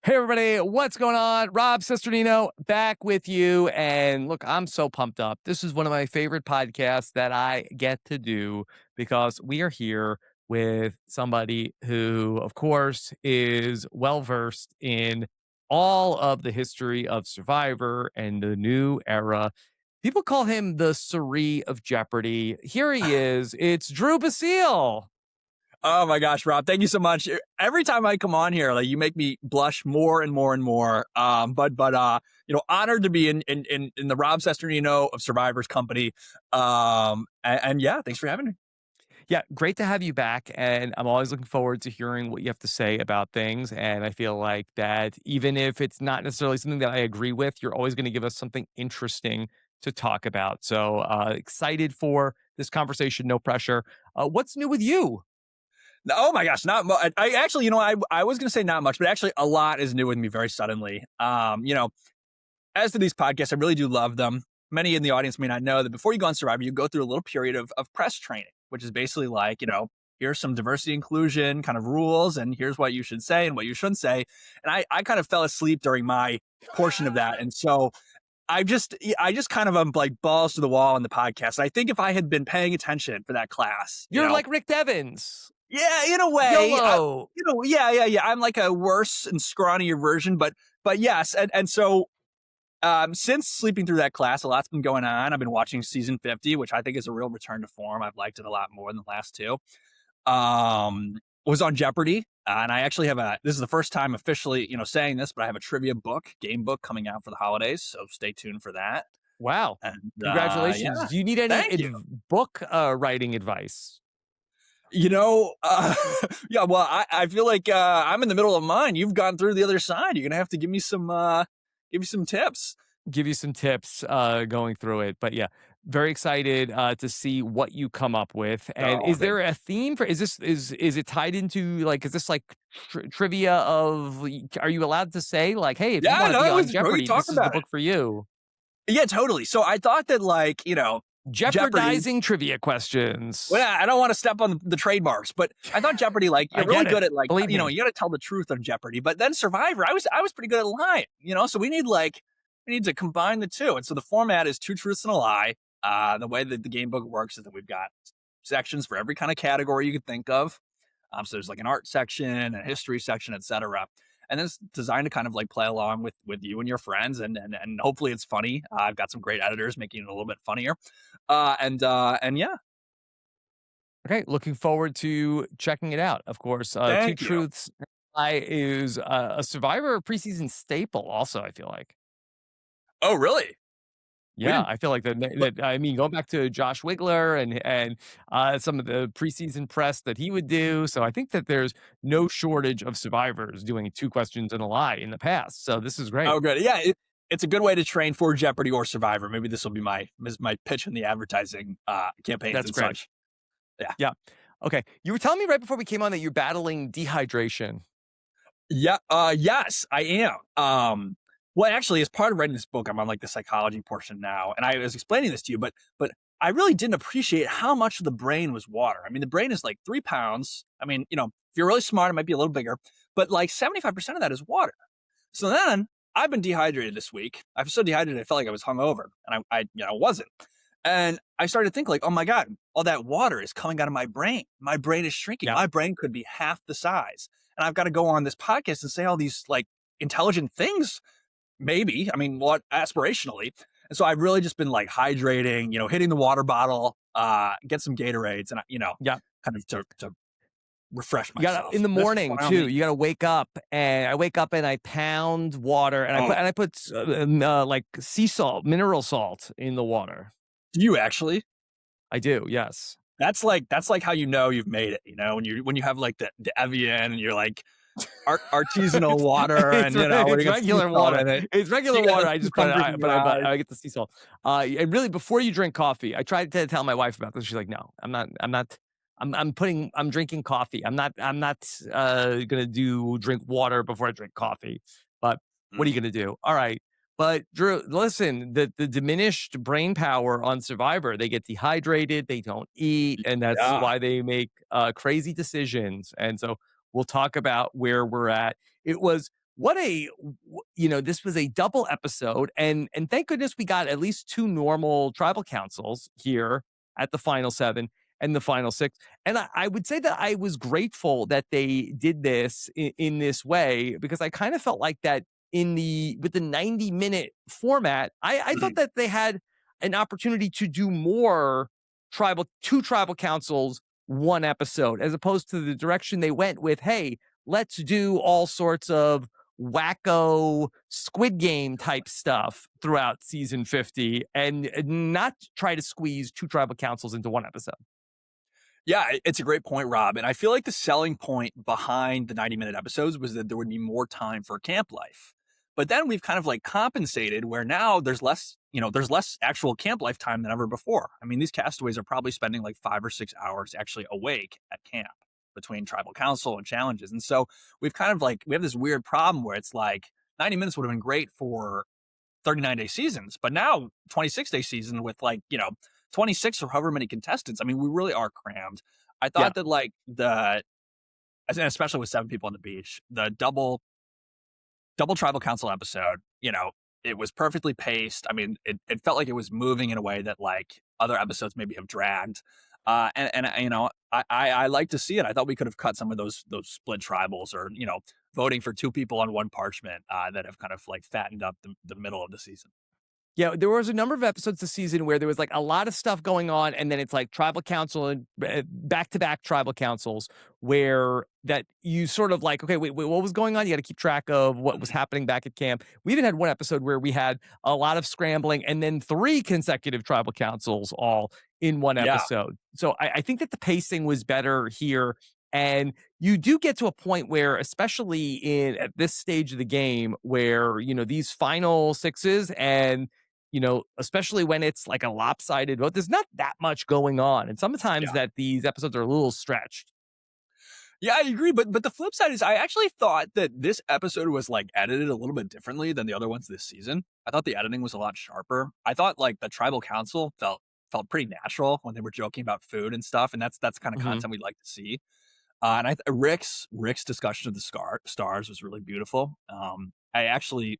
Hey, everybody, what's going on? Rob Cesternino back with you. And look, I'm so pumped up. This is one of my favorite podcasts that I get to do because we are here with somebody who, of course, is well versed in all of the history of Survivor and the new era. People call him the Cirie of Jeopardy. Here he is. It's Drew Basile. Oh my gosh, Rob, thank you so much. Every time I come on here, like you make me blush more and more and more. Honored to be in the Rob Cesternino of Survivors company. And yeah, thanks for having me. Yeah, great to have you back. And I'm always looking forward to hearing what you have to say about things. And I feel like that even if it's not necessarily something that I agree with, you're always going to give us something interesting to talk about. So excited for this conversation. No pressure. What's new with you? Oh my gosh, not much. I actually, I was gonna say not much, but actually a lot is new with me very suddenly. As to these podcasts, I really do love them. Many in the audience may not know that before you go on Survivor, you go through a little period of press training, which is basically like, here's some diversity inclusion kind of rules, and here's what you should say and what you shouldn't say. And I kind of fell asleep during my portion of that. And so I just kind of am like balls to the wall in the podcast. I think if I had been paying attention for that class, You're like Rick Devens. yeah, in a way, YOLO. yeah. I'm like a worse and scrawnier version, but yes, and so since sleeping through that class, a lot's been going on. I've been watching season 50, which I think is a real return to form. I've liked it a lot more than the last two. Was on Jeopardy, and I actually have this is the first time officially, saying this, but I have a trivia game book coming out for the holidays, so stay tuned for that. Wow. And Congratulations. yeah, Do you need any thank you. book writing advice? You know, uh, yeah, well, I feel like I'm in the middle of mine. You've gone through the other side. You're gonna have to give me some tips. Give you some tips going through it. But yeah, very excited to see what you come up with. And Oh, is thank there a theme for is it tied into like is this like trivia of are you allowed to say like, hey, if you Yeah, want to no, be it on was great Jeopardy, this talking is the about it. book for you. Yeah, totally. So I thought that Jeopardy. Jeopardizing trivia questions. Well, yeah, I don't want to step on the trademarks, but I thought Jeopardy, like I you're really get it. good at like, Believe me. you got to tell the truth on Jeopardy. But then Survivor, I was pretty good at lying, So we need to combine the two. And so the format is two truths and a lie. The way that the game book works is that we've got sections for every kind of category you could think of. So there's like an art section, a history section, etc. And then it's designed to kind of like play along with you and your friends, and hopefully it's funny. I've got some great editors making it a little bit funnier, and yeah, Okay, looking forward to checking it out. Of course, Two thank you. Truths I is a Survivor preseason staple. Also, I feel like. Oh, really? We Yeah, didn't. I feel like But that. I mean, going back to Josh Wigler and some of the preseason press that he would do. So I think that there's no shortage of survivors doing two questions and a lie in the past. So this is great. oh, good. Yeah, it's a good way to train for Jeopardy or Survivor. Maybe this will be my pitch in the advertising campaigns That's and great. such. Yeah. Yeah. Okay. You were telling me right before we came on that you're battling dehydration. Yeah. Yes, I am. Well, actually, as part of writing this book, I'm on like the psychology portion now, and I was explaining this to you, but I really didn't appreciate how much of the brain was water. I mean, the brain is like 3 pounds. I mean, if you're really smart, it might be a little bigger, but like 75% of that is water. So then I've been dehydrated this week. I was so dehydrated, I felt like I was hungover, and I wasn't. And I started to think like, oh my God, all that water is coming out of my brain. My brain is shrinking. Yeah. My brain could be half the size. And I've got to go on this podcast and say all these like intelligent things, maybe. I mean, what aspirationally. And so I've really just been like hydrating, hitting the water bottle, get some Gatorades and, Yeah. kind of to refresh You gotta myself. in the This is morning what I need. too. You gotta wake up, and I wake up and I pound water, and Oh, I put like sea salt, mineral salt in the water. do you actually? I do, yes. That's like how you've made it, when you have like the Evian and you're like artisanal It's water and when it's you got sea regular salt water. in it. It's regular You got water. the I just put it, cucumbers in your eyes. I get the sea salt. And really, before you drink coffee, I tried to tell my wife about this. She's like, "No, I'm not. I'm not. I'm drinking coffee. I'm not gonna drink water before I drink coffee. But what are you Mm, gonna do? All right." But Drew, listen, the diminished brain power on Survivor, they get dehydrated, they don't eat, and that's yeah. why they make crazy decisions. And so we'll talk about where we're at. It was what this was a double episode, and thank goodness we got at least two normal tribal councils here at the final seven and the final six. And I would say that I was grateful that they did this in this way, because I kind of felt like that with the 90-minute format, I thought Mhm. that they had an opportunity to do more two tribal councils, one episode, as opposed to the direction they went with, hey, let's do all sorts of wacko Squid Game type stuff throughout season 50 and not try to squeeze two tribal councils into one episode. Yeah, it's a great point, Rob. And I feel like the selling point behind the 90-minute episodes was that there would be more time for camp life. But then we've kind of like compensated where now there's less actual camp life time than ever before. I mean, these castaways are probably spending like 5 or 6 hours actually awake at camp between tribal council and challenges. And so we have this weird problem where it's like 90 minutes would have been great for 39-day seasons, but now 26-day season with 26 or however many contestants. I mean, we really are crammed. I Yeah. thought that and especially with 7 people on the beach, the double tribal council episode, it was perfectly paced. I mean, it felt like it was moving in a way that like other episodes maybe have dragged. I like to see it. I thought we could have cut some of those split tribals, or voting for 2 people on one parchment that have kind of like fattened up the middle of the season. Yeah, there was a number of episodes this season where there was like a lot of stuff going on, and then it's like tribal council and back to back tribal councils where that you sort of like, okay, wait, what was going on? You got to keep track of what was happening back at camp. We even had one episode where we had a lot of scrambling and then 3 consecutive tribal councils all in one Yeah, episode. So I think that the pacing was better here. And you do get to a point where, especially at this stage of the game, where these final sixes and especially when it's like a lopsided vote, there's not that much going on. And sometimes yeah. that these episodes are a little stretched. Yeah, I agree, but the flip side is I actually thought that this episode was, like, edited a little bit differently than the other ones this season. I thought the editing was a lot sharper. I thought, like, the tribal council felt pretty natural when they were joking about food and stuff, and that's the kinda Mhm. content we'd like to see. And Rick's discussion of the stars was really beautiful. I actually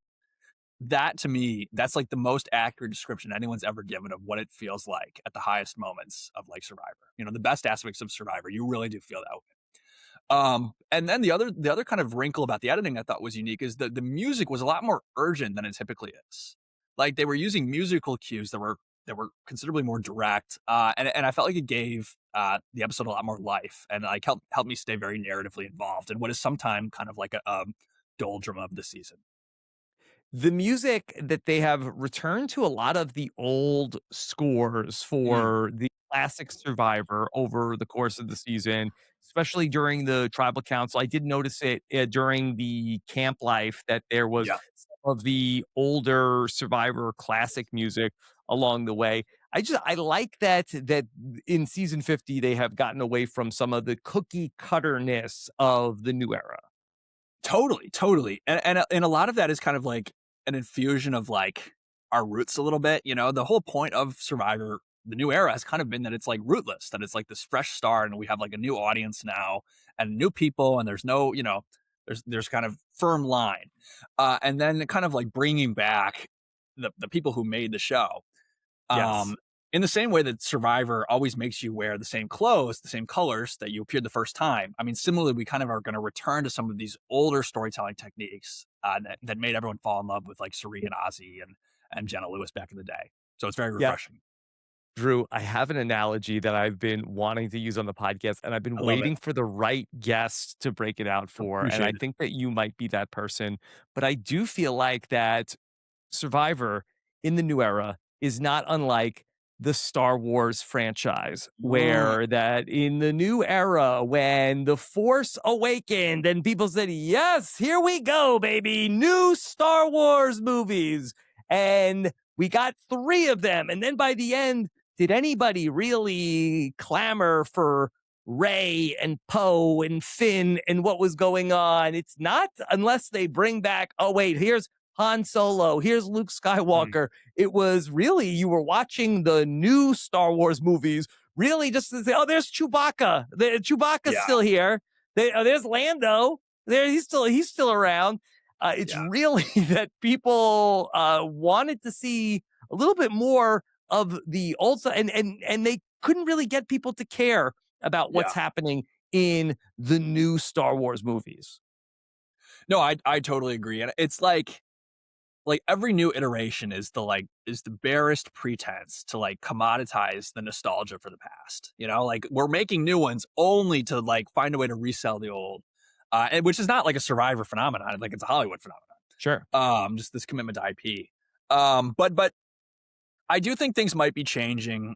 that to me, that's, like, the most accurate description anyone's ever given of what it feels like at the highest moments of, like, Survivor. The best aspects of Survivor, you really do feel that. And then the other kind of wrinkle about the editing I thought was unique is that the music was a lot more urgent than it typically is. Like they were using musical cues that were considerably more direct, and I felt like it gave the episode a lot more life, and like helped me stay very narratively involved in what is sometimes kind of like a doldrum of the season. The music that they have returned to a lot of the old scores Mm, for the classic Survivor over the course of the season, especially during the tribal council. I did notice it during the camp life that there was yeah. some of the older Survivor classic music along the way. I like that in season 50 they have gotten away from some of the cookie cutterness of the new era. Totally, totally. And a lot of that is kind of like an infusion of like our roots a little bit. The whole point of Survivor, the new era has kind of been that it's like rootless, that it's like this fresh start and we have like a new audience now and new people and there's no, there's kind of firm line. And then kind of like bringing back the people who made the show. Yes. Um, in the same way that Survivor always makes you wear the same clothes, the same colors that you appeared the first time. I mean, similarly, we kind of are going to return to some of these older storytelling techniques that made everyone fall in love with like Cirie and Ozzy and Jenna Lewis back in the day. So it's very Yeah. refreshing. Drew, I have an analogy that I've been wanting to use on the podcast, and I've been I love it. waiting for the right guest to break it out for. And I Appreciate it. think that you might be that person. But I do feel like that Survivor in the new era is not unlike the Star Wars franchise, Mm, where that in the new era, when the Force awakened and people said, yes, here we go, baby, new Star Wars movies. And we got 3 of them. And then by the end, did anybody really clamor for Ray and Poe and Finn and what was going on? It's not unless they bring back, oh, wait, here's Han Solo, here's Luke mm, Skywalker. It was really, you were watching the new Star Wars movies, really just to say, oh, there's Chewbacca. Chewbacca's yeah. still here. There's Lando. He's still around. It's Yeah. really that people wanted to see a little bit more of the old stuff, and they couldn't really get people to care about Yeah. what's happening in the new Star Wars movies. No, I totally agree. And it's like every new iteration is the barest pretense to like commoditize the nostalgia for the past. You know, like we're making new ones only to like find a way to resell the old. And which is not like a Survivor phenomenon, like it's a Hollywood phenomenon. Sure. Just this commitment to IP. But I do think things might be changing.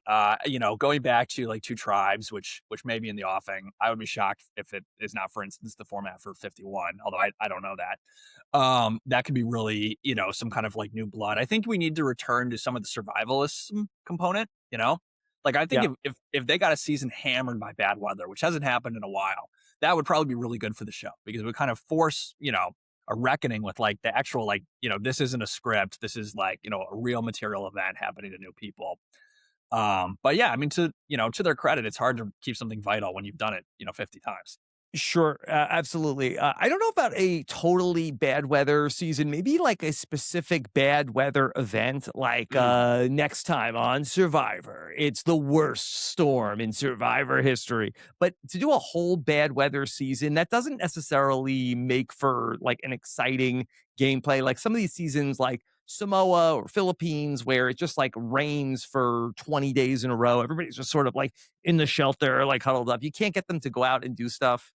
Going back to like Two Tribes, which may be in the offing. I would be shocked if it is not, for instance, the format for 51. Although I don't know that. That could be really, some kind of like new blood. I think we need to return to some of the survivalism component. Like I think Yeah. if they got a season hammered by bad weather, which hasn't happened in a while, that would probably be really good for the show because it would kind of force a reckoning with like the actual like this isn't a script, this is like a real material event happening to new people. But yeah, I mean, to their credit, it's hard to keep something vital when you've done it 50 times. Sure, absolutely. I don't know about a totally bad weather season, maybe like a specific bad weather event, like Mm, next time on Survivor. It's the worst storm in Survivor history. But to do a whole bad weather season, that doesn't necessarily make for like an exciting gameplay. Like some of these seasons, like Samoa or Philippines, where it just like rains for 20 days in a row. Everybody's just sort of like in the shelter, like huddled up. You can't get them to go out and do stuff.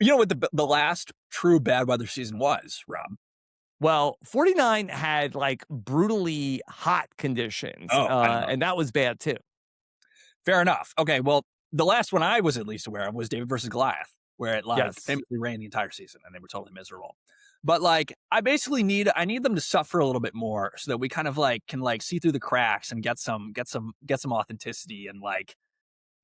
you know what the last true bad weather season was, Rob? Well, 49 had, like, brutally hot conditions, Oh, I don't know. and that was bad too. Fair enough. Okay, well, the last one I was at least aware of was David versus Goliath, where it like Yes. famously rained the entire season and they were totally miserable. But like, I need them to suffer a little bit more so that we kind of like can like see through the cracks and get some authenticity and like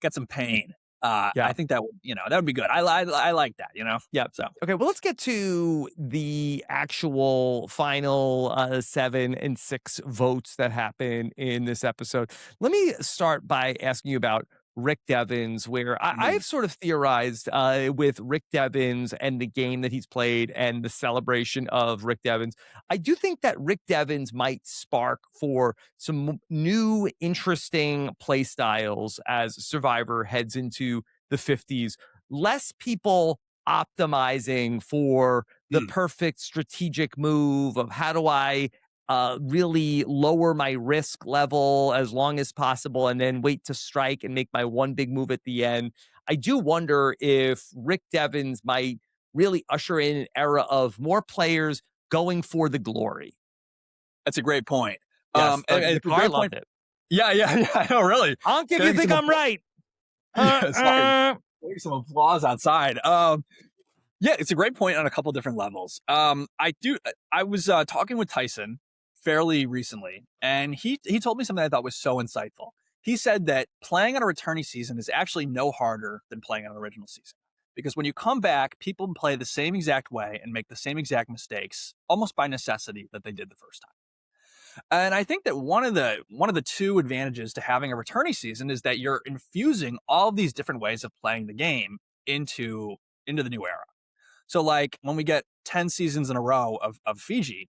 get some pain. I Yeah. think that would that would be good. I like that. Yeah. So Okay, well, let's get to the actual final, 7 and 6 votes that happen in this episode. Let me start by asking you about Rick Devens, where mhm. I've sort of theorized, with Rick Devens and the game that he's played and the celebration of Rick Devens. I do think that Rick Devens might spark for some new, interesting play styles as Survivor heads into the 50s. Less people optimizing for the Mm. perfect strategic move of how do I really lower my risk level as long as possible and then wait to strike and make my one big move at the end. I do wonder if Rick Devens might really usher in an era of more players going for the glory. That's a great point. Yes, And the it's a car great point. loved it. Yeah, yeah, yeah. I know, really. Honk if you Getting think some I'm right. yeah, sorry. Getting some applause outside. Yeah, it's a great point on a couple different levels. I was talking with Tyson fairly recently, and he told me something I thought was so insightful. He said that playing on a returnee season is actually no harder than playing on an original season. Because when you come back, people play the same exact way and make the same exact mistakes, almost by necessity, that they did the first time. And I think that one of the two advantages to having a returnee season is that you're infusing all of these different ways of playing the game into the new era. So like when we get 10 seasons in a row of Fiji,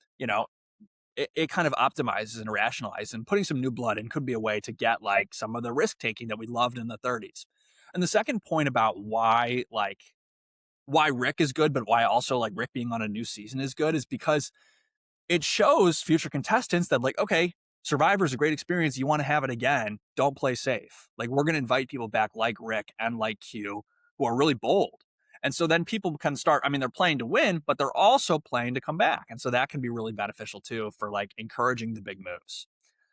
it kind of optimizes and rationalizes, and putting some new blood in could be a way to get like some of the risk taking that we loved in the 30s. And the second point about why Rick is good, but why also like Rick being on a new season is good is because it shows future contestants that like, okay, Survivor is a great experience. You want to have it again. Don't play safe. Like we're going to invite people back like Rick and like Q who are really bold. And so then people can start, I mean, they're playing to win, but they're also playing to come back. And so that can be really beneficial too for like encouraging the big moves.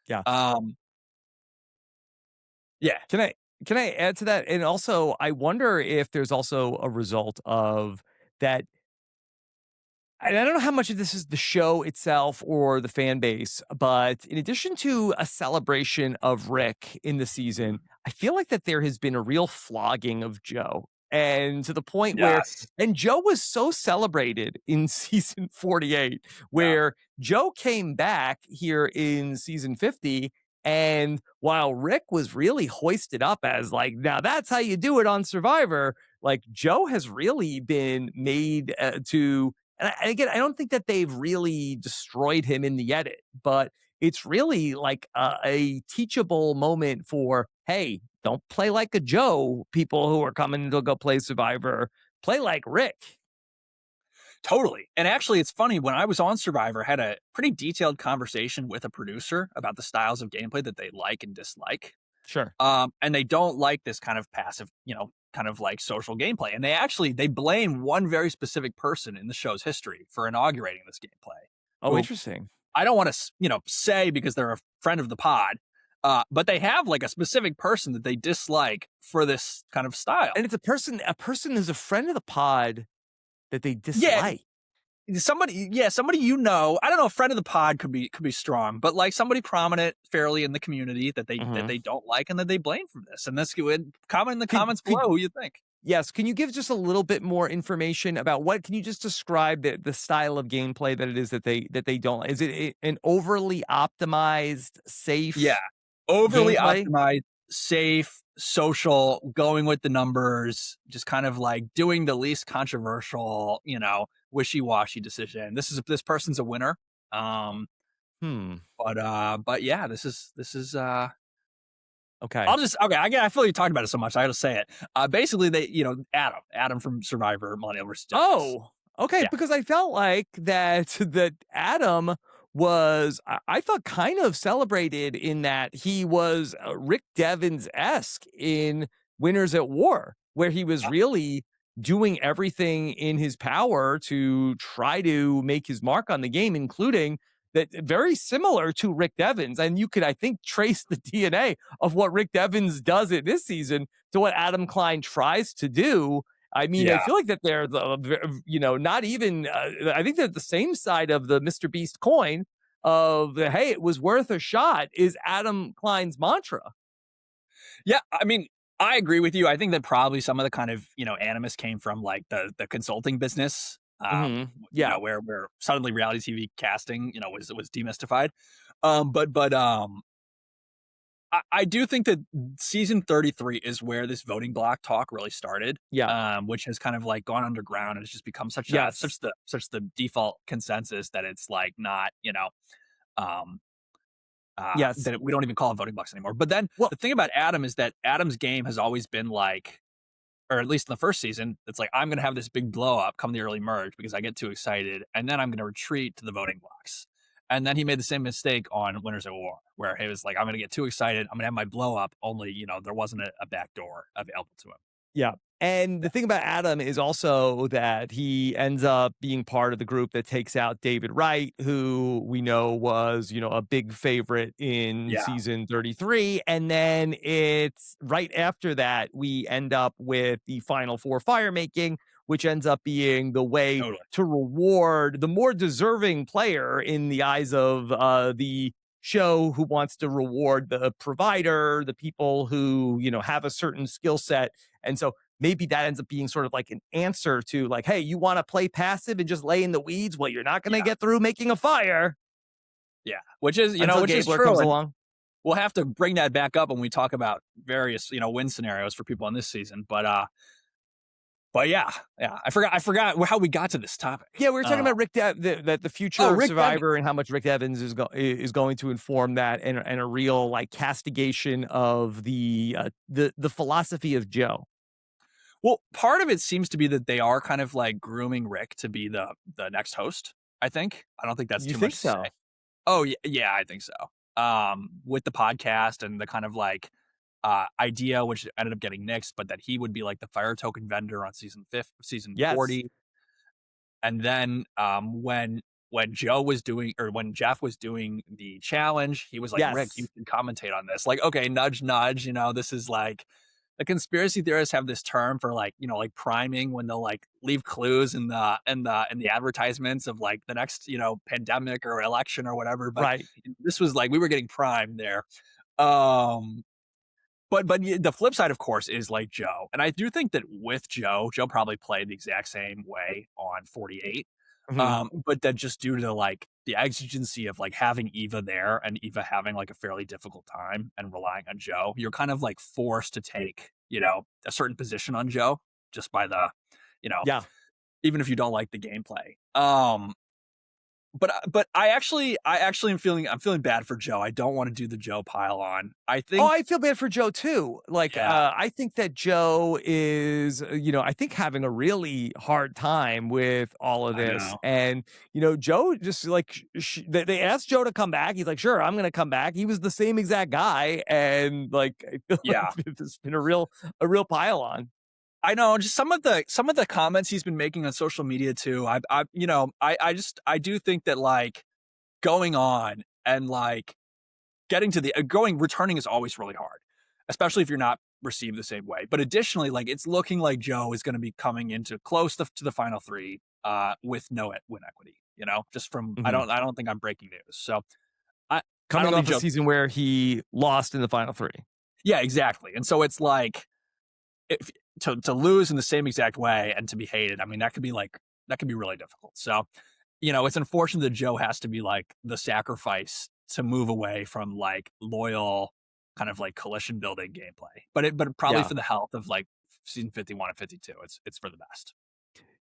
Yeah. Um, yeah. Can I add to that? And also, I wonder if there's also a result of that. And I don't know how much of this is the show itself or the fan base, but in addition to a celebration of Rick in the season, I feel like that there has been a real flogging of Joe. And to the point where, Yes. and Joe was so celebrated in season 48, Yeah. where Joe came back here in season 50. And while Rick was really hoisted up as like, now that's how you do it on Survivor, like Joe has really been made to and again, I don't think that they've really destroyed him in the edit, but it's really like a teachable moment for, hey, don't play like a Joe. People who are coming to go play Survivor, play like Rick. Totally. And actually, it's funny, when I was on Survivor, I had a pretty detailed conversation with a producer about the styles of gameplay that they like and dislike. Sure. And they don't like this kind of passive, kind of like social gameplay. And they blame one very specific person in the show's history for inaugurating this gameplay. Oh, Who interesting. I don't want to, say because they're a friend of the pod, but they have like a specific person that they dislike for this kind of style. And it's a person who's a friend of the pod that they Yeah, dislike. somebody, I don't know, a friend of the pod could be strong, but like somebody prominent fairly in the community that they don't like and that they blame for this. And this would comment in the comments below who you think. Yes. Can you give just a little bit more information about what? Can you just describe the style of gameplay that it is that they don't like? Is it an overly optimized, Yeah. safe Overly gameplay? optimized, safe, social, going with the numbers, just kind of like doing the least controversial, wishy-washy decision. This person's a winner. Um, Hmm. but yeah, this is Okay. I feel you talked about it so much. I gotta say it. Basically they, Adam from Survivor, Millennial versus Devens. Oh, okay. Yeah. Because I felt like that Adam was, I thought, kind of celebrated in that he was Rick Devens esque in Winners at War, where he was really doing everything in his power to try to make his mark on the game, including that very similar to Rick Devens. And you could, I think, trace the DNA of what Rick Devens does in this season to what Adam Klein tries to do. I mean, I Yeah. feel like that they're not even, I think they're the same side of the Mr. Beast coin of the, hey, it was worth a shot is Adam Klein's mantra. Yeah, I mean, I agree with you. I think that probably some of the kind of, animus came from like the consulting business, Yeah. where suddenly reality TV casting, was demystified. I do think that season 33 is where this voting block talk really started. Yeah. Which has kind of like gone underground and it's just become Yes. such the default consensus that it's like not, um, Yes. that we don't even call it voting blocks anymore. But then Well, the thing about Adam is that Adam's game has always been like, or at least in the first season, it's like, I'm going to have this big blow up come the early merge because I get too excited. And then I'm going to retreat to the voting blocks. And then he made the same mistake on Winners at War, where he was like, I'm going to get too excited. I'm going to have my blow up. Only, there wasn't a back door available to him. yeah. And the thing about Adam is also that he ends up being part of the group that takes out David Wright, who we know was, a big favorite in Yeah, season 33. And then it's right after that, we end up with the final four fire making, which ends up being the way totally. to reward the more deserving player in the eyes of the show, who wants to reward the provider, the people who, have a certain skill set. And so maybe that ends up being sort of like an answer to like, hey, you want to play passive and just lay in the weeds? Well, you're not going to Yeah, get through making a fire yeah. Which is, until which is Gabler true. comes And along. we'll have to bring that back up when we talk about various, win scenarios for people in this season. But yeah, I forgot how we got to this topic. Yeah, we were talking about that the future of Rick Devens. Survivor and how much Rick Devens is going to inform that, and a real like castigation of the philosophy of Joe. Well, part of it seems to be that they are kind of like grooming Rick to be the next host. I think. I don't think that's You too think much to so? say. Oh yeah, I think so. With the podcast and the kind of like idea, which ended up getting nixed, but that he would be like the fire token vendor on season Yes. 40. And then when Joe was doing, or when Jeff was doing the challenge, he was like, Rick, you Yes. can commentate on this. Like, okay, nudge, nudge, this is like, the conspiracy theorists have this term for like, like priming, when they'll like leave clues in the advertisements of like the next, pandemic or election or whatever. But Right. this was like, we were getting primed there. Um, but the flip side, of course, is like Joe. And I do think that with Joe probably played the exact same way on 48. Mhm. But that just due to like the exigency of like having Eva there and Eva having like a fairly difficult time and relying on Joe, you're kind of like forced to take, a certain position on Joe just by the, you know, Yeah. even if you don't like the gameplay. But I'm feeling bad for Joe. I don't want to do the Joe pile on. I Oh, think I feel bad for Joe too. Like, yeah, I think that Joe is, I think having a really hard time with all of I this. know. And, Joe just like, they asked Joe to come back. He's like, sure, I'm going to come back. He was the same exact guy. And like, I feel like Yeah. it's been a real pile on. I know, just some of the comments he's been making on social media too. I do think that like going on and like getting to the returning is always really hard, especially if you're not received the same way. But additionally, like it's looking like Joe is going to be coming into close to the final three with no win equity. Just from Mhm. I don't think I'm breaking news. So I I Coming don't think off a Joe. season where he lost in the final three. Yeah, exactly. And so it's like if to lose in the same exact way and to be hated. I mean, that could be really difficult. So it's unfortunate that Joe has to be like the sacrifice to move away from like loyal kind of like coalition building gameplay. But probably Yeah. for the health of like season 51 and 52, it's for the best.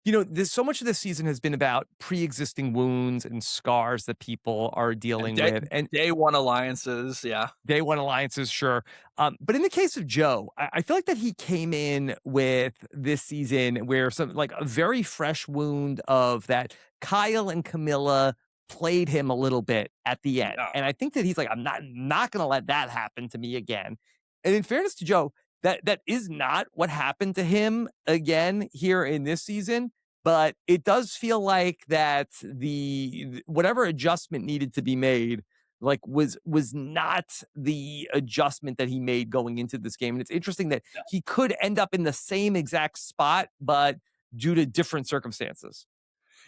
There's so much of this season has been about pre-existing wounds and scars that people are And dealing with. And day one alliances, yeah. day one alliances, sure. But in the case of Joe, I feel like that he came in with this season where some like a very fresh wound of that Kyle and Camilla played him a little bit at the end. Yeah. And I think that he's like, I'm not gonna let that happen to me again. And in fairness to Joe, that is not what happened to him again here in this season. But it does feel like that the whatever adjustment needed to be made like was not the adjustment that he made going into this game. And it's interesting that he could end up in the same exact spot, but due to different circumstances.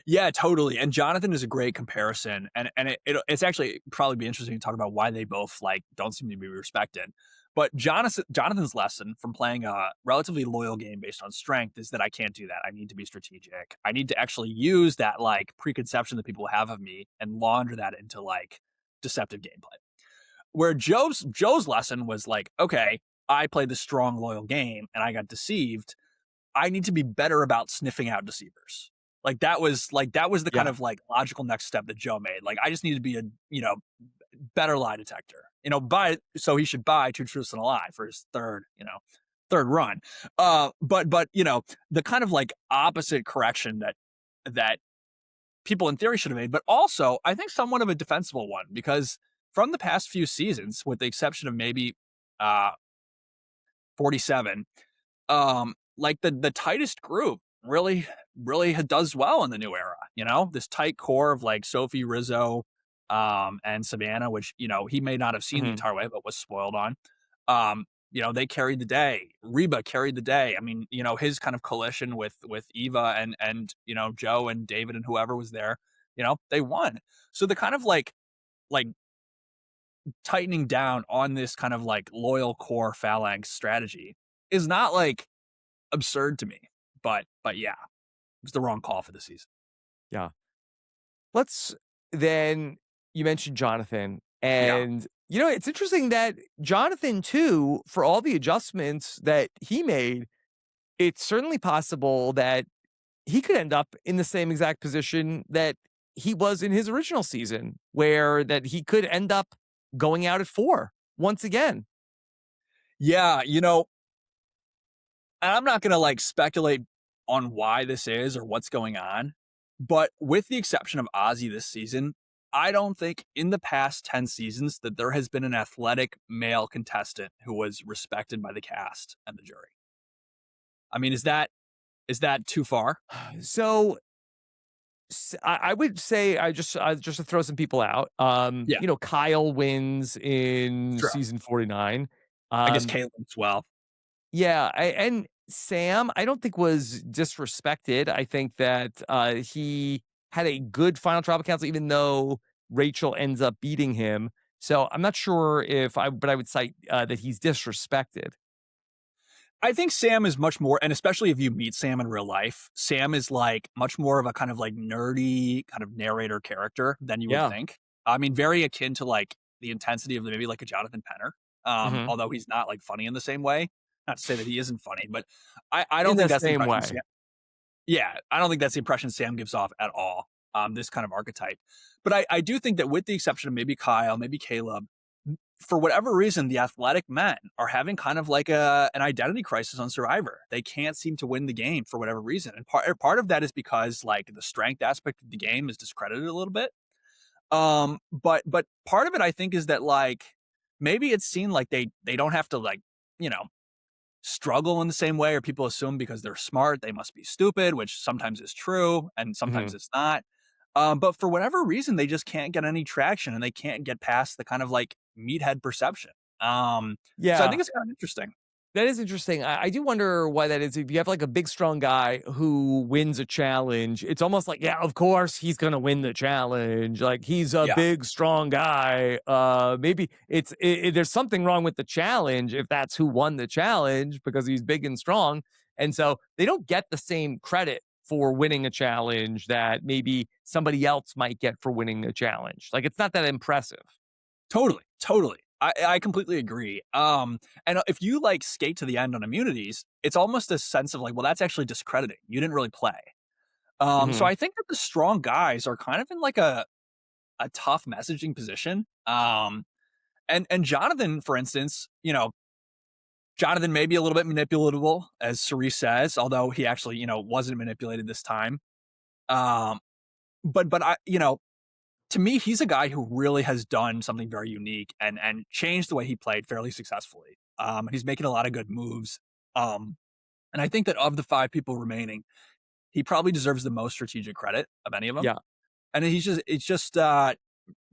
Yeah, totally. And Jonathan is a great comparison, and it's actually probably be interesting to talk about why they both like don't seem to be respected. But Jonathan's lesson from playing a relatively loyal game based on strength is that I can't do that. I need to be strategic. I need to actually use that like preconception that people have of me and launder that into like deceptive gameplay. Where Joe's lesson was like, okay, I played this strong loyal game and I got deceived. I need to be better about sniffing out deceivers. That was the kind Yeah. of like logical next step that Joe made. Like I just need to be a better lie detector. So he should buy two truths and a lie for his third run. But the kind of like opposite correction that people in theory should have made, but also I think somewhat of a defensible one because from the past few seasons, with the exception of maybe uh 47, like the tightest group really does well in the new era. This tight core of like Sophie, Rizzo, and Savannah, which he may not have seen the Mhm. entire way, but was spoiled on. They carried the day. Reba carried the day. I mean, his kind of coalition with Eva and Joe and David and whoever was there, they won. So the kind of like tightening down on this kind of like loyal core phalanx strategy is not like absurd to me. But yeah, it was the wrong call for the season. Yeah. Let's then you mentioned Jonathan. Yeah. And it's interesting that Jonathan too, for all the adjustments that he made, it's certainly possible that he could end up in the same exact position that he was in his original season, where that he could end up going out at 4 once again. Yeah, and I'm not going to like speculate on why this is or what's going on, but with the exception of Ozzy this season, I don't think in the past 10 seasons that there has been an athletic male contestant who was respected by the cast and the jury. I mean, is that too far? So I would say just to throw some people out. Yeah, Kyle wins in true. season 49. I guess Um, Caleb as well. yeah, and Sam, I don't think was disrespected. I think that he had a good final tribal council, even though Rachel ends up beating him. So I'm not sure but I would cite that he's disrespected. I think Sam is much more, and especially if you meet Sam in real life, Sam is like much more of a kind of like nerdy kind of narrator character than you would Yeah. think. I mean, very akin to like the intensity of maybe like a Jonathan Penner. Hmm. Although he's not like funny in the same way. Not to say that he isn't funny, but I don't In think the that's the same impression Sam. way. Yeah, I don't think that's the impression Sam gives off at all. This kind of archetype, but I do think that with the exception of maybe Kyle, maybe Caleb, for whatever reason, the athletic men are having kind of like an identity crisis on Survivor. They can't seem to win the game for whatever reason, and part of that is because like the strength aspect of the game is discredited a little bit. But part of it I think is that like maybe it's seen like they don't have to like you know struggle in the same way, or people assume because they're smart they must be stupid, which sometimes is true and sometimes Mhm. it's not. But for whatever reason, they just can't get any traction and they can't get past the kind of like meathead perception. So I Yeah. think it's kind of interesting. That is interesting. I do wonder why that is. If you have like a big, strong guy who wins a challenge, it's almost like, yeah, of course he's gonna win the challenge. Like he's a Yeah, big, strong guy. Maybe there's something wrong with the challenge if that's who won the challenge because he's big and strong, and so they don't get the same credit for winning a challenge that maybe somebody else might get for winning a challenge. Like it's not that impressive. totally, totally. I completely agree. And if you like skate to the end on immunities, it's almost a sense of like, well, that's actually discrediting. You didn't really play. So Hmm. I think that the strong guys are kind of in like a tough messaging position. And Jonathan, for instance, Jonathan may be a little bit manipulatable, as Cirie says, although he actually, wasn't manipulated this time. Um, but to me, he's a guy who really has done something very unique and changed the way he played fairly successfully. And he's making a lot of good moves. Um, and I think that of the five people remaining, he probably deserves the most strategic credit of any of them. Yeah. And it's just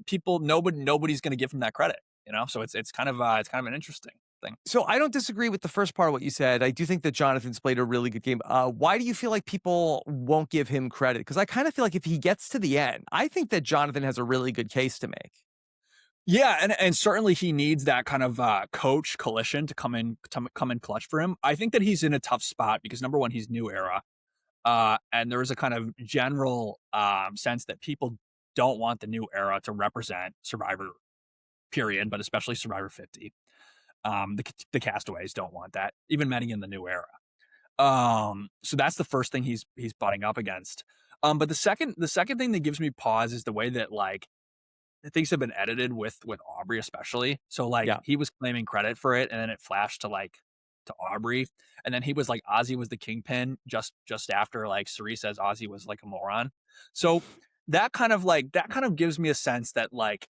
people nobody's going to give him that credit, So it's kind of an interesting thing. So I don't disagree with the first part of what you said. I do think that Jonathan's played a really good game. Why do you feel like people won't give him credit? Because I kind of feel like if he gets to the end, I think that Jonathan has a really good case to make. Yeah, and certainly he needs that kind of coach coalition to come in clutch for him. I think that he's in a tough spot because number one, he's new era, and there is a kind of general sense that people don't want the new era to represent Survivor, period, but especially Survivor 50. The castaways don't want that, even many in the new era. So that's the first thing he's butting up against. But the second thing that gives me pause is the way that like things have been edited with Aubrey especially. So like Yeah. he was claiming credit for it, and then it flashed to Aubrey, and then he was like Ozzy was the kingpin just after like Cirie says Ozzy was like a moron. So that kind of gives me a sense that like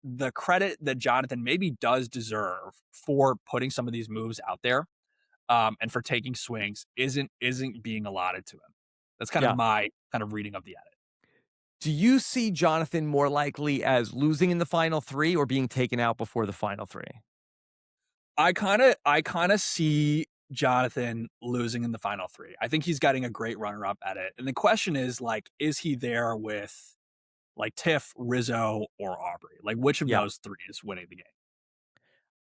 the credit that Jonathan maybe does deserve for putting some of these moves out there, and for taking swings isn't being allotted to him. That's kind of Yeah. my kind of reading of the edit. Do you see Jonathan more likely as losing in the final three or being taken out before the final three? I kind of see Jonathan losing in the final three. I think he's getting a great runner up at it. And the question is like, is he there with like Tiff, Rizzo, or Aubrey? Like which of Yeah. those three is winning the game?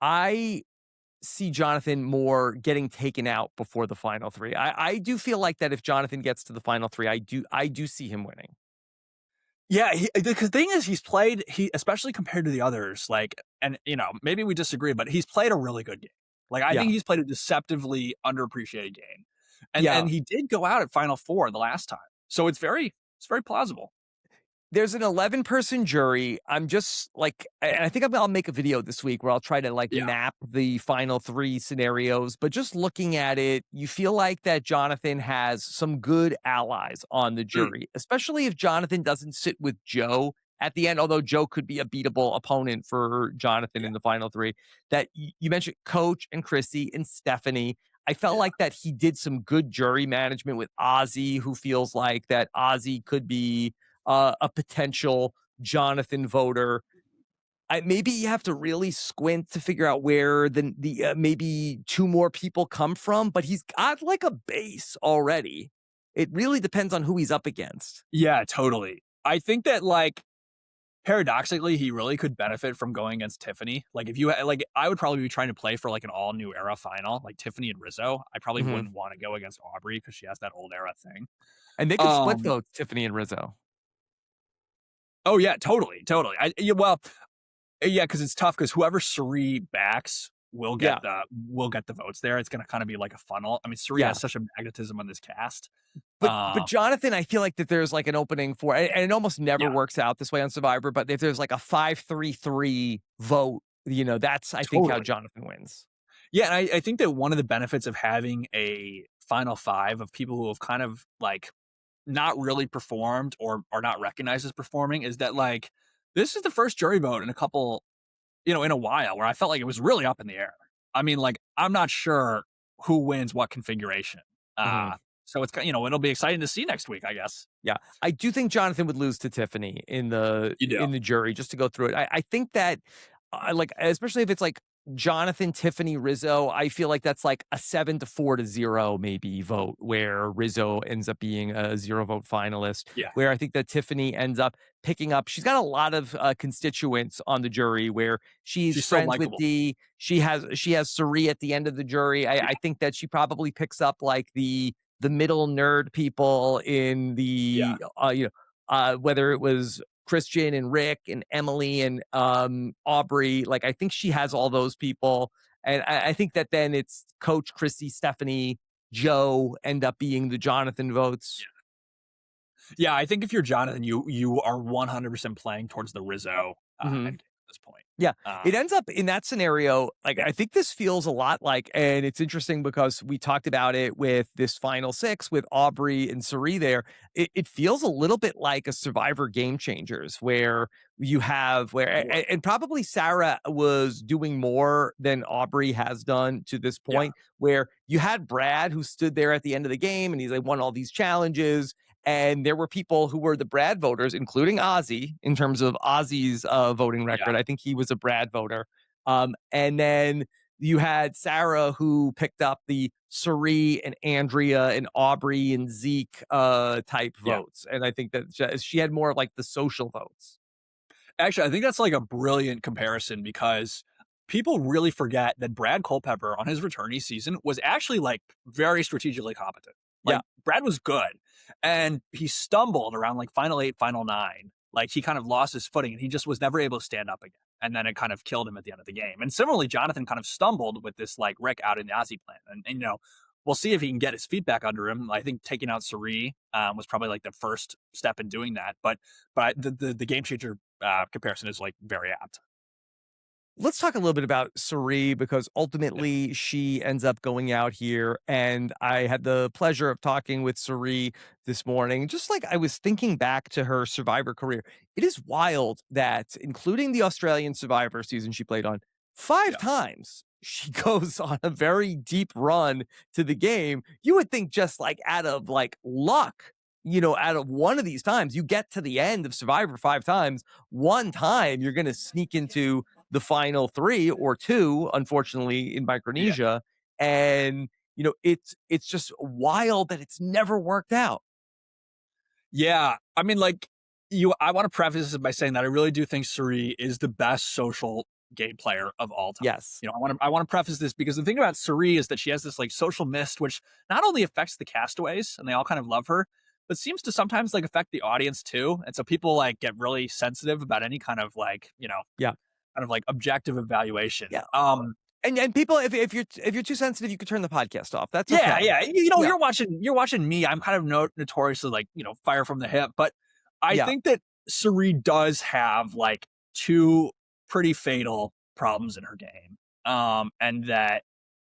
I see Jonathan more getting taken out before the final three. I do feel like that if Jonathan gets to the final three, I do see him winning. Yeah, because the thing is, he especially compared to the others, like, and maybe we disagree, but he's played a really good game. Like, I Yeah. think he's played a deceptively underappreciated game, and Yeah. he did go out at Final Four the last time, so it's very plausible. There's an 11-person jury. I'm just like, and I think I'll make a video this week where I'll try to like Yeah, map the final three scenarios. But just looking at it, you feel like that Jonathan has some good allies on the Mm, jury, especially if Jonathan doesn't sit with Joe at the end, although Joe could be a beatable opponent for Jonathan yeah, in the final three. That you mentioned Coach and Chrissy and Stephanie. I felt yeah, like that he did some good jury management with Ozzy, who feels like that Ozzy could be a potential Jonathan voter. Maybe you have to really squint to figure out where the maybe two more people come from, but he's got like a base already. It really depends on who he's up against. yeah, totally. I think that like paradoxically, he really could benefit from going against Tiffany. Like if you like, I would probably be trying to play for like an all new era final, like Tiffany and Rizzo. I probably Mhm. wouldn't want to go against Aubrey because she has that old era thing. And they could split Um, votes, Tiffany and Rizzo. Oh yeah, totally, totally. Yeah, well, yeah, because it's tough because whoever Cirie backs Yeah. will get the votes there. It's going to kind of be like a funnel. I mean, Cirie Yeah. has such a magnetism on this cast. But Jonathan, I feel like that there's like an opening for, and it almost never Yeah, works out this way on Survivor, but if there's like a 5-3-3 vote, that's I think how totally. Jonathan wins. Yeah, and I think that one of the benefits of having a final five of people who have kind of like not really performed or are not recognized as performing is that like this is the first jury vote in a couple, in a while where I felt like it was really up in the air. I mean, like I'm not sure who wins what configuration. Mhm. So it's it'll be exciting to see next week, I guess. Yeah. I do think Jonathan would lose to Tiffany in the You do. in the jury, just to go through it. I think that like, especially if it's like Jonathan, Tiffany, Rizzo, I feel like that's like a 7-4-0 maybe vote where Rizzo ends up being a 0 vote finalist, Yeah. where I think that Tiffany ends up picking up. She's got a lot of constituents on the jury where she's She's so friends with likable. she has Cirie at the end of the jury. I think that she probably picks up like the middle nerd people in Yeah. the whether it was Christian and Rick and Emily and Aubrey. Like I think she has all those people, and I think that then it's Coach, Chrissy, Stephanie, Joe end up being the Jonathan votes. Yeah, I think if you're Jonathan, you are 100% playing towards the Rizzo Mhm. endgame at this point. Yeah, Um, it ends up in that scenario. Like, yeah, I think this feels a lot like, and it's interesting because we talked about it with this final six with Aubrey and Cirie there. It feels a little bit like a Survivor Game Changers, where you have totally. and probably Sarah was doing more than Aubrey has done to this Yeah, point, where you had Brad who stood there at the end of the game and he's like won all these challenges. And there were people who were the Brad voters, including Ozzy, in terms of Ozzy's voting yeah, record. I think he was a Brad voter. And then you had Sarah, who picked up the Cirie and Andrea and Aubrey and Zeke type yeah. votes. And I think that she had more of like the social votes. Actually, I think that's like a brilliant comparison because people really forget that Brad Culpepper on his returnee season was actually like very strategically competent. Yeah. Like Brad was good, and he stumbled around like final 8, final 9. Like he kind of lost his footing, and he just was never able to stand up again. And then it kind of killed him at the end of the game. And similarly, Jonathan kind of stumbled with this like Rick out in the Aussie plan, and we'll see if he can get his feet back under him. I think taking out Cirie was probably like the first step in doing that. But the game changer comparison is like very apt. Let's talk a little bit about Cirie, because ultimately she ends up going out here. And I had the pleasure of talking with Cirie this morning. Just like I was thinking back to her Survivor career, it is wild that, including the Australian Survivor season she played on, five Yeah, times she goes on a very deep run to the game. You would think just like out of like luck, out of one of these times, you get to the end of Survivor five times. One time you're going to sneak into the final three or two, unfortunately, in yeah, Micronesia. And, it's just wild that it's never worked out. yeah. I mean, like I want to preface this by saying that I really do think Cirie is the best social game player of all time. Yes. I want to preface this because the thing about Cirie is that she has this like social mist, which not only affects the castaways and they all kind of love her, but seems to sometimes like affect the audience too. And so people like get really sensitive about any kind of like Yeah. kind of like objective evaluation. Yeah. And people, if you're too sensitive, you could turn the podcast off. That's Yeah, okay. yeah. Yeah. You're watching me. I'm kind of notoriously like, fire from the hip, but I Yeah. think that Cirie does have like two pretty fatal problems in her game. And that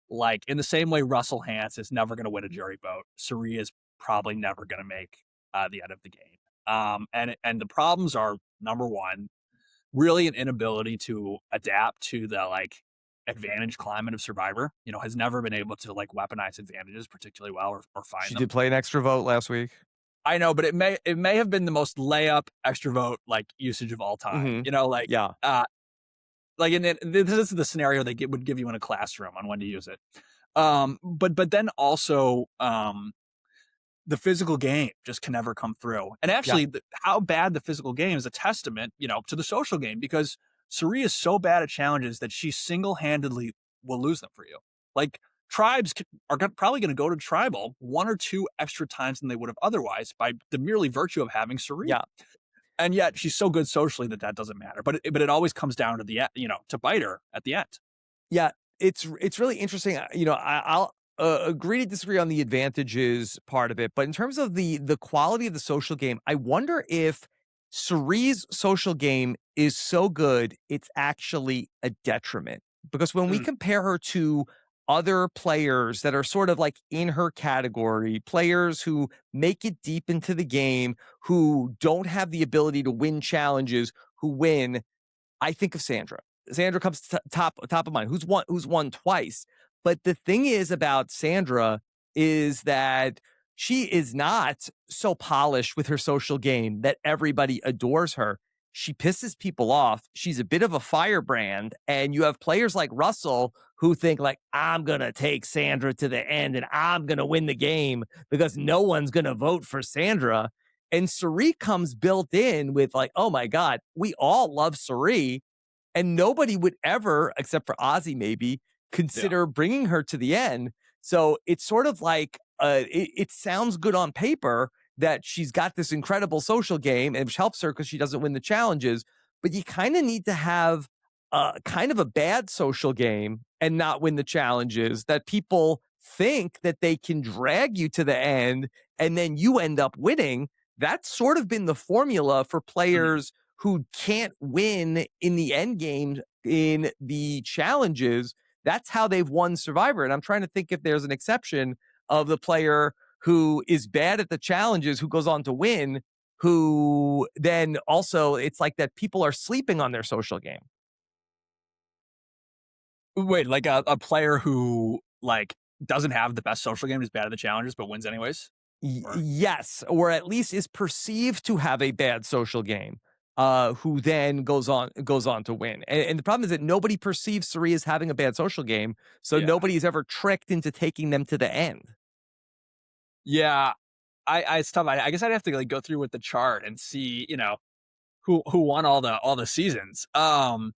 like in the same way Russell Hantz is never going to win a jury vote, Cirie is probably never going to make the end of the game. And the problems are, number one, really an inability to adapt to the like advantage climate of Survivor. Has never been able to like weaponize advantages particularly well or find She them. did play an extra vote last week. I know, but it may have been the most layup extra vote like usage of all time. Mhm. Yeah. And this is the scenario they would give you in a classroom on when to use it. But then also the physical game just can never come through. And Yeah. actually, how bad the physical game is a testament, to the social game, because Cirie is so bad at challenges that she single-handedly will lose them for you. Like tribes are probably going to go to tribal one or two extra times than they would have otherwise by the merely virtue of having Cirie. Yeah. And yet she's so good socially that doesn't matter. But it always comes down to the to bite her at the end. Yeah. It's really interesting. I'll agree to disagree on the advantages part of it, but in terms of the quality of the social game, I wonder if Cirie's social game is so good it's actually a detriment. Because when we Mm, compare her to other players that are sort of like in her category, players who make it deep into the game, who don't have the ability to win challenges, who win, I think of Sandra. Sandra comes top of mind. Who's won twice. But the thing is about Sandra is that she is not so polished with her social game that everybody adores her. She pisses people off. She's a bit of a firebrand. And you have players like Russell who think like, I'm going to take Sandra to the end and I'm going to win the game because no one's going to vote for Sandra. And Cirie comes built in with like, oh my God, we all love Cirie. And nobody would ever, except for Ozzy maybe, yeah. consider bringing her to the end. So it's sort of like it sounds good on paper that she's got this incredible social game, and which helps her because she doesn't win the challenges. But you kind of need to have kind of a bad social game and not win the challenges that people think that they can drag you to the end and then you end up winning. That's sort of been the formula for Mhm. players who can't win in the end game in the challenges. That's how they've won Survivor. And I'm trying to think if there's an exception of the player who is bad at the challenges, who goes on to win, who then also it's like that people are sleeping on their social game. Wait, like a player who like doesn't have the best social game, is bad at the challenges, but wins anyways? Or Yes, or at least is perceived to have a bad social game, who then goes on to win. And the problem is that nobody perceives Cirie as having a bad social game, so yeah. nobody's ever tricked into taking them to the end. Yeah. I it's tough. I guess I'd have to like go through with the chart and see, who won all the seasons. But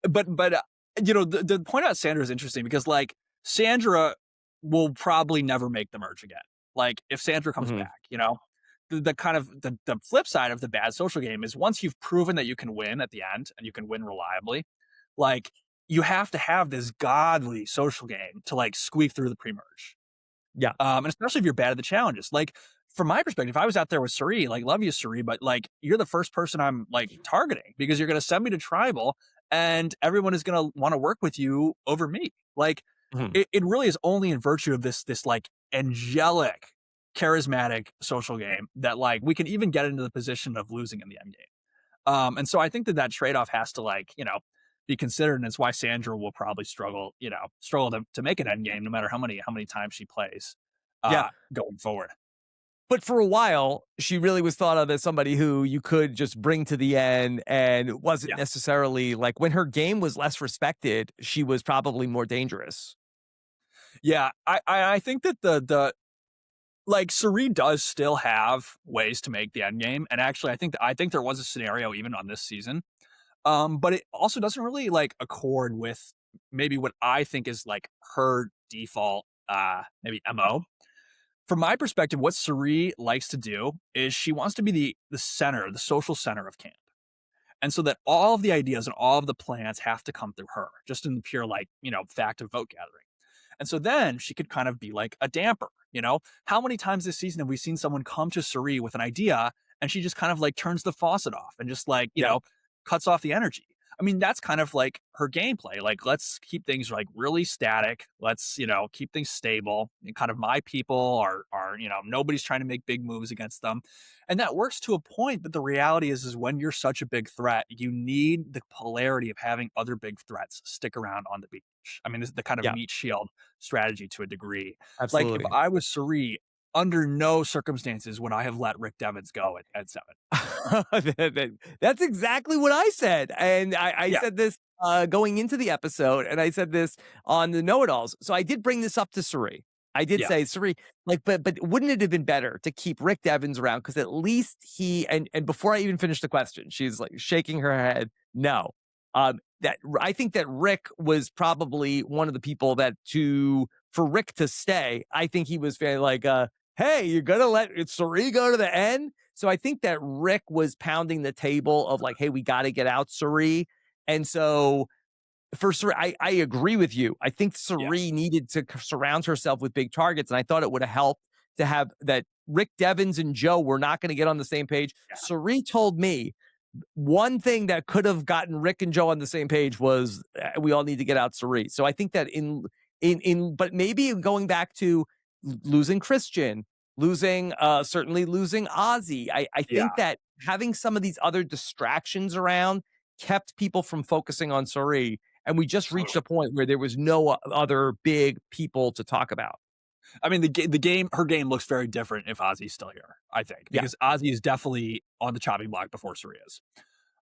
the point about Sandra is interesting because like Sandra will probably never make the merge again. Like if Sandra comes Mhm. back, the kind of the flip side of the bad social game is once you've proven that you can win at the end and you can win reliably, like you have to have this godly social game to like squeak through the pre-merge. Yeah. And especially if you're bad at the challenges. Like from my perspective, if I was out there with Cirie, like love you, Cirie, but like you're the first person I'm like targeting because you're gonna send me to tribal and everyone is gonna want to work with you over me. Like Mhm. it really is only in virtue of this like angelic, charismatic social game that like we can even get into the position of losing in the end game. And so I think that trade-off has to like, be considered. And it's why Sandra will probably struggle to make an end game no matter how many times she plays Yeah. going forward. But for a while, she really was thought of as somebody who you could just bring to the end and wasn't Yeah. necessarily like when her game was less respected, she was probably more dangerous. Yeah. I think that the like Cirie does still have ways to make the end game. And actually I think there was a scenario even on this season. But it also doesn't really like accord with maybe what I think is like her default maybe MO. From my perspective, what Cirie likes to do is she wants to be the center, the social center of camp. And so that all of the ideas and all of the plans have to come through her, just in the pure like, fact of vote gathering. And so then she could kind of be like a damper, How many times this season have we seen someone come to Cirie with an idea and she just kind of like turns the faucet off and just like, Yeah. cuts off the energy? I mean, that's kind of like her gameplay. Like, let's keep things like really static. Let's, keep things stable. And kind of my people are, nobody's trying to make big moves against them. And that works to a point, but the reality is when you're such a big threat, you need the polarity of having other big threats stick around on the beach. I mean, this is the kind of Yeah. meat shield strategy to a degree. Like if Absolutely. I was Cirie, under no circumstances would I have let Rick Devens go at 7. That's exactly what I said. And I Yeah, said this going into the episode, and I said this on the know-it-alls. So I did bring this up to Cirie. I did yeah, say, Cirie, like, but wouldn't it have been better to keep Rick Devens around? Because at least he and before I even finished the question, she's like shaking her head. No. That I think that Rick was probably one of the people that for Rick to stay, I think he was very like hey, you're gonna let Cirie go to the end? So I think that Rick was pounding the table of like, hey, we got to get out Cirie. And so for Cirie, I agree with you. I think Yeah. Cirie needed to surround herself with big targets, and I thought it would have helped to have that Rick Devens and Joe were not going to get on the same page. Yeah. Cirie told me one thing that could have gotten Rick and Joe on the same page was we all need to get out Cirie. So I think that but maybe going back to losing Christian, certainly losing Ozzy. I Yeah. think that having some of these other distractions kept people from focusing on Cirie, and we just reached Totally. a point where there was no other big people to talk about. I mean, her game looks very different if Ozzy's still here, I think, Yeah. because Ozzy is definitely on the chopping block before Cirie is.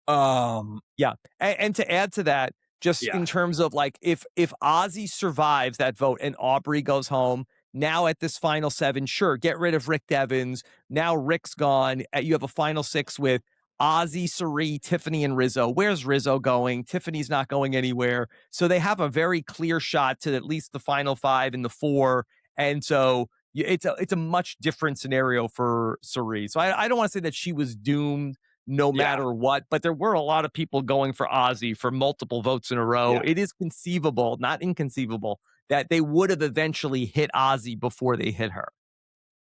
Yeah. And to add to that, just Yeah. in terms of like if Ozzy survives that vote and Aubrey goes home, now at this final seven, sure, get rid of Rick Devens. Now Rick's gone. You have a final six with Ozzy, Cirie, Tiffany, and Rizo. Where's Rizo going? Tiffany's not going anywhere. So they have a very clear shot to at least the final five and the four. And so it's a much different scenario for Cirie. So I don't want to say that she was doomed no Yeah. matter what. But there were a lot of people going for Ozzy for multiple votes in a row. Yeah. It is conceivable, not inconceivable, that they would have eventually hit Ozzy before they hit her.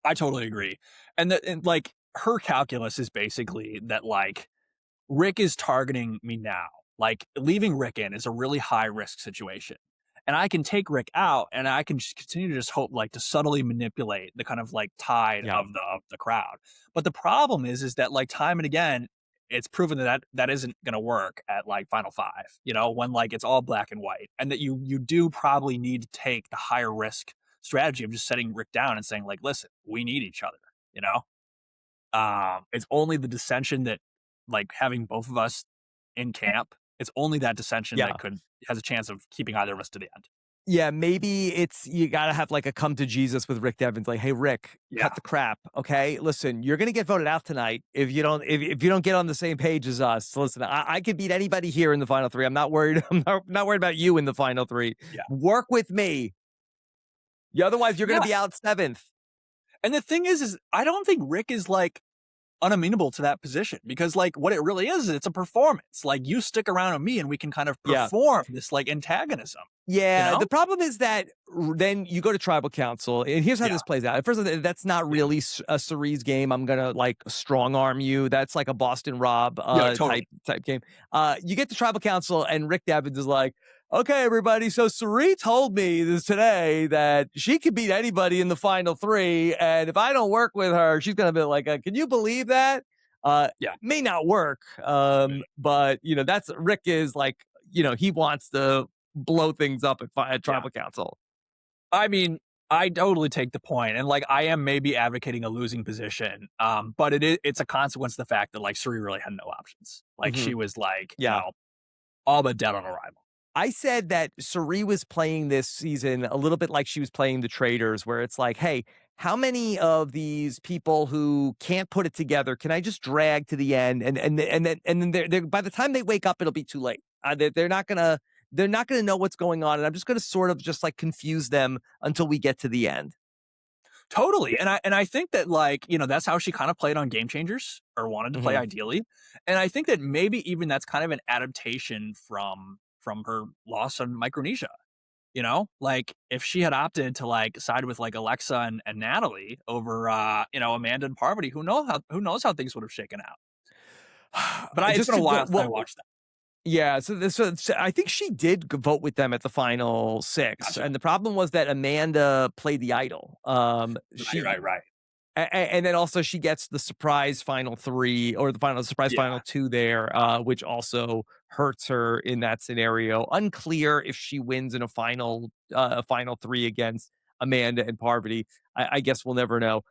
I totally agree. And like her calculus is basically that like Rick is targeting me now. Like leaving Rick in is a really high risk situation. And I can take Rick out and I can just continue to just hope like to subtly manipulate the kind of like tide Yeah. of the crowd. But the problem is that like time and again, it's proven that isn't going to work at like final five, when like it's all black and white, and that you do probably need to take the higher risk strategy of just setting Rick down and saying like, listen, we need each other, you know? It's only the dissension that, like, having both of us in camp, it's only that dissension Yeah. that has a chance of keeping either of us to the end. Yeah, maybe you got to have like a come to Jesus with Rick Devens. Like, hey, Rick, Yeah. cut the crap. Okay, listen, you're gonna get voted out tonight if you don't get on the same page as us. So listen, I could beat anybody here in the final three. I'm not worried. I'm not worried about you in the final three. Yeah. Work with me. Otherwise, you're gonna Yeah. be out seventh. And the thing is I don't think Rick is like unamenable to that position, because like what it really is it's a performance. Like you stick around with me and we can kind of Yeah. perform this like antagonism. Yeah, the problem is that then you go to tribal council, and here's how Yeah. this plays out. At first, that's not really a Cirie's game. I'm gonna like strong arm you. That's like a Boston Rob Totally. type game. You get to tribal council, and Rick Devens is like, "Okay, everybody. So Cirie told me this today that she could beat anybody in the final three, and if I don't work with her, she's gonna be like, can you believe that?" Yeah. May not work. But that's Rick is like, he wants to blow things up at tribal council. I mean, I totally take the point, and like I am maybe advocating a losing position, but it's a consequence of the fact that like Cirie really had no options. Like she was like, Yeah. all but dead on arrival. I said that Cirie was playing this season a little bit like she was playing the Traders, where it's like, hey, how many of these people who can't put it together can I just drag to the end, and then they're by the time they wake up, it'll be too late. They're not gonna know what's going on, and I'm just gonna sort of just like confuse them until we get to the end. Totally. And I think that like, that's how she kind of played on Game Changers, or wanted to play ideally. And I think that maybe even that's kind of an adaptation from her loss on Micronesia. Like if she had opted to like side with like Alexa and Natalie over Amanda and Parvati, who knows how things would have shaken out. But it's been a while since I watched that. Yeah, so I think she did vote with them at the final six, Gotcha. and the problem was that Amanda played the idol. Right. And then also she gets the surprise final three, or the surprise final two there, which also hurts her in that scenario. Unclear if she wins in a final three against Amanda and Parvati. I guess we'll never know.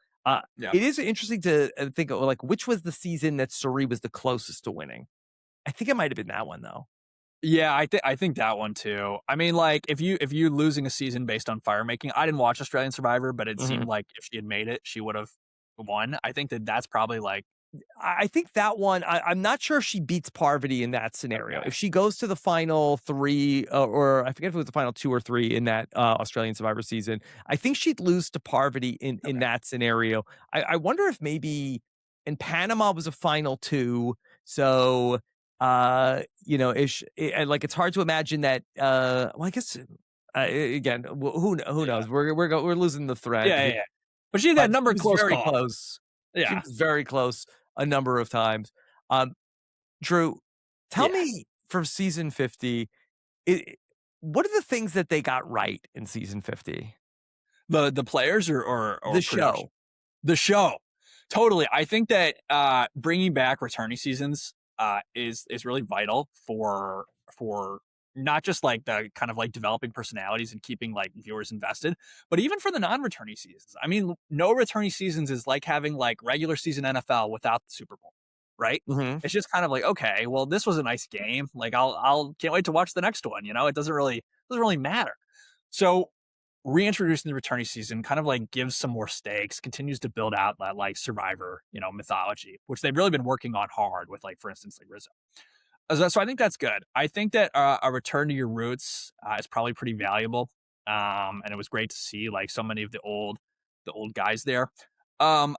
It is interesting to think of like which was the season that Cirie was the closest to winning. I think it might have been that one though. Yeah, I think that one too. I mean, like if you losing a season based on fire making, I didn't watch Australian Survivor, but it seemed like if she had made it, she would have won. I think that's probably like. I think that one. I'm not sure if she beats Parvati in that scenario. Okay. If she goes to the final three, or I forget if it was the final two or three in that Australian Survivor season, I think she'd lose to Parvati in that scenario. I wonder if maybe in Panama was a final two, so like it's hard to imagine that. Well, I guess again, who Yeah. knows? We're losing the thread, Yeah. But she had that but number she of was close very calls. close. She Yeah. was very close a number of times. Um, Drew, tell Yeah. me for season 50, it, what are the things that they got right in season 50? The players or The production? show. The show. Totally. I think that bringing back returning seasons is really vital for not just like the kind of like developing personalities and keeping like viewers invested, but even for the non-returning seasons. I mean, no returning seasons is like having like regular season NFL without the Super Bowl, right? Mhm. It's just kind of like, okay, well, this was a nice game. Like I'll can't wait to watch the next one. It doesn't really matter. So reintroducing the returning season kind of like gives some more stakes, continues to build out that like survivor, mythology, which they've really been working on hard with, like, for instance, like Rizzo. So I think that's good. I think that a return to your roots is probably pretty valuable. And it was great to see like so many of the old guys there. Um,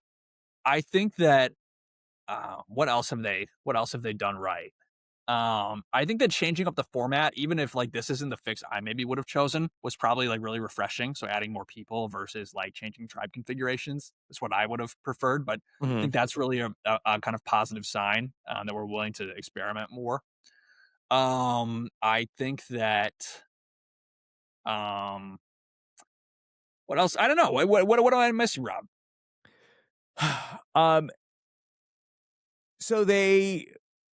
I think that what else have they done right? I think that changing up the format, even if like this isn't the fix I maybe would have chosen, was probably like really refreshing. So adding more people versus like changing tribe configurations is what I would have preferred. But I Mhm. think that's really a kind of positive sign that we're willing to experiment more. I think that um, what else? I don't know. What am I missing, Rob? um, so they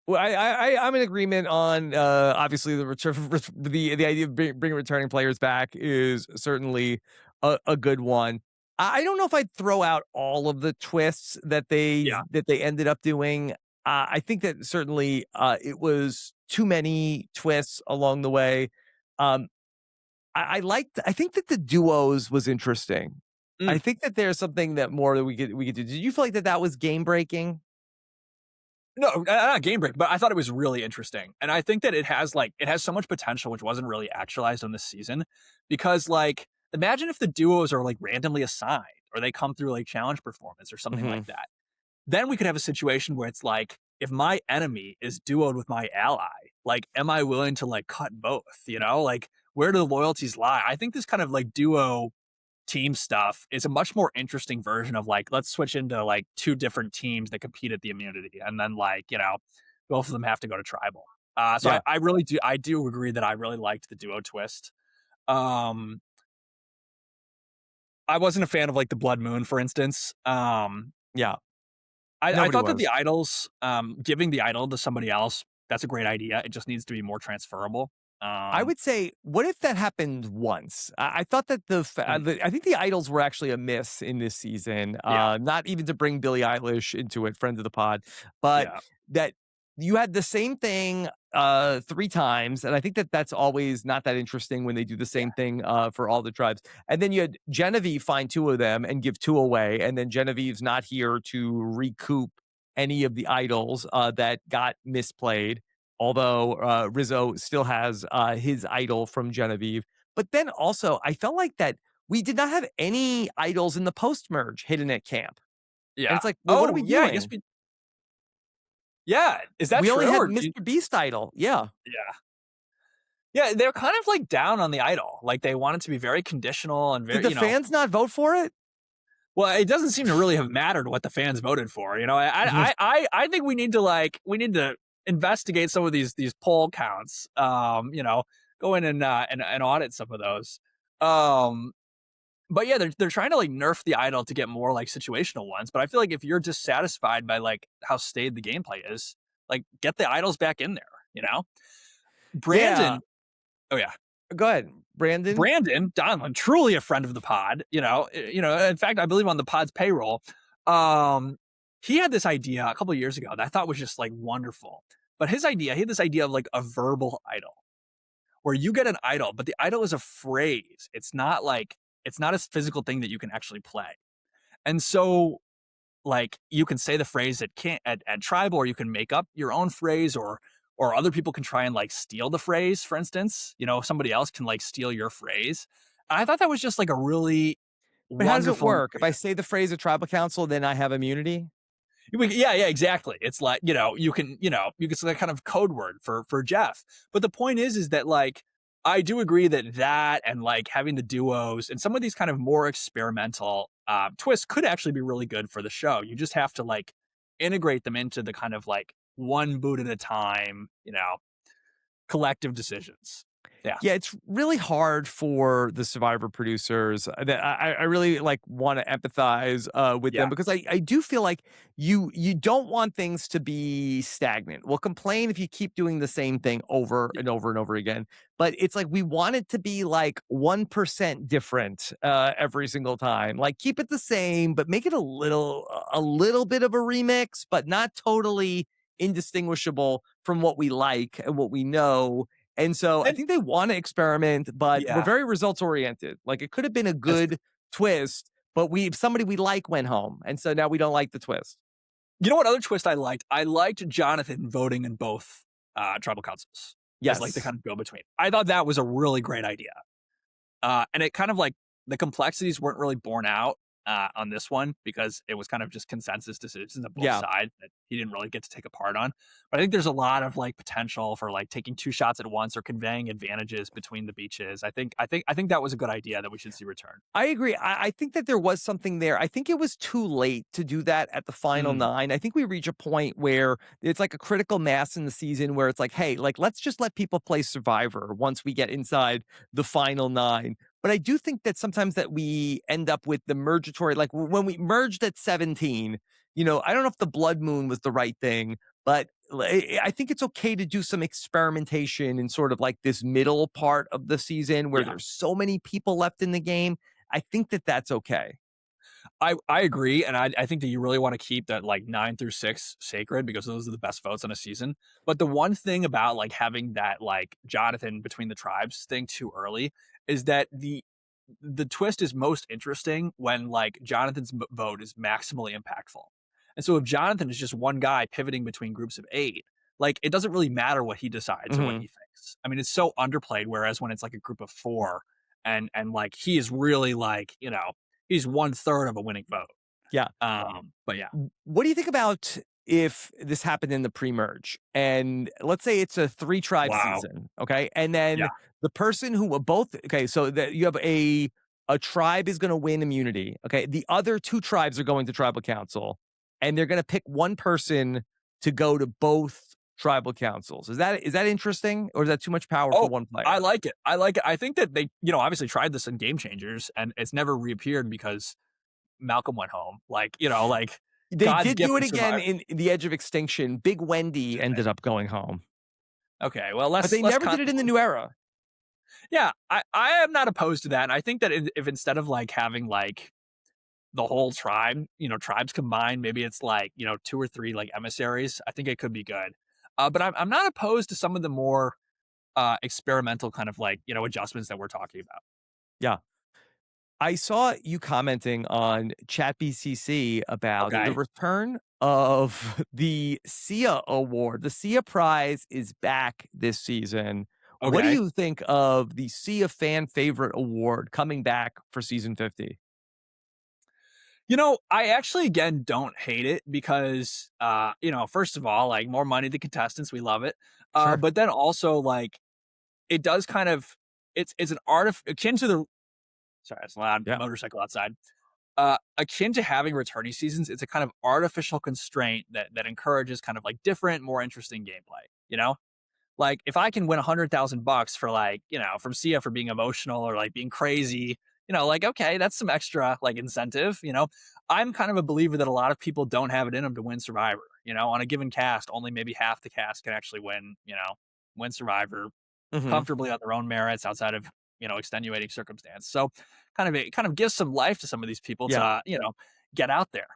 well, I'm in agreement on obviously the return the idea of bringing returning players back is certainly a good one. I don't know if I'd throw out all of the twists Yeah. that they ended up doing. I think that certainly it was too many twists along the way. Um, I think that the duos was interesting. I Mm. think that there's something that more that we could do. Did you feel like that was game breaking? No, not game break, but I thought it was really interesting, and I think that it has so much potential, which wasn't really actualized on this season, because like imagine if the duos are like randomly assigned, or they come through like challenge performance or something Hmm. like that. Then we could have a situation where it's like, if my enemy is duoed with my ally, like, am I willing to like cut both? Like where do the loyalties lie? I think this kind of like duo team stuff is a much more interesting version of like, let's switch into like two different teams that compete at the immunity. And then like, both of them have to go to tribal. So I, Yeah, I really do agree that I really liked the duo twist. Um, I wasn't a fan of like the Blood Moon, for instance. yeah. I Nobody thought that was. the idols, giving the idol to somebody else, that's a great idea. It just needs to be more transferable. I Um, would say, what if that happened once? I thought that mm, I think the idols were actually a miss in this season. yeah, Not even to bring Billie Eilish into it, friend of the pod, but yeah, that you had the same thing 3 times, and I think that that's always not that interesting when they do the yeah, same thing for all the tribes. And then you had Genevieve find 2 of them and give 2 away, and then Genevieve's not here to recoup any of the idols that got misplayed, although Rizzo still has his idol from Genevieve. But then also, I felt like that we did not have any idols in the post merge hidden at camp. And yeah. it's like, well, what are Oh, we yeah. I guess doing? yeah. Is that We only true? had Or Mr. Beast idol. Yeah. yeah, yeah. They're kind of like down on the idol. Like they want it to be very conditional and Did very, the fans not vote for it? well, it doesn't seem to really have mattered what the fans voted for. I think we need to investigate some of these poll counts. Go in and audit some of those. Um, but yeah, they're trying to like nerf the idol to get more like situational ones. But I feel like if you're dissatisfied by like how staid the gameplay is, like get the idols back in there. Yeah. Brandon. Oh yeah. Go ahead, Brandon. Brandon Donlin, truly a friend of the pod, in fact, I believe on the pod's payroll. Um, he had this idea a couple of years ago that I thought was just like wonderful. But he had this idea of like a verbal idol where you get an idol, but the idol is a phrase. It's not a physical thing that you can actually play. And so like you can say the phrase at tribal, or you can make up your own phrase, or other people can try and like steal the phrase, for instance. Somebody else can like steal your phrase. I thought that was just like a really But how does it wonderful and work? If I say the phrase at tribal council, then I have immunity? Yeah, yeah, exactly. It's like, you can say kind of code word for Jeff. But the point is that like I do agree that and like having the duos and some of these kind of more experimental twists could actually be really good for the show. You just have to like integrate them into the kind of like one boot at a time, collective decisions. Yeah. Yeah, it's really hard for the Survivor producers that I really like want to empathize with them Yeah. because I do feel like you don't want things to be stagnant. We'll complain if you keep doing the same thing over and over and over again, but it's like we want it to be like 1% different every single time. Like keep it the same, but make it a little bit of a remix, but not totally indistinguishable from what we like and what we know. And so I And think they want to experiment, but we're yeah, very results oriented. Like it could have been a that's true. good twist, but somebody we like went home. And so now we don't like the twist. You know what other twist I liked? I liked Jonathan voting in both tribal councils as like the Yes. kind of go between. I thought that was a really great idea. And it kind of like the complexities weren't really borne out on this one because it was kind of just consensus decisions on both Yeah. sides that he didn't really get to take a part on. But I think there's a lot of like potential for like taking two shots at once or conveying advantages between the beaches. I think that was a good idea that we should see return. I agree. I think that there was something there. I think it was too late to do that at the final Mm, nine. I think we reach a point where it's like a critical mass in the season where it's like, hey, like let's just let people play Survivor once we get inside the final nine. But I do think that sometimes that we end up with the mergatory, like when we merged at 17, I don't know if the blood moon was the right thing, but I think it's okay to do some experimentation in sort of like this middle part of the season where yeah. there's so many people left in the game. I think that that's okay. I agree, and I think that you really want to keep that like 9 through 6 sacred because those are the best votes on a season. But the one thing about like having that like Jonathan between the tribes thing too early is that the twist is most interesting when like Jonathan's vote is maximally impactful. And so if Jonathan is just one guy pivoting between groups of 8, like it doesn't really matter what he decides or what Mhm. he thinks. I mean, it's so underplayed. Whereas when it's like a group of 4, and like he is really like he's 1/3 of a winning vote. Yeah. But yeah. What do you think about if this happened in the pre-merge and let's say it's a 3 tribe Wow. season, okay? And Yeah. then the person who were both okay, so that you have a tribe is going to win immunity, okay? The other 2 tribes are going to tribal council and they're going to pick one person to go to both tribal councils. Is that interesting or is that too much power for Oh, one I player? like it. I like it. I think that they, obviously tried this in Game Changers and it's never reappeared because Malcolm went home. Like, like They God's did do gift it to again survive. in The Edge of Extinction. Big Wendy Did they? ended up going home, Okay. Well, but less they less never did it content. in the new era. Yeah, I am not opposed to that. And I think that if instead of like having like the whole tribe, tribes combined, maybe it's like, 2 or 3 like emissaries, I think it could be good. But I'm not opposed to some of the more experimental kind of like, adjustments that we're talking about. Yeah. I saw you commenting on ChatBCC about the Okay. return of the SIA award. The SIA prize is back this season. What do Okay. you think of the SIA fan favorite award coming back for season 50? I actually again don't hate it because first of all, like more money to contestants, we love it. Sure. But then also like it does kind of it's an art akin to the sorry, it's a loud Yeah. motorcycle outside. Akin to having returning seasons, it's a kind of artificial constraint that encourages kind of like different, more interesting gameplay. Like if I can win $100,000 for like from Sia for being emotional or like being crazy, like okay, that's some extra like incentive. I'm kind of a believer that a lot of people don't have it in them to win Survivor. On a given cast, only maybe half the cast can actually win. Win Survivor Hmm. comfortably on their own merits outside of extenuating circumstance. So it kind of gives some life to some of these people Yeah. to get out there.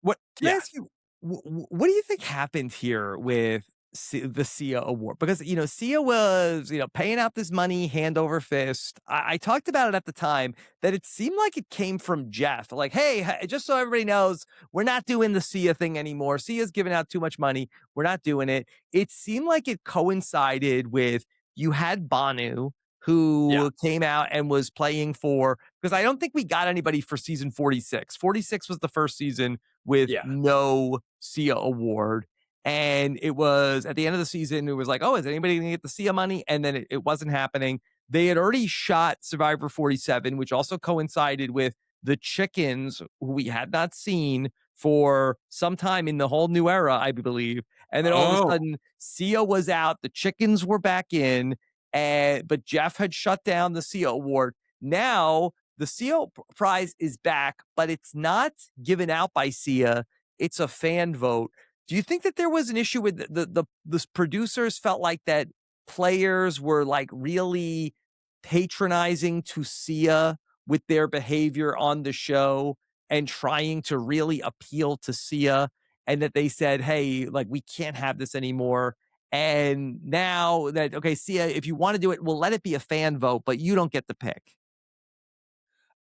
What? Can I Yeah. ask you, what do you think happened here with the SIA award? Because, SIA was, paying out this money hand over fist. I talked about it at the time that it seemed like it came from Jeff. Like, hey, just so everybody knows, we're not doing the SIA thing anymore. SIA's giving out too much money. We're not doing it. It seemed like it coincided with you had Banu, Yeah. who came out and was playing for, because I don't think we got anybody for season 46. 46 was the first season with Yeah. no Sia award. And it was at the end of the season, it was like, oh, is anybody going to get the Sia money? And then it wasn't happening. They had already shot Survivor 47, which also coincided with the chickens, who we had not seen for some time in the whole new era, I believe. And then all of a Oh. sudden, Sia was out, the chickens were back in, and but Jeff had shut down the Sia award. Now the Sia prize is back, but it's not given out by Sia. It's a fan vote. Do you think that there was an issue with the producers felt like that players were like really patronizing to Sia with their behavior on the show and trying to really appeal to Sia, and that they said, hey, like, we can't have this anymore. And now that, okay, Sia, if you want to do it, we'll let it be a fan vote, but you don't get the pick.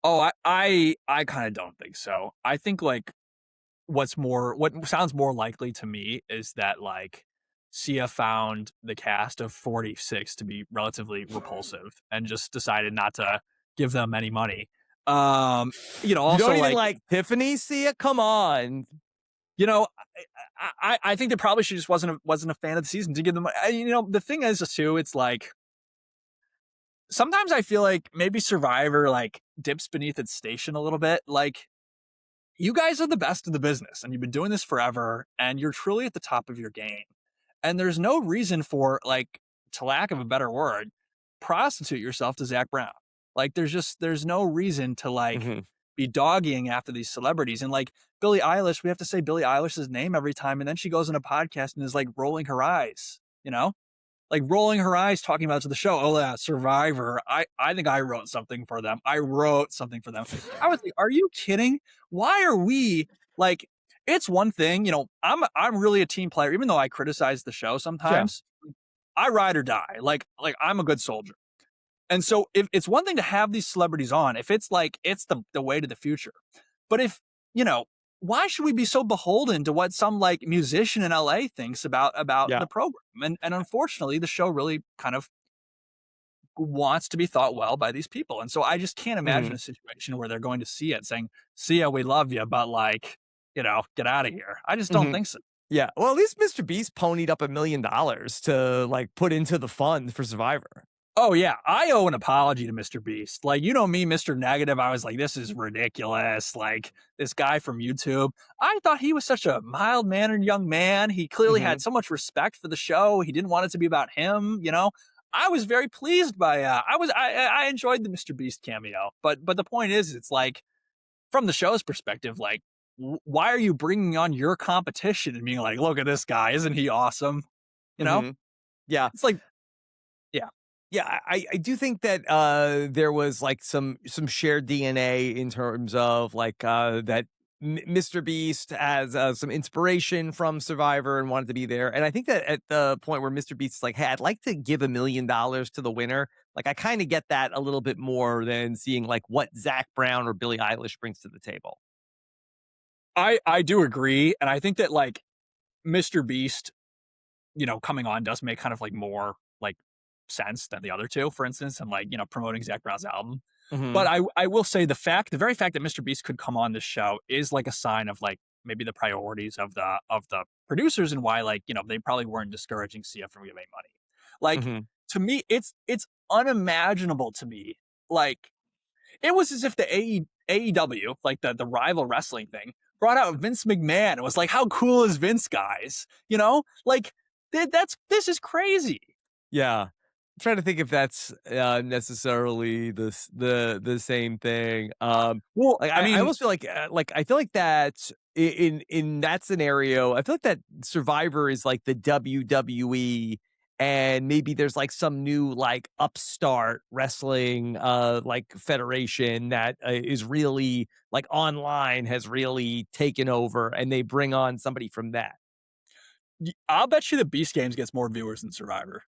Oh, I kind of don't think so. I think like what sounds more likely to me is that like Sia found the cast of 46 to be relatively repulsive and just decided not to give them any money. Um, You also don't even like, like Tiffany, Sia? Come on. you know, I think they probably should just wasn't a fan of the season to give them. The thing is too, it's like sometimes I feel like maybe Survivor like dips beneath its station a little bit. Like you guys are the best in the business and you've been doing this forever and you're truly at the top of your game. And there's no reason for like, to lack of a better word, prostitute yourself to Zach Brown. Like there's no reason to like Mhm. be doggying after these celebrities. And like Billie Eilish, we have to say Billie Eilish's name every time. And then she goes on a podcast and is like rolling her eyes, like rolling her eyes talking about to the show. Oh, yeah, Survivor. I think I wrote something for them. I wrote something for them. I was like, are you kidding? Why are we like, it's one thing, I'm really a team player, even though I criticize the show Yeah. sometimes. I ride or die. Like I'm a good soldier. And so if it's one thing to have these celebrities on, if it's like it's the way to the future. But if, why should we be so beholden to what some like musician in LA thinks about Yeah. the program? And unfortunately, the show really kind of wants to be thought well by these people. And so I just can't imagine Mhm. a situation where they're going to see it saying, "See ya, we love you, but like, get out of here." I just don't Mhm. think so. Yeah. Well, at least Mr. Beast ponied up $1 million to like put into the fund for Survivor. Oh yeah, I owe an apology to Mr. Beast. Like, me, Mr. Negative, I was like, this is ridiculous. Like, this guy from YouTube. I thought he was such a mild-mannered young man. He clearly had Mhm. so much respect for the show. He didn't want it to be about him. I was very pleased by I enjoyed the Mr. Beast cameo. But the point is, it's like from the show's perspective, like why are you bringing on your competition and being like, look at this guy, isn't he awesome? You know? Mhm. Yeah. It's like, yeah. Yeah, I do think that there was like some shared DNA in terms of like that Mr. Beast has some inspiration from Survivor and wanted to be there. And I think that at the point where Mr. Beast is like, hey, I'd like to give $1 million to the winner. Like I kind of get that a little bit more than seeing like what Zach Brown or Billie Eilish brings to the table. I do agree. And I think that like Mr. Beast, coming on does make kind of like more like sense than the other two, for instance, and like, promoting Zach Brown's album. But Hmm. I will say the very fact that Mr. Beast could come on this show is like a sign of like maybe the priorities of the producers and why like, they probably weren't discouraging Sia from giving money. Like Hmm. to me, it's unimaginable to me. Like it was as if the AEW, like the rival wrestling thing, brought out Vince McMahon. It was like, how cool is Vince, guys? Like this is crazy. Yeah. I'm trying to think if that's necessarily the same thing. Well, Like I I mean, almost feel like I feel like that in that scenario, I feel like that Survivor is like the WWE, and maybe there's like some new like upstart wrestling like federation that is really like online has really taken over, and they bring on somebody from that. I'll bet you the Beast Games gets more viewers than Survivor.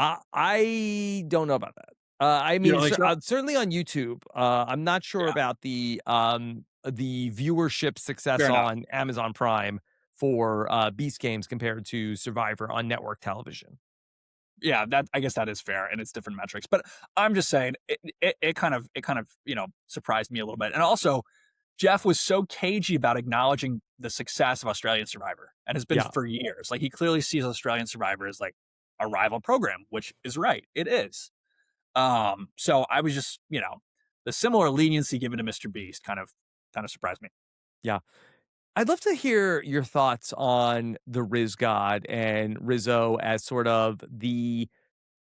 I don't know about that. I You mean, don't think so? certainly on YouTube. I'm not sure Yeah, about the viewership fair success enough. on Amazon Prime for Beast Games compared to Survivor on network television. Yeah, that I guess that is fair, and it's different metrics. But I'm just saying it kind of surprised me a little bit. And also, Jeff was so cagey about acknowledging the success of Australian Survivor, and has been Yeah. for years. Like he clearly sees Australian Survivor as like a rival program, which is right. It is. So I was just, the similar leniency given to Mr. Beast kind of surprised me. Yeah. I'd love to hear your thoughts on the Riz God and Rizzo as sort of the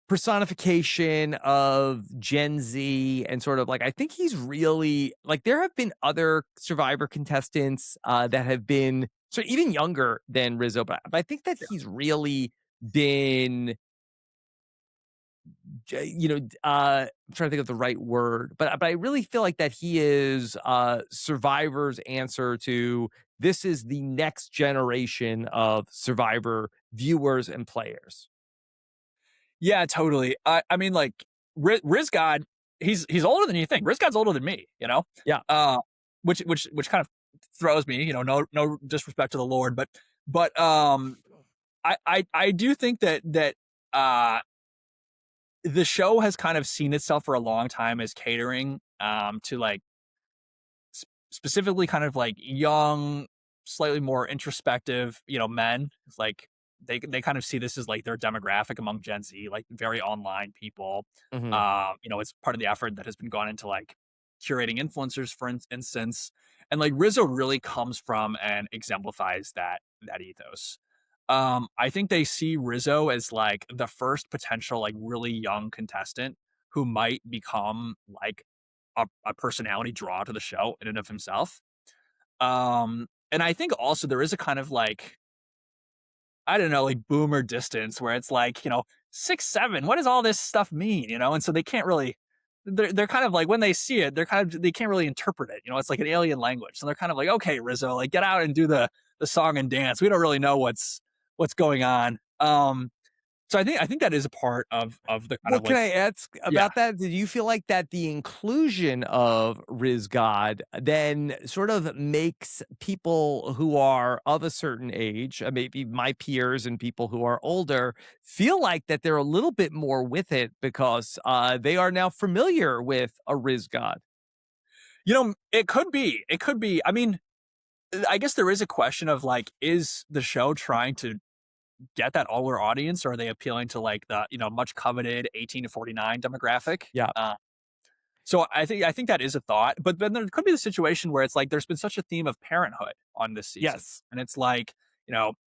personification of Gen Z and sort of like I think he's really like there have been other Survivor contestants that have been so even younger than Rizzo, but I think that he's really been I'm trying to think of the right word, but I really feel like that he is Survivor's answer to this is the next generation of Survivor viewers and players. Yeah, totally. I mean, like Riz God, he's older than you think. Riz God's older than me, Yeah. uh, which kind of throws me. No disrespect to the Lord, but I do think that uh the show has kind of seen itself for a long time as catering to like specifically kind of like young, slightly more introspective, men. It's like they kind of see this as like their demographic among Gen Z, like very online people. Hmm. It's part of the effort that has been gone into like curating influencers, for instance. And like Rizzo really comes from and exemplifies that ethos. I think they see Rizzo as like the first potential like really young contestant who might become like a personality draw to the show in and of himself. And I think also there is a kind of like, I don't know, like boomer distance where it's like, 6'7", what does all this stuff mean? And so they can't really, they're kind of like, when they see it, they can't really interpret it. It's like an alien language. So they're kind of like, okay, Rizzo, like get out and do the song and dance. We don't really know what's going on. So I think that is a part of the kind Well, of can like, I ask yeah. about that? Did you feel like that the inclusion of Riz God then sort of makes people who are of a certain age, maybe my peers and people who are older, feel like that they're a little bit more with it because they are now familiar with a Riz God? It could be. It could be. I mean, I guess there is a question of like, is the show trying to get that older audience, or are they appealing to like the much coveted 18 to 49 demographic? Yeah. So I think that is a thought, but then there could be the situation where it's like there's been such a theme of parenthood on this season, Yes. and it's like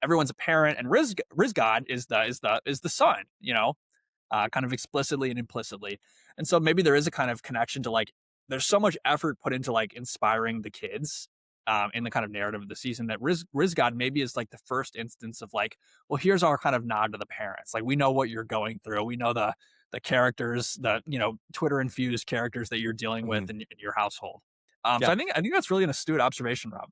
everyone's a parent, and Riz God is the son, kind of explicitly and implicitly. And so maybe there is a kind of connection to like, there's so much effort put into like inspiring the kids in the kind of narrative of the season that Riz God maybe is like the first instance of like, well, here's our kind of nod to the parents. Like we know what you're going through. We know the characters, the Twitter infused characters that you're dealing Mhm. with in your household. So Yeah. I think that's really an astute observation, Rob.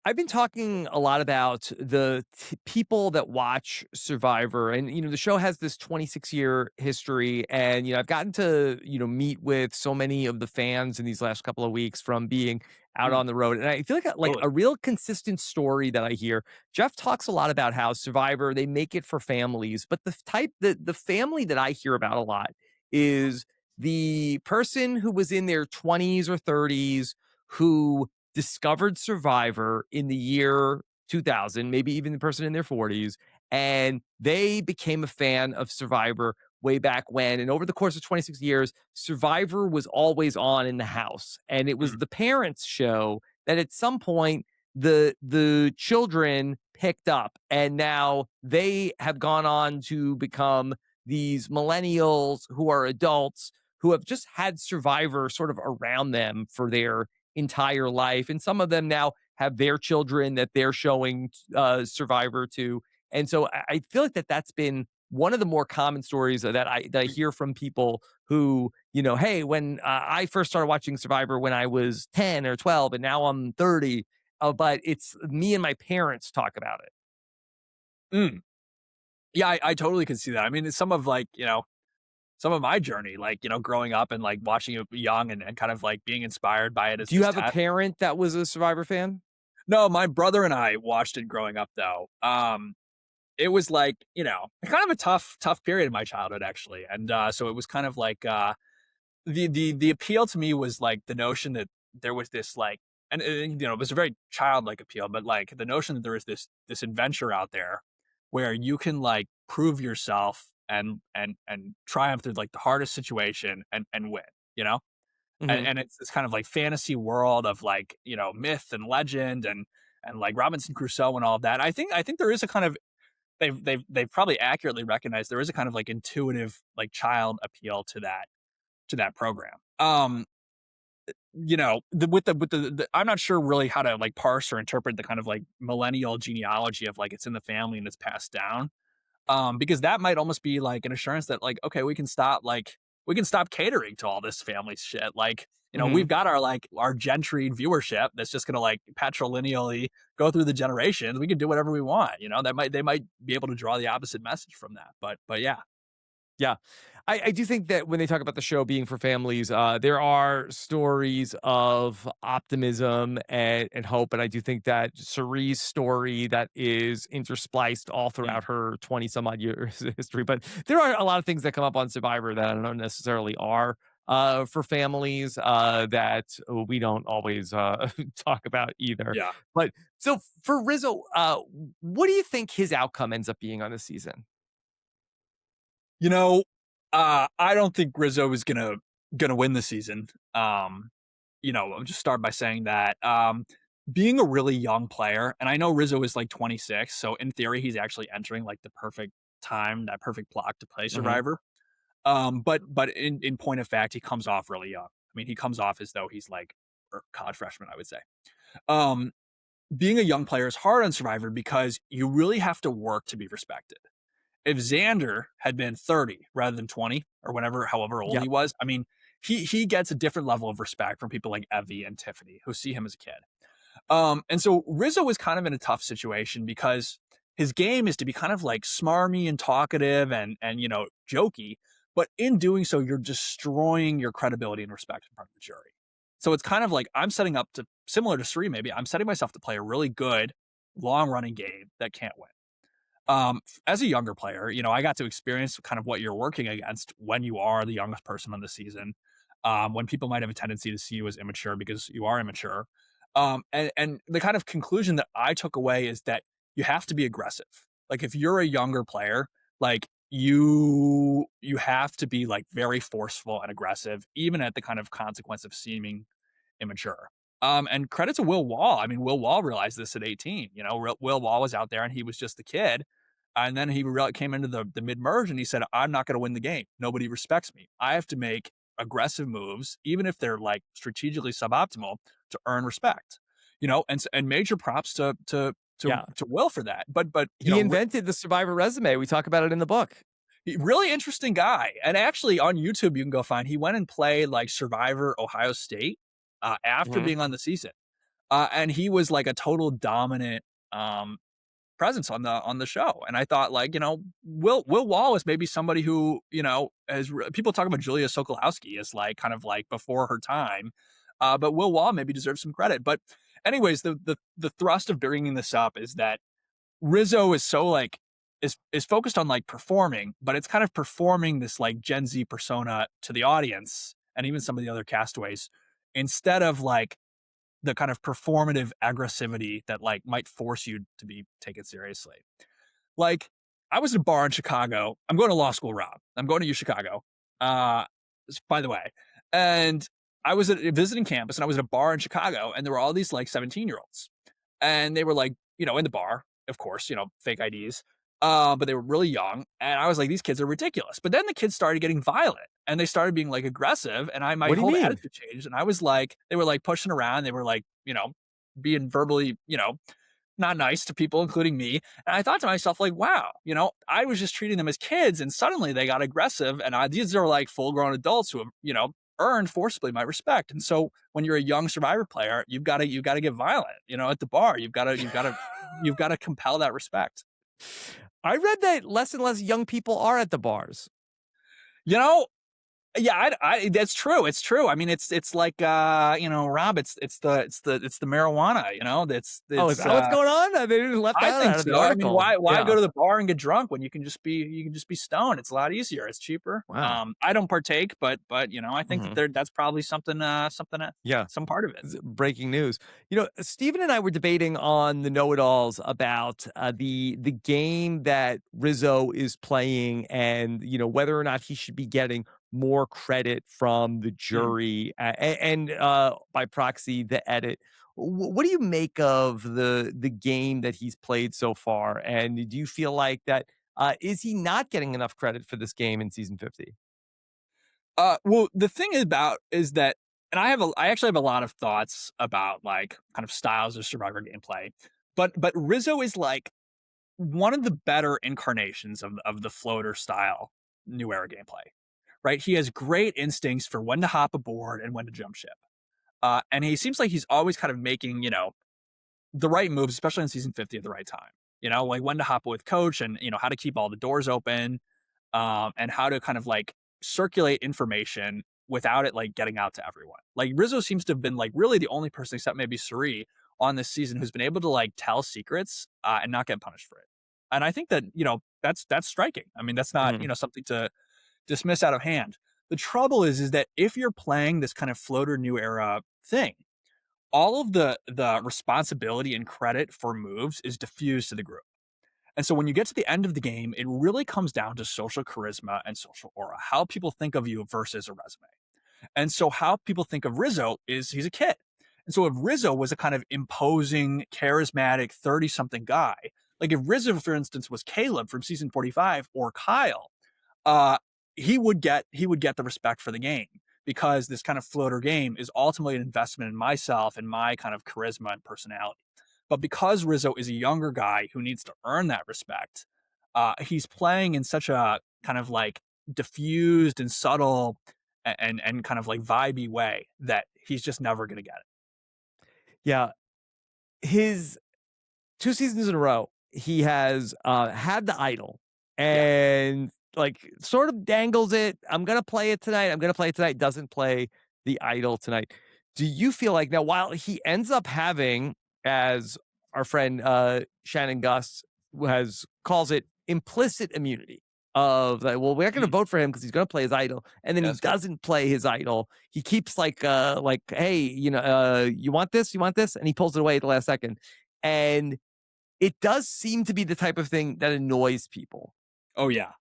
I've been talking a lot about the people that watch Survivor, and the show has this 26-year history, and I've gotten to meet with so many of the fans in these last couple of weeks from being out Mm, on the road, and I feel like totally. a real consistent story that I hear. Jeff talks a lot about how Survivor they make it for families, but the family that I hear about a lot is the person who was in their 20s or 30s who discovered Survivor in the year 2000, maybe even the person in their 40s, and they became a fan of Survivor way back when. And over the course of 26 years, Survivor was always on in the house, and it was Mm, the parents' show that at some point the children picked up, and now they have gone on to become these millennials who are adults who have just had Survivor sort of around them for their entire life. And some of them now have their children that they're showing Survivor to. And so I feel like that's been one of the more common stories that I mm, hear from people who, hey, when I first started watching Survivor when I was 10 or 12, and now I'm 30, but it's me and my parents talk about it. mm. Yeah, I totally can see that. I mean, it's some of like, some of my journey, like, growing up and like watching it young and kind of like being inspired by it as Do you this have a test. parent that was a Survivor fan? No, my brother and I watched it growing up though. it was like, kind of a tough period in my childhood actually. And so it was kind of like the appeal to me was like the notion that there was this like, and it was a very childlike appeal, but like the notion that there was this adventure out there where you can like prove yourself and triumph through like the hardest situation and win, you know? Mhm. And it's this kind of like fantasy world of like, myth and legend and like Robinson Crusoe and all of that. I think there is a kind of they've probably accurately recognized there is a kind of like intuitive like child appeal to that program. I'm not sure really how to like parse or interpret the kind of like millennial genealogy of like it's in the family and it's passed down. Because that might almost be like an assurance that like, okay, we can stop catering to all this family shit. Like, we've Mhm. got our gentry viewership that's just gonna like patrilineally go through the generations. We can do whatever we want. They might be able to draw the opposite message from that. But yeah. Yeah. I do think that when they talk about the show being for families, there are stories of optimism and hope. And I do think that Cirie's story that is interspliced all Mm, throughout her 20 some odd years history. But there are a lot of things that come up on Survivor that I don't necessarily are for families that we don't always talk about either. yeah. But so for Rizzo, what do you think his outcome ends up being on the season? You know, I don't think Rizzo is gonna win the season. I'll just start by saying that being a really young player, and I know Rizzo is like 26, so in theory he's actually entering like the perfect time, that perfect block to play Hmm. Survivor. But in point of fact, he comes off really young. I mean, he comes off as though he's like a college freshman, I would say. Um, Being a young player is hard on Survivor because you really have to work to be respected. If Xander had been 30 rather than 20 or however old Yeah. he was, I mean, he gets a different level of respect from people like Evie and Tiffany who see him as a kid. And so Rizzo is kind of in a tough situation because his game is to be kind of like smarmy and talkative and jokey, but in doing so, you're destroying your credibility and respect in front of the jury. So it's kind of like I'm setting up to similar to Cirie, maybe I'm setting myself to play a really good long running game that can't win. As a younger player, I got to experience kind of what you're working against when you are the youngest person on the season. When people might have a tendency to see you as immature because you are immature. And the kind of conclusion that I took away is that you have to be aggressive. Like if you're a younger player, like you have to be like very forceful and aggressive, even at the kind of consequence of seeming immature. And credit to Will Wall. I mean, Will Wall realized this at 18. Will Wall was out there and he was just a kid. And then he came into the mid merge and he said, I'm not going to win the game. Nobody respects me. I have to make aggressive moves, even if they're like strategically suboptimal, to earn respect. And major props Yeah. to Will for that. But He invented the Survivor resume. We talk about it in the book. really interesting guy. And actually on YouTube you can go find he went and played like Survivor Ohio State after Mhm. being on the season. And he was like a total dominant presence on the show. And I thought like, Will Wall is maybe somebody who, as people talk about Julia Sokolowski as like kind of like before her time. But Will Wall maybe deserves some credit. But anyways, the thrust of bringing this up is that Rizzo is so like is focused on like performing, but it's kind of performing this like Gen Z persona to the audience and even some of the other castaways instead of like the kind of performative aggressivity that like might force you to be taken seriously. Like I was at a bar in Chicago. I'm going to law school, Rob. I'm going to U Chicago. Uh, by the way, and I was at a visiting campus and I was at a bar in Chicago and there were all these like 17-year-olds and they were like, in the bar, of course, fake IDs. But they were really young. And I was like, these kids are ridiculous. But then the kids started getting violent and they started being like aggressive. And my What do you whole mean? attitude changed. And I was like, they were like pushing around. They were like, being verbally, not nice to people, including me. And I thought to myself, like, wow, I was just treating them as kids and suddenly they got aggressive. And these are like full grown adults who have, earned forcibly my respect. And so when you're a young Survivor player, you've got to get violent, at the bar. You've got to compel that respect. I read that less and less young people are at the bars. You know, Yeah, that's true. It's true. I mean, it's like Rob. It's the marijuana. That's Oh, is it's. that what's going on? They just left I that think out of the so. I mean, article. why Yeah. go to the bar and get drunk when you can just be stoned? It's a lot easier. It's cheaper. Wow. I don't partake, but I think Mhm. that's probably something Yeah. some part of it. Breaking news. Steven and I were debating on the know-it-alls about the game that Rizzo is playing, and whether or not he should be getting more credit from the Mm. jury and by proxy the edit. What do you make of the game that he's played so far? And do you feel like that is he not getting enough credit for this game in season 50? Well, the thing about is that, and I actually have a lot of thoughts about like kind of styles of Survivor gameplay, but Rizzo is like one of the better incarnations of the floater style new era gameplay, right? He has great instincts for when to hop aboard and when to jump ship. And he seems like he's always kind of making, the right moves, especially in season 50 at the right time. Like when to hop with coach and, how to keep all the doors open, and how to kind of like circulate information without it like getting out to everyone. Like Rizzo seems to have been like really the only person except maybe Cirie on this season who's been able to like tell secrets and not get punished for it. And I think that, that's striking. I mean, that's not, Mhm. something to dismiss out of hand. The trouble is that if you're playing this kind of floater new era thing, all of the responsibility and credit for moves is diffused to the group. And so when you get to the end of the game, it really comes down to social charisma and social aura, how people think of you versus a resume. And so how people think of Rizzo is he's a kid. And so if Rizzo was a kind of imposing, charismatic 30 something guy, like if Rizzo, for instance, was Caleb from season 45 or Kyle, uh, he would get the respect for the game because this kind of floater game is ultimately an investment in myself and my kind of charisma and personality. But because Rizzo is a younger guy who needs to earn that respect, he's playing in such a kind of like diffused and subtle and kind of like vibey way that he's just never going to get it. Yeah, his 2 seasons in a row, he has, had the idol Yeah. and, like, sort of dangles it, "I'm gonna play it tonight, I'm gonna play it tonight," doesn't play the idol tonight. Do you feel like now while he ends up having, as our friend, Shannon Gus has calls it, implicit immunity of like, well, we're gonna Mm, vote for him because he's gonna play his idol, and then yeah, he that's good. doesn't play his idol. He keeps like, "Hey, you want this? You want this?" And he pulls it away at the last second. And it does seem to be the type of thing that annoys people. Oh yeah,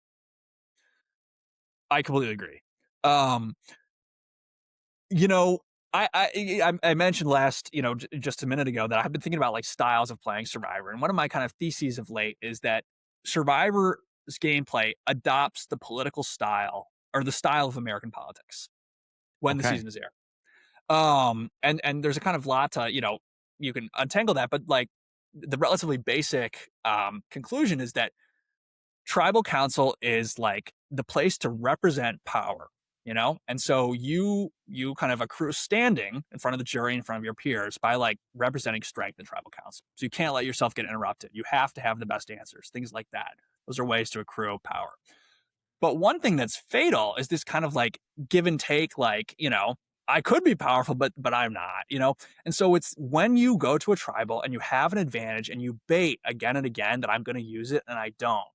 I completely agree. Um, You know, I mentioned last, just a minute ago that I've been thinking about like styles of playing Survivor, and one of my kind of theses of late is that Survivor's gameplay adopts the political style or the style of American politics when the Okay. season is aired. And there's a kind of lot to, you can untangle that, but like the relatively basic conclusion is that tribal council is like the place to represent power, and so you kind of accrue standing in front of the jury, in front of your peers by like representing strength in tribal council. So you can't let yourself get interrupted. You have to have the best answers, things like that. Those are ways to accrue power. But one thing that's fatal is this kind of like give and take, like, I could be powerful, but I'm not. And so it's when you go to a tribal and you have an advantage and you bait again and again that I'm going to use it and I don't,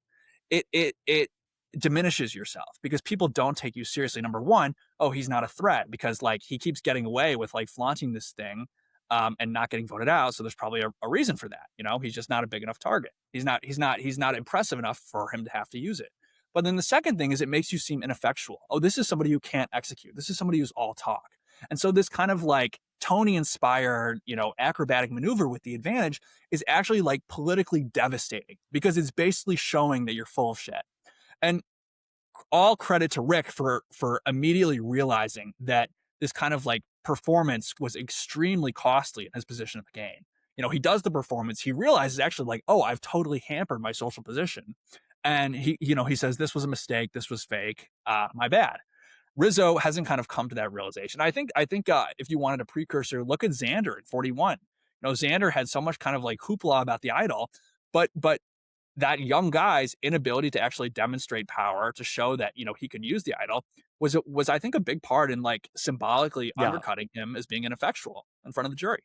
it diminishes yourself because people don't take you seriously. Number one, oh, he's not a threat because like he keeps getting away with like flaunting this thing, and not getting voted out. So there's probably a reason for that. He's just not a big enough target. He's not impressive enough for him to have to use it. But then the second thing is it makes you seem ineffectual. Oh, this is somebody who can't execute. This is somebody who's all talk. And so this kind of like Tony inspired, acrobatic maneuver with the advantage is actually like politically devastating because it's basically showing that you're full of shit. And all credit to Rick for immediately realizing that this kind of like performance was extremely costly in his position in the game. He does the performance. He realizes actually like, oh, I've totally hampered my social position. And he says, this was a mistake. This was fake. My bad. Rizzo hasn't kind of come to that realization. I think if you wanted a precursor, look at Xander at 41. Xander had so much kind of like hoopla about the idol, but that young guy's inability to actually demonstrate power to show that, he could use the idol was I think a big part in like symbolically Yeah. undercutting him as being ineffectual in front of the jury.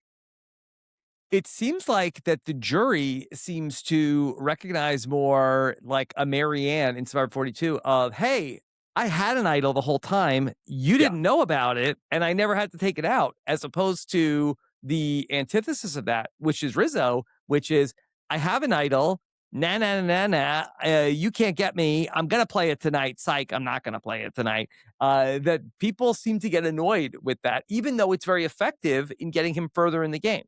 It seems like that the jury seems to recognize more like a Marianne in Survivor 42 of, hey, I had an idol the whole time. You Yeah. didn't know about it, and I never had to take it out, as opposed to the antithesis of that, which is Rizzo, which is, I have an idol. Nah, nah, nah, nah, nah. You can't get me. I'm going to play it tonight. Psych, I'm not going to play it tonight. That people seem to get annoyed with that, even though it's very effective in getting him further in the game.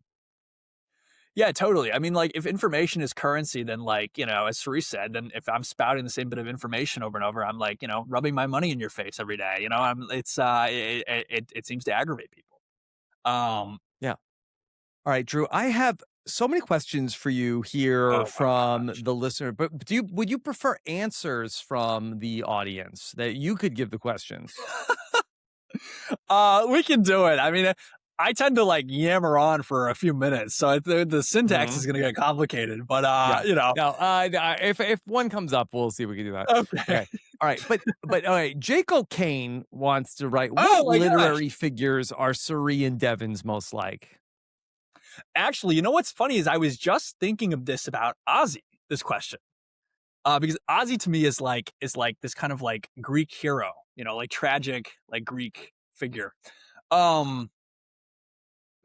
Yeah, totally. I mean, like, if information is currency, then, like, as Cirie said, then if I'm spouting the same bit of information over and over, I'm like, rubbing my money in your face every day. It seems to aggravate people. Yeah. All right, Drew, I have so many questions for you here Oh my from gosh. the listener, but would you prefer answers from the audience that you could give the questions? We can do it. I mean, I tend to like yammer on for a few minutes, so the syntax is Mhm. going to get complicated. But Yeah. No, if one comes up, we'll see if we can do that. okay. Okay. All right, but all right, Jake O'Kane wants to write, what Oh my gosh. literary figures are Cirie and Devens most like? Actually, what's funny is I was just thinking of this about Ozzy. This question. Because Ozzy to me is like this kind of like Greek hero, like tragic, like Greek figure. Um,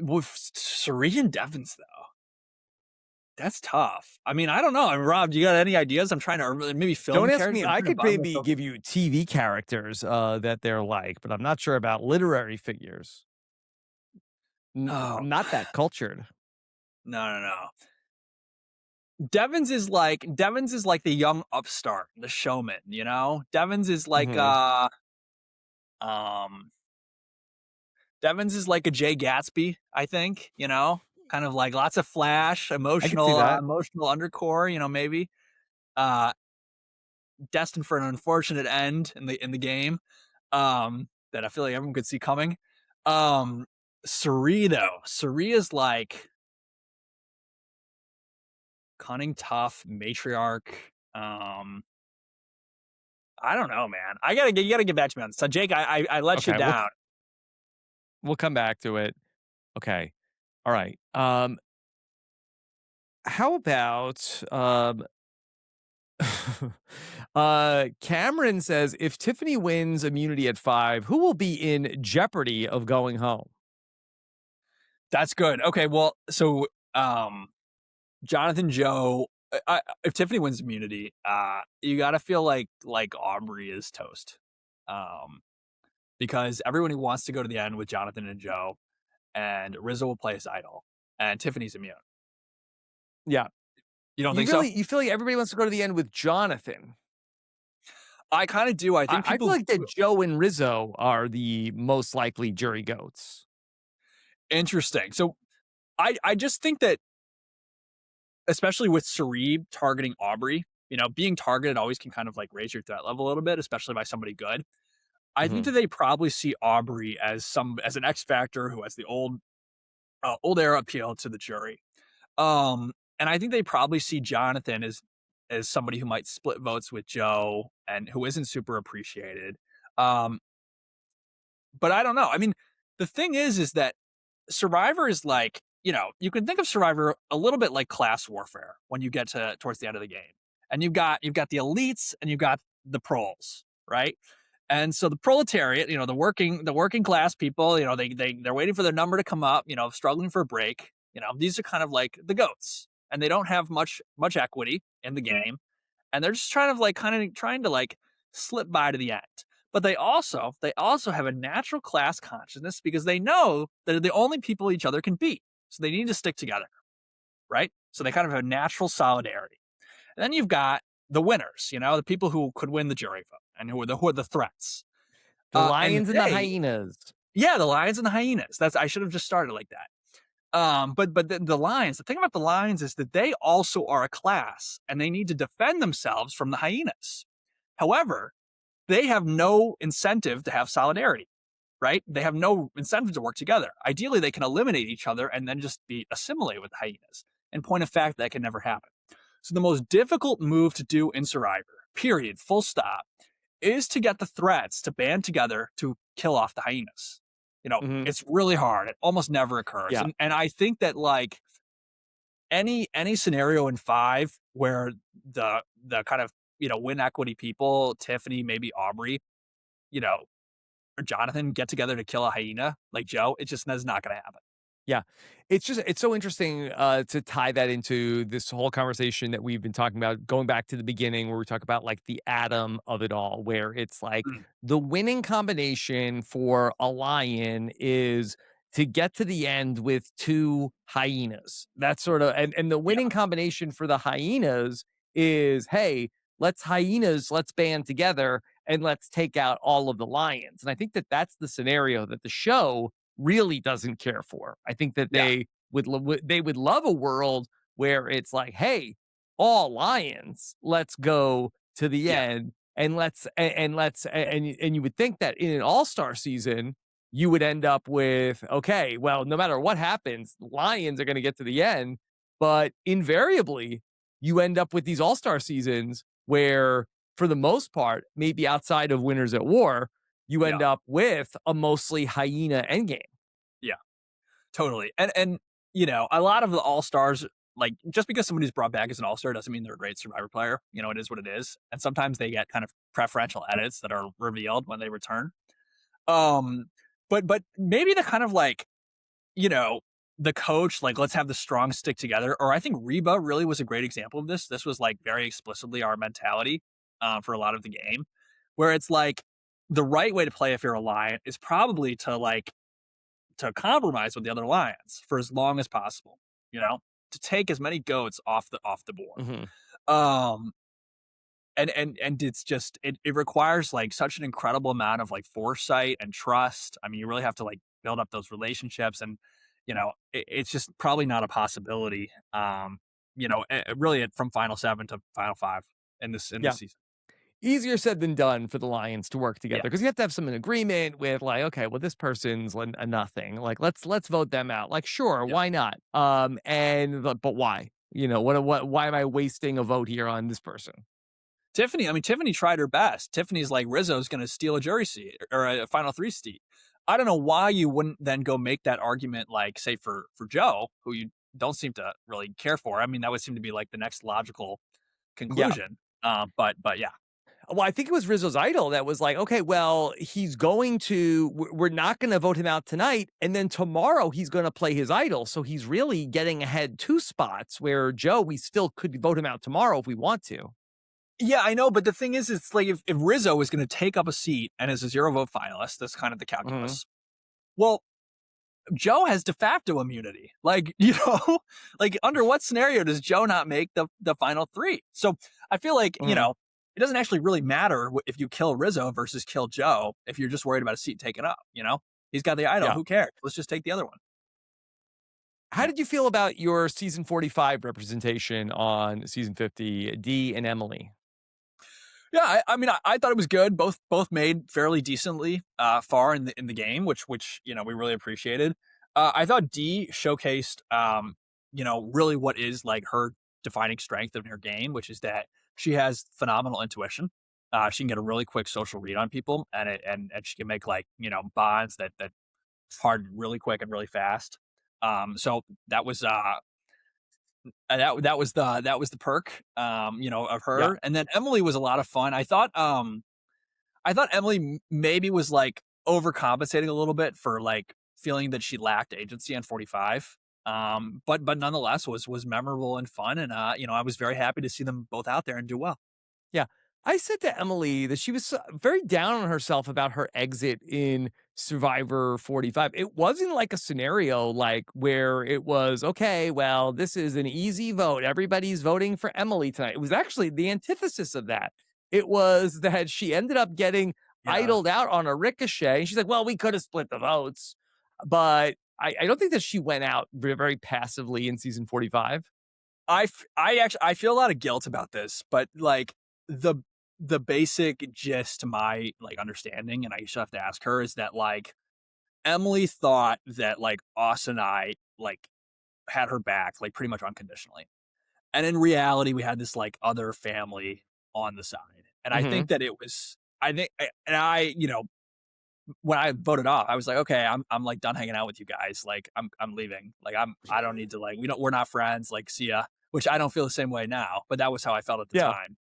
with Cirie and Devens though, that's tough. I mean, I don't know. I mean, Rob, do you got any ideas? I'm trying to, or maybe film Don't ask characters. me. I'm I trying to could bog maybe myself. give you TV characters that they're like, but I'm not sure about literary figures. Oh I'm not that cultured. no, no, no. Devens is like the young upstart, the showman. Devens is like Mhm. um Devens is like a Jay Gatsby, I think, kind of like lots of flash, I could see that. emotional undercore, maybe. Uh Destined for an unfortunate end in the game. That I feel like everyone could see coming. Um Cirie though. Cirie is like cunning, tough, matriarch. Um I don't know, man. You gotta get back to me on this. So Jake, I let you Okay, down. we'll come back to it. Okay. All right. How about Cameron says, if Tiffany wins immunity at 5, who will be in jeopardy of going home? That's good. Okay, well, so Jonathan Joe, if Tiffany wins immunity, you got to feel like Aubrey is toast, um, because everyone who wants to go to the end with Jonathan and Joe, and Rizzo will play his idol, and Tiffany's immune. Yeah. You don't think so? You feel like everybody wants to go to the end with Jonathan. I kind of do. I think I feel people like that Joe and Rizzo are the most likely jury goats. interesting. So I just think that especially with Cirie targeting Aubrey, being targeted always can kind of like raise your threat level a little bit, especially by somebody good. I think Mhm. that they probably see Aubrey as an X factor who has the old era appeal to the jury. And I think they probably see Jonathan as somebody who might split votes with Joe and who isn't super appreciated. Um, but I don't know. I mean, the thing is that Survivor is like, you can think of Survivor a little bit like class warfare when you get to towards the end of the game. And you've got the elites and you've got the proles, right? And so the proletariat, the working class people, they're waiting for their number to come up, struggling for a break. These are kind of like the goats, and they don't have much equity in the game, and they're just trying to like slip by to the end. But they also have a natural class consciousness because they know that they're the only people each other can beat. So they need to stick together, right? So they kind of have a natural solidarity. And then you've got the winners, the people who could win the jury vote and who are the threats. The And lions and the hyenas. yeah, the lions and the hyenas. I should have just started like that. But the lions. The thing about the lions is that they also are a class, and they need to defend themselves from the hyenas. However, they have no incentive to have solidarity, right? They have no incentive to work together. Ideally, they can eliminate each other and then just be assimilated with the hyenas. In point of fact, that can never happen. So the most difficult move to do in Survivor, period, full stop, is to get the threats to band together to kill off the hyenas. Mhm. It's really hard. It almost never occurs. Yeah. And I think that like any scenario in 5 where the kind of, win equity people, Tiffany, maybe Aubrey, you know, or Jonathan get together to kill a hyena like Joe, it just is not gonna happen. Yeah. It's so interesting to tie that into this whole conversation that we've been talking about, going back to the beginning where we talk about like the atom of it all, where it's like Mm, the winning combination for a lion is to get to the end with 2 hyenas. That's sort of and the yeah, winning combination for the hyenas is, hey, let's band together and let's take out all of the lions. And I think that that's the scenario that the show really doesn't care for. I think that yeah, they would love a world where it's like, "Hey, all lions, let's go to the yeah, end and let's and you would think that in an all-star season, you would end up with, okay, well, no matter what happens, lions are gonna get to the end, but invariably, you end up with these all-star seasons where, for the most part, maybe outside of Winners at War, you yeah, end up with a mostly hyena endgame. yeah, totally. And a lot of the all-stars, like, just because somebody's brought back as an all-star doesn't mean they're a great Survivor player. It is what it is, and sometimes they get kind of preferential edits that are revealed when they return. Um, but maybe the kind of like, you know, the coach, like, let's have the strong stick together. Or I think Reba really was a great example of this. This was like very explicitly our mentality for a lot of the game, where it's like the right way to play if you're a lion is probably to compromise with the other lions for as long as possible, you know, to take as many goats off the board. Mhm. Um, and it's just it requires like such an incredible amount of like foresight and trust. I mean, you really have to like build up those relationships, and it's just probably not a possibility. Really from final 7 to final 5 in this Yeah. season. Easier said than done for the Lions to work together Yeah, because you have to have some agreement with like, okay, well, this person's a nothing. Like, let's vote them out. Like, sure, yeah. why not? But why? Why am I wasting a vote here on this person? Tiffany, I mean, Tiffany tried her best. Tiffany's like, Rizzo's going to steal a jury seat or a final 3 seat. I don't know why you wouldn't then go make that argument, like, say, for Joe, who you don't seem to really care for. I mean, that would seem to be like the next logical Yeah. conclusion. But yeah, Well, I think it was Rizzo's idol that was like, okay, well, he's going to, we're not going to vote him out tonight. And then tomorrow he's going to play his idol. So he's really getting ahead 2 spots where Joe, we still could vote him out tomorrow if we want to. yeah, I know. But the thing is, it's like if Rizzo is going to take up a seat and is a 0 vote finalist, that's kind of the Mhm. calculus. Well, Joe has de facto immunity. Like, like under what scenario does Joe not make the final 3? So I feel like, Mhm. it doesn't actually really matter if you kill Rizzo versus kill Joe if you're just worried about a seat taken up. He's got the idol. Yeah. Who cares? Let's just take the other one. How Yeah. did you feel about your season 45 representation on season 50, Dee and Emily? Yeah, I mean, I thought it was good. Both made fairly decently far in the game, which we really appreciated. I thought Dee showcased really what is like her defining strength of her game, which is that she has phenomenal intuition. She can get a really quick social read on people, and she can make like bonds that hard really quick and really fast. So that was that was the perk of Yeah. her. And then Emily was a lot of fun. I thought Emily maybe was like overcompensating a little bit for like feeling that she lacked agency on 45. But nonetheless was memorable and fun, and I was very happy to see them both out there and do well. Yeah. I said to Emily that she was very down on herself about her exit in Survivor 45. It wasn't like a scenario like where it was, okay, well, this is an easy vote. Everybody's voting for Emily tonight. It was actually the antithesis of that. It was that she ended up getting Yeah, idled out on a ricochet. And she's like, well, we could have split the votes. But I don't think that she went out very passively in season 45. I feel a lot of guilt about this, but like the the basic gist to my like understanding, and I should have to ask her, is that like Emily thought that like Austin and I like had her back like pretty much unconditionally. And in reality, we had this like other family on the side. And I Hmm. think that and I, when I voted off, I was like, okay, I'm like done hanging out with you guys. Like I'm leaving. Like I don't need to like we're not friends. Like see ya. Which I don't feel the same way now, but that was how I felt at the Yeah. time.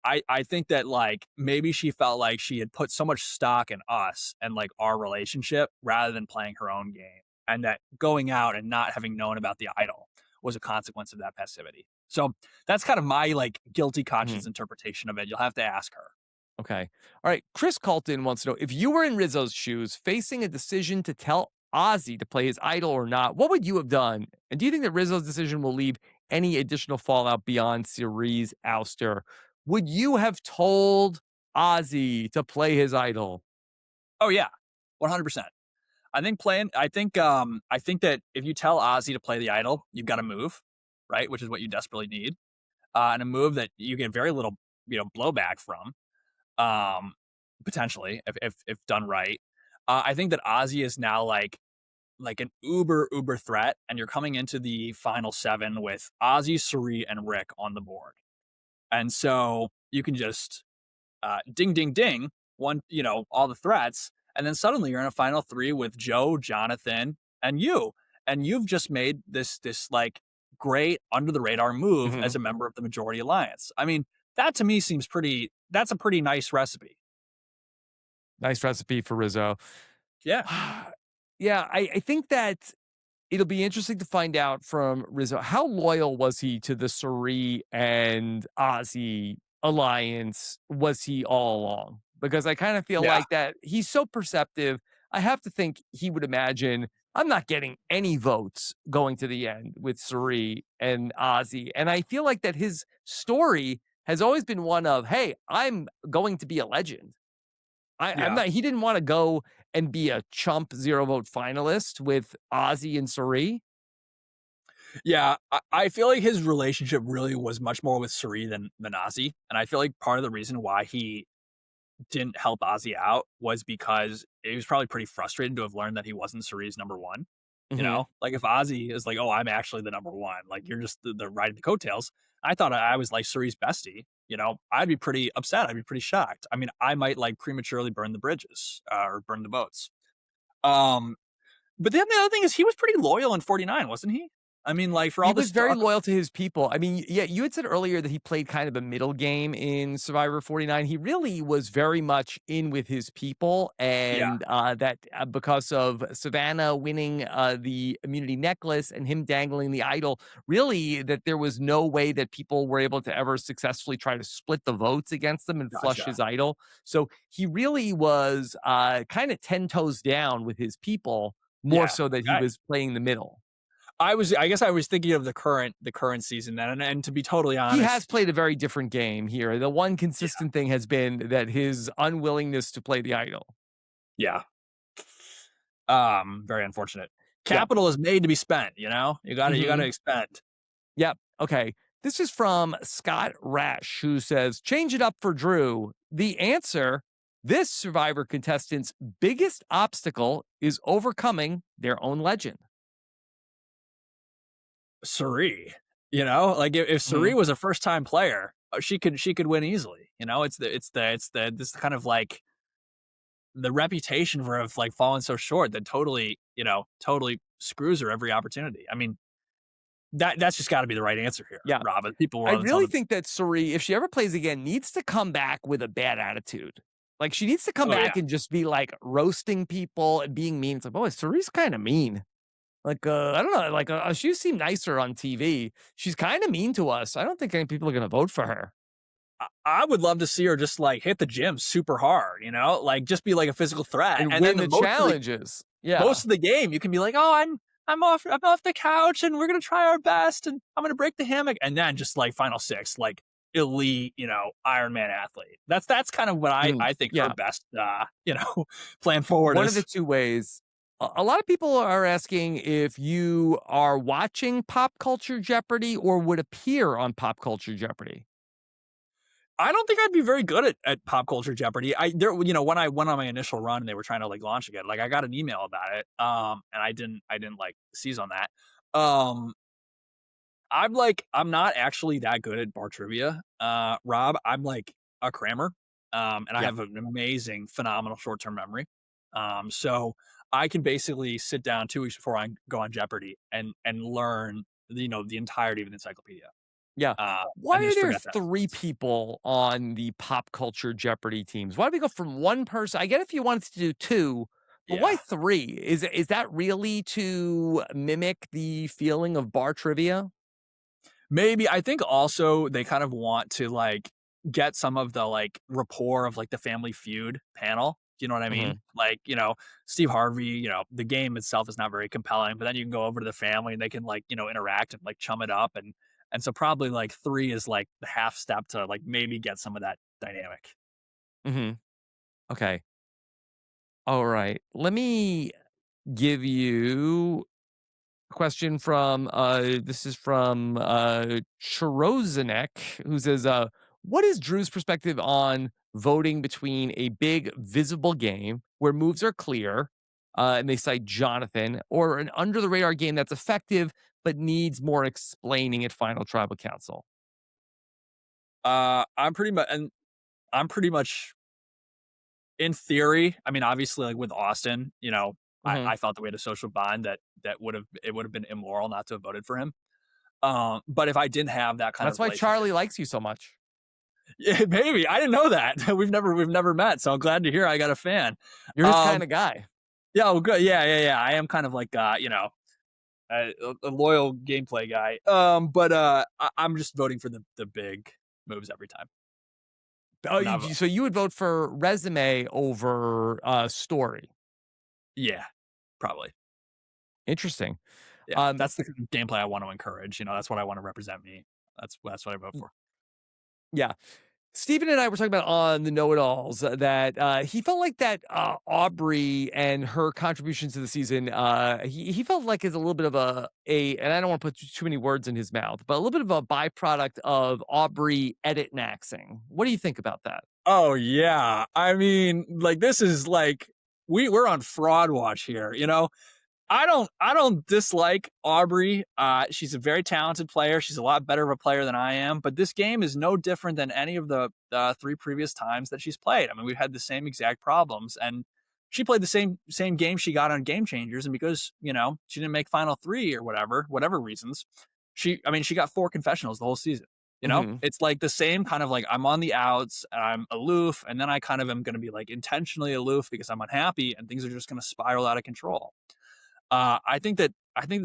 I think that like maybe she felt like she had put so much stock in us and like our relationship rather than playing her own game, and that going out and not having known about the idol was a consequence of that passivity. So that's kind of my like guilty conscience interpretation of it. You'll have to ask her. Okay. All right. Chris Colton wants to know, if you were in Rizzo's shoes facing a decision to tell Ozzy to play his idol or not, what would you have done? And do you think that Rizzo's decision will leave any additional fallout beyond Cirie's ouster? Would you have told Ozzy to play his idol? Oh yeah, 100%. I think that if you tell Ozzy to play the idol, you've got to move, right? Which is what you desperately need. And a move that you get very little, blowback from, um, potentially if done right. I think that Ozzy is now like an uber threat, and you're coming into the final seven with Ozzy, Cirie, and Rick on the board, and so you can just ding ding ding one, all the threats, and then suddenly you're in a final three with Joe, Jonathan, and you, and you've just made this like great under the radar move Hmm. as a member of the majority alliance. I mean, that to me seems pretty. That's a pretty nice recipe. Nice recipe for Rizzo. Yeah, Yeah, I think that it'll be interesting to find out from Rizzo, how loyal was he to the Cirie and Ozzy alliance? Was he all along? Because I kind of feel yeah, like that he's so perceptive. I have to think he would imagine, I'm not getting any votes going to the end with Cirie and Ozzy. And I feel like that his story has always been one of, hey, I'm going to be a legend. I'm yeah. not, he didn't want to go and be a chump 0 vote finalist with Ozzy and Cirie. Yeah, I feel like his relationship really was much more with Cirie than Ozzy, and I feel like part of the reason why he didn't help Ozzy out was because he was probably pretty frustrated to have learned that he wasn't Cirie's number one. Mhm. Like if Ozzy is like, "Oh, I'm actually the number one," like you're just the riding the coattails. I thought I was like Cirie's bestie. I'd be pretty upset. I'd be pretty shocked. I mean, I might like prematurely burn the bridges or burn the boats. Um, but then the other thing is he was pretty loyal in 49, wasn't he? I mean, like for He all was this very talk. loyal to his people. I mean, yeah, you had said earlier that he played kind of a middle game in Survivor 49. He really was very much in with his people, Yeah, and that because of Savannah winning the immunity necklace and him dangling the idol, really that there was no way that people were able to ever successfully try to split the votes against them and flush gotcha. his idol. So he really was kind of 10 toes down with his people, more Yeah. so that he Okay. was playing the middle. I guess I was thinking of the current season then, and to be totally He has honest, played a very different game here. The one yeah, consistent thing has been that his unwillingness to play the idol. yeah. Very unfortunate. Yep. Capital is made to be spent, you gotta Mhm. expend. Yep. Okay. This is from Scott Rash, who says, change it up for Drew. The answer, this Survivor contestant's biggest obstacle is overcoming their own legend. Cirie, like if Mhm. Cirie was a first time player, she could win easily. It's this kind of like the reputation for of like falling so short that totally screws her every opportunity. I mean, that's just got to be the right answer here, Yeah. Rob. And people I were really telling them, think that Cirie, if she ever plays again, needs to come back with a bad attitude. Like she needs to come oh yeah, back and just be like roasting people and being mean. It's like, boy, Cirie's kind of mean. Like, I don't know. Like, she seemed nicer on TV. She's kind of mean to us. I don't think any people are going to vote for her I would love to see her just like hit the gym super hard, like just be like a physical threat. and And then win the the challenges. Yeah. most of the game, you can be like, oh, I'm off the couch, and we're gonna try our best, and I'm gonna break the hammock, and then just like final six, like elite, Iron Man athlete. That's kind of what I Mm, I think her yeah. best, plan forward One of the is. two ways. A lot of people are asking if you are watching Pop Culture Jeopardy or would appear on Pop Culture Jeopardy. I don't think I'd be very good at pop culture Jeopardy. When I went on my initial run and they were trying to like launch again, like I got an email about it, and I didn't like seize on that. Um, I'm not actually that good at bar trivia, Rob. I'm like a crammer, and I Yeah. have an amazing, phenomenal short-term memory. So I can basically sit down 2 weeks before I go on Jeopardy and learn, the entirety of an encyclopedia, Yeah. Why and then are just there forget that 3 afterwards. people on the pop culture Jeopardy teams? Why do we go from 1 person? I get if you wanted to do 2, but why Yeah. 3? Is that really to mimic the feeling of bar trivia? Maybe I think also they kind of want to like get some of the like rapport of like the Family Feud panel. Do you know what I mean? Mhm. Like, Steve Harvey, the game itself is not very compelling, but then you can go over to the family and they can like, interact and like chum it up and so probably like 3 is like the half step to like maybe get some of that dynamic. Mhm. Okay. Alright. Let me give you question from this is from Chorozenek, who says what is Drew's perspective on voting between a big visible game where moves are clear and they cite Jonathan, or an under the radar game that's effective but needs more explaining at final tribal council? I'm pretty much in theory. I mean, obviously, like with Austin, Mhm. I felt that we had a social bond that would have been immoral not to have voted for him. But if I didn't have that kind That's of why relationship, Charlie likes you so much. yeah, maybe I didn't know that. We've never met, so I'm glad to hear I got a fan. You're his kind Um, of guy. yeah, well, good. Yeah, yeah, yeah. I am kind of like a loyal gameplay guy. But I'm just voting for the big moves every time. Oh, I'm not. so you would vote for resume over story. Yeah, probably. Interesting. Yeah, Um, that's the kind of gameplay I want to encourage. That's what I want to represent me. That's what I vote for. yeah. Steven and I were talking about on the know-it-alls that he felt like that Aubrey and her contributions to the season, he felt like is a little bit of and I don't want to put too many words in his mouth, but a little bit of a byproduct of Aubrey edit maxing. What do you think about that? Oh yeah, I mean, like this is like we're on fraud watch here. I don't dislike Aubrey. She's a very talented player. She's a lot better of a player than I am. But this game is no different than any of the 3 previous times that she's played. I mean, we've had the same exact problems, and she played the same game she got on Game Changers, and because she didn't make Final Three or whatever reasons, she got 4 confessionals the whole season. Hmm. It's like the same kind of like I'm on the outs, I'm aloof, and then I kind of am going to be like intentionally aloof because I'm unhappy, and things are just going to spiral out of control. I think that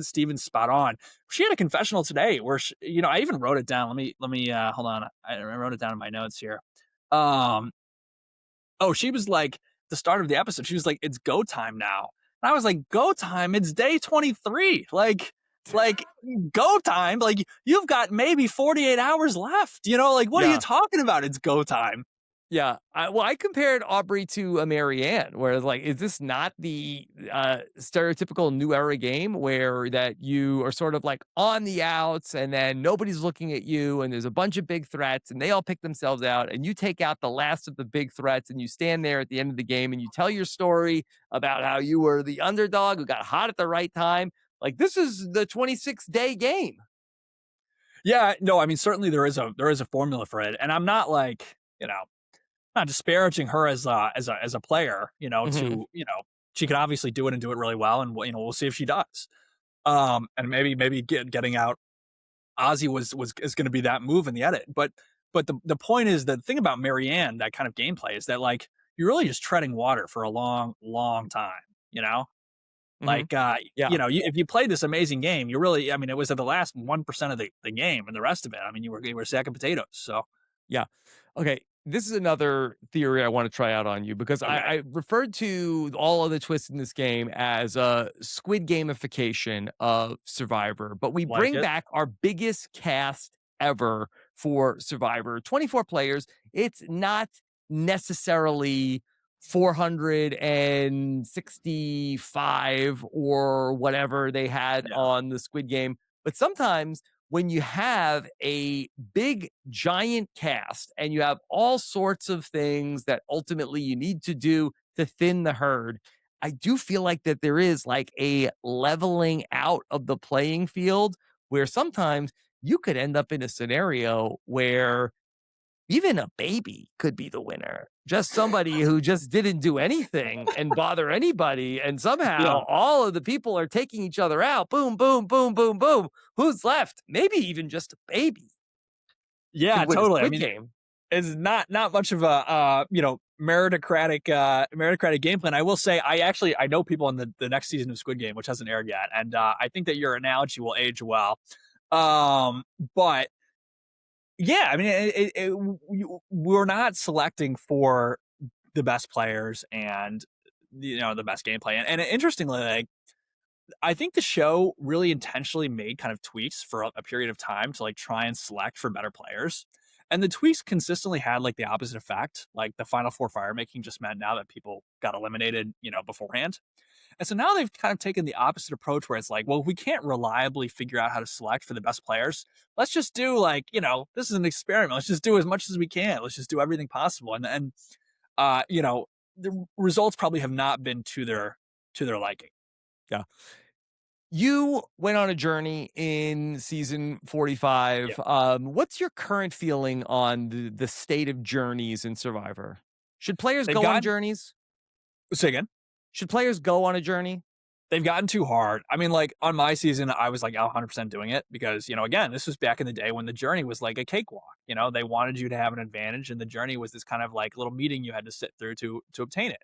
Steven's spot on. She had a confessional today where I even wrote it down. Let me hold on. I wrote it down in my notes here. Um, oh, she was like the start of the episode. She was like, "It's go time now," and I was like, "Go time? It's day 23. Like go time? Like you've got maybe 48 hours left. Like what are you Yeah. talking about? It's go time." Yeah, I compared Aubrey to a Marianne, where it's like, is this not the stereotypical new era game where that you are sort of like on the outs and then nobody's looking at you and there's a bunch of big threats and they all pick themselves out and you take out the last of the big threats and you stand there at the end of the game and you tell your story about how you were the underdog who got hot at the right time. Like this is the 26-day game. Yeah, no, I mean certainly there is a formula for it, and I'm not like not disparaging her as a player, Hmm. she could obviously do it and do it really well, and we'll see if she does. And maybe getting out Ozzy was is going to be that move in the edit, but the point is the thing about Marianne, that kind of gameplay is that like you're really just treading water for a long time, you know. Hmm. Like, Yeah. if you played this amazing game, you really, I mean, it was at the last 1% of the game, and the rest of it, I mean, you were sacking potatoes. So, Yeah. Okay. This is another theory I want to try out on you because okay, I referred to all of the twists in this game as a squid gamification of Survivor, but we like bring it. back our biggest cast ever for Survivor 24 players. It's not necessarily 465 or whatever they had Yeah. on the Squid Game, but sometimes when you have a big giant cast and you have all sorts of things that ultimately you need to do to thin the herd, I do feel like that there is like a leveling out of the playing field where sometimes you could end up in a scenario where even a baby could be the winner. Just somebody who just didn't do anything and bother anybody. And Yeah. somehow all of the people are taking each other out. Boom, boom, boom, boom, boom. Who's left? Maybe even just a baby Yeah, could win a totally. I Squid mean, Game. it's not much of a meritocratic game plan. I will say I know people in the next season of Squid Game, which hasn't aired yet, and I think that your analogy will age well. But yeah, I mean, we're not selecting for the best players and the best gameplay. And interestingly, like I think the show really intentionally made kind of tweaks for a period of time to like try and select for better players. And the tweaks consistently had like the opposite effect. Like the final four fire making just meant now that people got eliminated, beforehand. And so now they've kind of taken the opposite approach where it's like, well, we can't reliably figure out how to select for the best players. Let's just do like, this is an experiment. Let's just do as much as we can. Let's just do everything possible. And the results probably have not been to their liking. Yeah. You went on a journey in season 45. Yeah. What's your current feeling on the state of journeys in Survivor? Should players They've go on gotten journeys? say again. Should players go on a journey? They've gotten too hard. I mean, like on my season, I was like 100% doing it because, again, this was back in the day when the journey was like a cakewalk. They wanted you to have an advantage, and the journey was this kind of like little meeting you had to sit through to obtain it.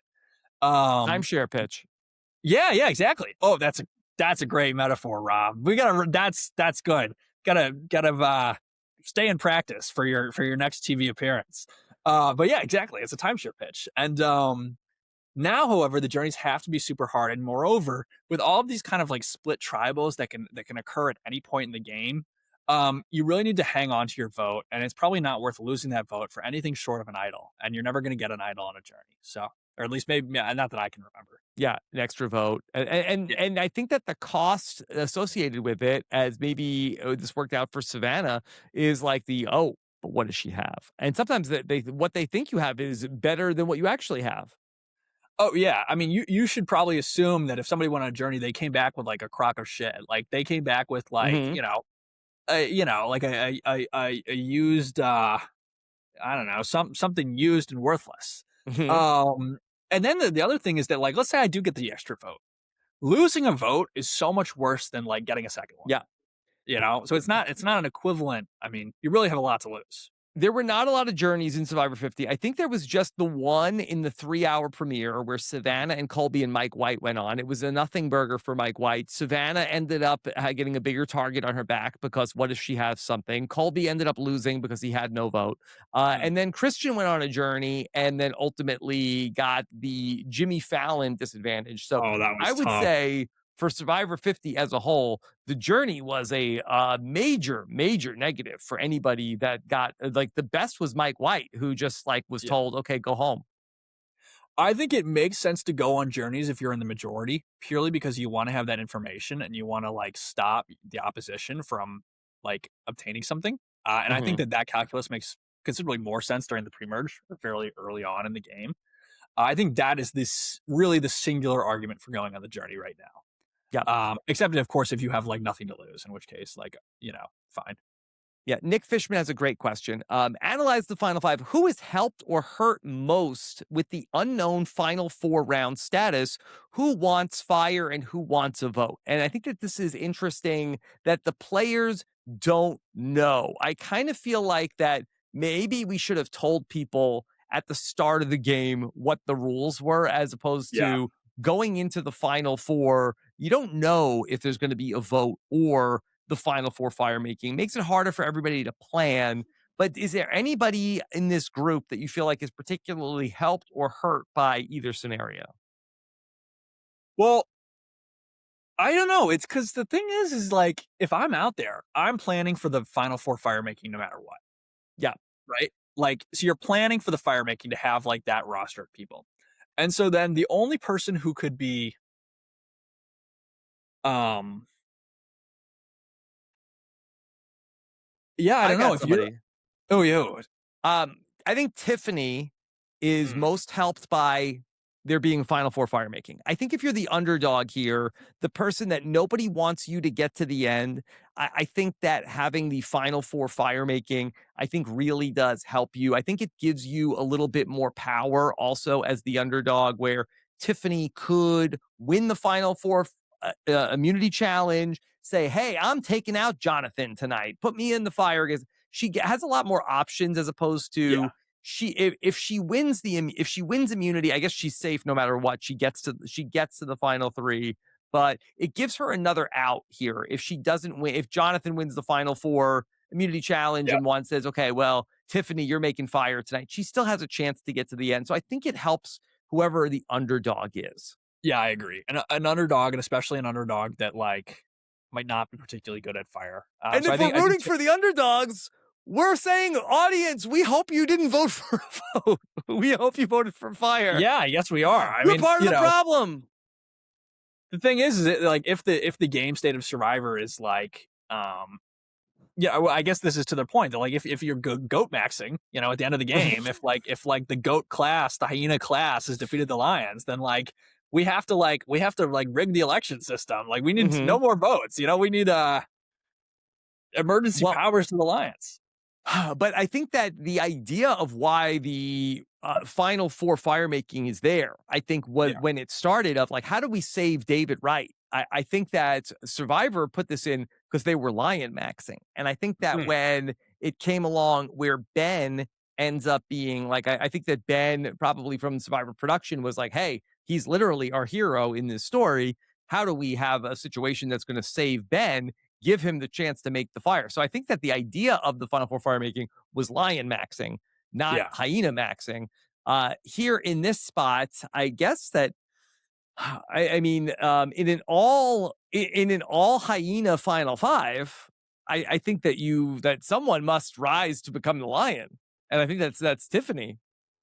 Um, Timeshare pitch. yeah, exactly. Oh, that's a great metaphor, Rob. We gotta that's good. Gotta stay in practice for your next TV appearance. But yeah, exactly. It's a timeshare pitch, and now, however, the journeys have to be super hard, and moreover, with all of these kind of like split tribals that can occur at any point in the game, you really need to hang on to your vote, and it's probably not worth losing that vote for anything short of an idol, and you're never going to get an idol on a journey. So, or at least maybe not that I can remember. Yeah, an extra vote. And I think that the cost associated with it, as maybe this worked out for Savannah, is like but what does she have? And sometimes what they think you have is better than what you actually have. Oh yeah, I mean, you should probably assume that if somebody went on a journey, they came back with like a crock of shit. Like they came back with like Mhm. like a used I don't know something used and worthless. Mhm. Um, and then the other thing is that like let's say I do get the extra vote, losing a vote is so much worse than like getting a second one. Yeah. So it's not an equivalent. I mean, you really have a lot to lose. There were not a lot of journeys in Survivor 50. I think there was just the one in the 3-hour premiere where Savannah and Colby and Mike White went on. It was a nothing burger for Mike White. Savannah ended up getting a bigger target on her back because what if she has something? Colby ended up losing because he had no vote. And then Christian went on a journey and then ultimately got the Jimmy Fallon disadvantage. So Oh, that I was would tough. say for Survivor 50 as a whole, the journey was a major, major negative for anybody that got like the best was Mike White, who just like was Yeah. told, okay, go home. I think it makes sense to go on journeys if you're in the majority, purely because you want to have that information and you want to like stop the opposition from like obtaining something. And I think Mhm. that calculus makes considerably more sense during the pre-merge or fairly early on in the game. I think that is this really the singular argument for going on the journey right now. Yeah. Except of course if you have like nothing to lose, in which case like fine. Yeah, Nick Fishman has a great question. Analyze the final five. Who is helped or hurt most with the unknown final 4 round status? Who wants fire and who wants a vote? And I think that this is interesting that the players don't know. I kind of feel like that maybe we should have told people at the start of the game what the rules were, as opposed Yeah. to going into the final 4. You don't know if there's going to be a vote or the final 4 fire making. Makes it harder for everybody to plan. But is there anybody in this group that you feel like is particularly helped or hurt by either scenario? Well, I don't know. It's because the thing is like if I'm out there, I'm planning for the final four fire making no matter what. Yeah. Right? Like, so you're planning for the fire making to have like that roster of people. And so then the only person who could be um yeah, I I don't know got if you somebody. oh yeah. I think Tiffany is Mm, most helped by there being Final Four fire making. I think if you're the underdog here, the person that nobody wants you to get to the end, I think that having the final four fire making, I think really does help you. I think it gives you a little bit more power also as the underdog, where Tiffany could win the final four immunity challenge, say, hey, I'm taking out Jonathan tonight. Put me in the fire, because has a lot more options as opposed Yeah. to if she wins if she wins immunity, I guess she's safe no matter what. She gets to the final three, but it gives her another out here. If she doesn't win, if Jonathan wins the final four immunity challenge Yeah. and one says, okay, well, Tiffany, you're making fire tonight, she still has a chance to get to the end. So I think it helps whoever the underdog is. Yeah, I agree. An underdog, and especially an underdog that like might not be particularly good at fire. And So if we're rooting for the underdogs, we're saying, audience, we hope you didn't vote for a vote. We hope you voted for fire. yeah, yes, we are. I You're mean, part of the problem. the thing is it, like if the game state of Survivor is like, yeah, well, I guess this is to their point that like if you're goat maxing, at the end of the game, if the goat class, the hyena class, has defeated the lions, then like we have to rig the election system. Like we need no more votes. We need emergency powers to the lions. But I think that the idea of why the final four fire making is there, I think when it started of like, how do we save David Wright? I think that Survivor put this in because they were lion maxing. And I think that when it came along where Ben ends up being like, I think that Ben probably from Survivor production was like, hey, he's literally our hero in this story. How do we have a situation that's going to save Ben? Give him the chance to make the fire. So I think that the idea of the final four fire making was lion maxing, not hyena maxing. Here in this spot, I guess that I mean, in an all hyena final five, I think that someone must rise to become the lion, and I think that's Tiffany.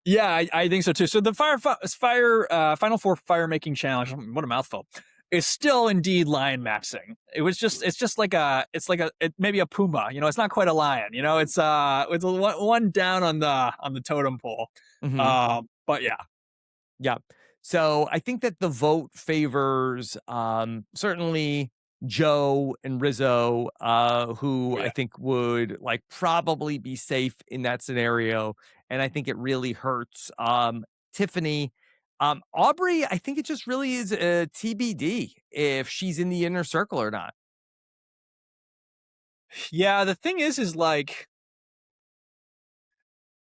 Yeah, I think so too. So the final four fire making challenge. What a mouthful. Is still indeed lion maxing. It's just like maybe a puma. It's not quite a lion. It's one down on the totem pole. But yeah. So I think that the vote favors certainly Joe and Rizo, who I think would like probably be safe in that scenario, and I think it really hurts Tiffany. Aubrey, I think it just really is a TBD if she's in the inner circle or not. Yeah, the thing is like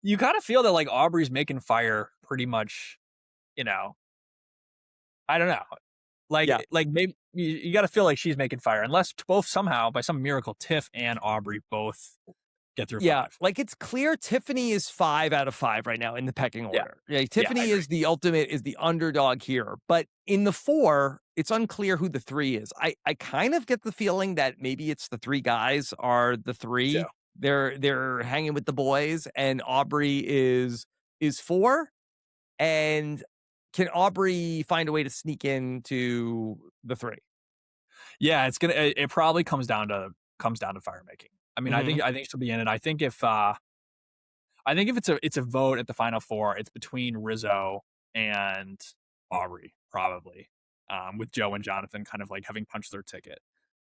you kind of feel that like Aubrey's making fire pretty much, I don't know. Like maybe you got to feel like she's making fire unless both somehow by some miracle Tiff and Aubrey both get through five. Like it's clear Tiffany is 5 out of 5 right now in the pecking order. Yeah, Tiffany is the ultimate, is the underdog here. But in the 4, it's unclear who the 3 is. I kind of get the feeling that maybe it's the 3 guys are the 3. Yeah. They're hanging with the boys, and Aubrey is 4. And can Aubrey find a way to sneak into the 3? Yeah, it probably comes down to fire making. I mean, I think she'll be in it. I think if it's a vote at the final 4, it's between Rizo and Aubrey, probably, with Joe and Jonathan kind of like having punched their ticket.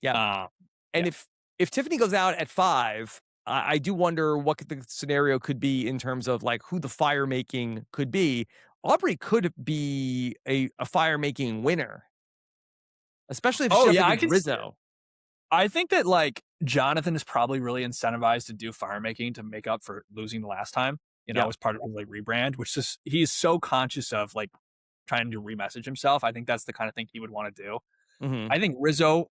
Yeah. And if Tiffany goes out at 5, I do wonder what the scenario could be in terms of like who the fire making could be. Aubrey could be a fire making winner, especially if she's up against Rizo. I think that like Jonathan is probably really incentivized to do fire making to make up for losing the last time, as part of his like rebrand, which is he's so conscious of like trying to remessage himself. I think that's the kind of thing he would want to do. I think Rizo,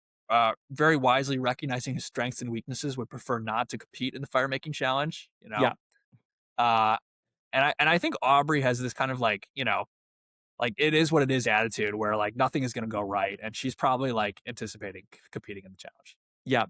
very wisely recognizing his strengths and weaknesses, would prefer not to compete in the fire making challenge. And I think Aubrey has this kind of like, like it is what it is attitude where like nothing is going to go right. And she's probably like anticipating competing in the challenge. Yeah.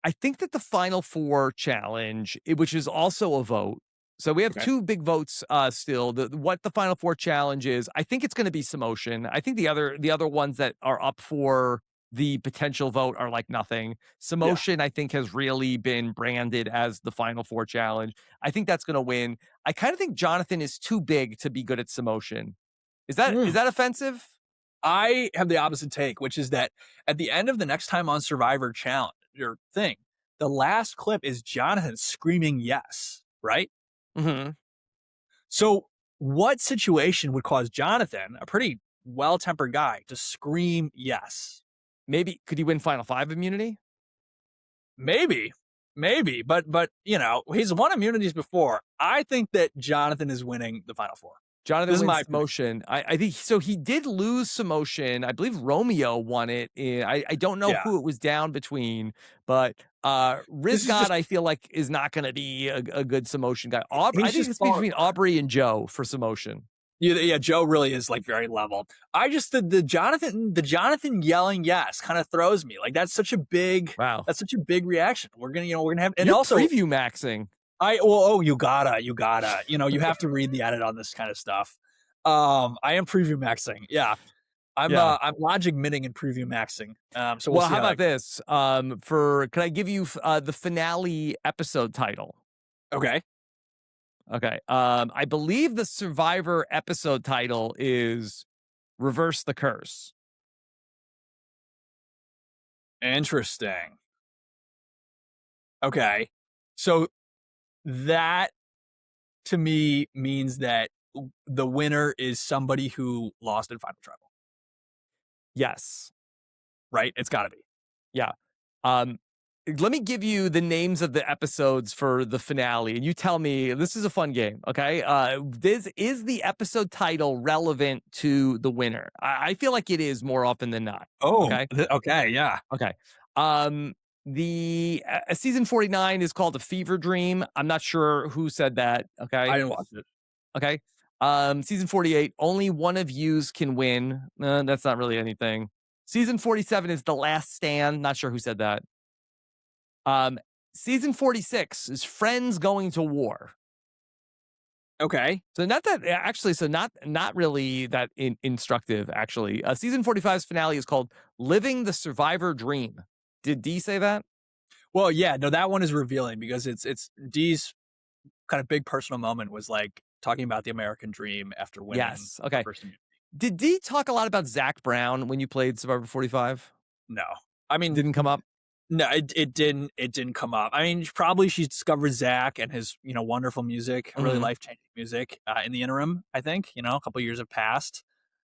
I think that the final 4 challenge, which is also a vote. So we have 2 big votes still. What the final 4 challenge is, I think it's going to be Samotion. I think the other ones that are up for the potential vote are like nothing. Samotion, I think, has really been branded as the final 4 challenge. I think that's going to win. I kind of think Jonathan is too big to be good at Samotion. Is that offensive? I have the opposite take, which is that at the end of the next time on Survivor challenge, your thing. The last clip is Jonathan screaming yes, right? Mhm. So what situation would cause Jonathan, a pretty well-tempered guy, to scream yes? Maybe could he win Final 5 immunity? Maybe, maybe, but you know, he's won immunities before. I think that Jonathan is winning the Final Four. Jonathan This is wins my prediction. Motion. I think so. He did lose some motion. I believe Romeo won it. I don't know Yeah, who it was down between, but this is Rizgod, just I feel like, is not going to be a good Samotion guy. I he's think just it's falling between apart. Aubrey and Joe for Samotion. Yeah, yeah, Joe really is like very level. I just the Jonathan yelling yes kind of throws me. Like Wow, that's such a big reaction. We're gonna have, and you're also preview maxing. you have to read the edit on this kind of stuff. I am preview maxing. Yeah. Yeah. I'm logic minting and preview maxing. So we'll Well, see how how about that goes. this? Can I give you the finale episode title? Okay. Okay. I believe the Survivor episode title is "Reverse the Curse." Interesting. Okay. So that to me means that the winner is somebody who lost in Final Tribal, Yes. right? It's got to be. Yeah. Um, Let me give you the names of the episodes for the finale, and you tell me. This is a fun game, okay? This is the episode title relevant to the winner. I feel like it is more often than not. Oh, Okay, okay, yeah. okay. Um, the season 49 is called a fever dream. I'm not sure who said that. I Okay, didn't watch it. okay. Season 48, only one of yous can win. That's not really anything. Season 47 is the last stand. Not sure who said that. Um, Season 46 is friends going to war. Okay. So not that actually, so not really that instructive actually. Season 45's finale is called "Living the Survivor Dream." Did D say that? Well, yeah, no, that one is revealing because it's Dee's kind of big personal moment was like talking about the American dream after winning Yes. the Okay. first immunity. Did D talk a lot about Zach Brown when you played Survivor 45? No. I mean, Didn't come up. no, it didn't come up. I mean, probably she discovered Zach and his, wonderful music, really Mhm. life-changing music, in the interim, I think, a couple years have passed.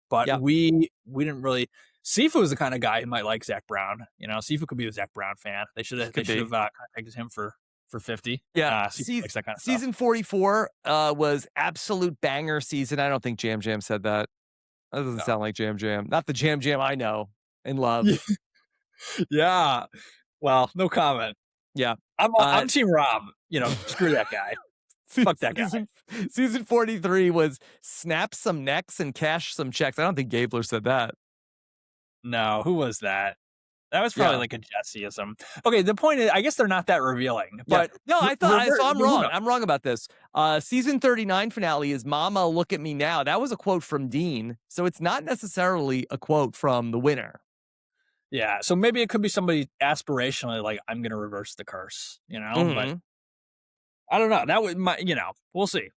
But Yep. we didn't really Sifu is the kind of guy who might like Zach Brown. Sifu could be a Zach Brown fan. They should have they Could should be. have contacted him for 50. Yeah. Sifu likes that kind of stuff. Season 44 was absolute banger season. I don't think Jam Jam said that. That doesn't No. sound like Jam Jam. Not the Jam Jam I know and love. Yeah. Yeah. Well, no comment. Yeah. I'm Team Rob. Screw that guy. Fuck that guy. Season 43 was snap some necks and cash some checks. I don't think Gabler said that. No, who was that? That was probably Yeah. like a Jesseism. Okay, the point is, I guess they're not that revealing. Yeah. But No, I thought so I'm who wrong. knows? I'm wrong about this. Season 39 finale is Mama Look at Me Now. That was a quote from Dean. So it's not necessarily a quote from the winner. Yeah, so maybe it could be somebody aspirationally like I'm gonna reverse the curse, but Mhm. I don't know. That would we'll see.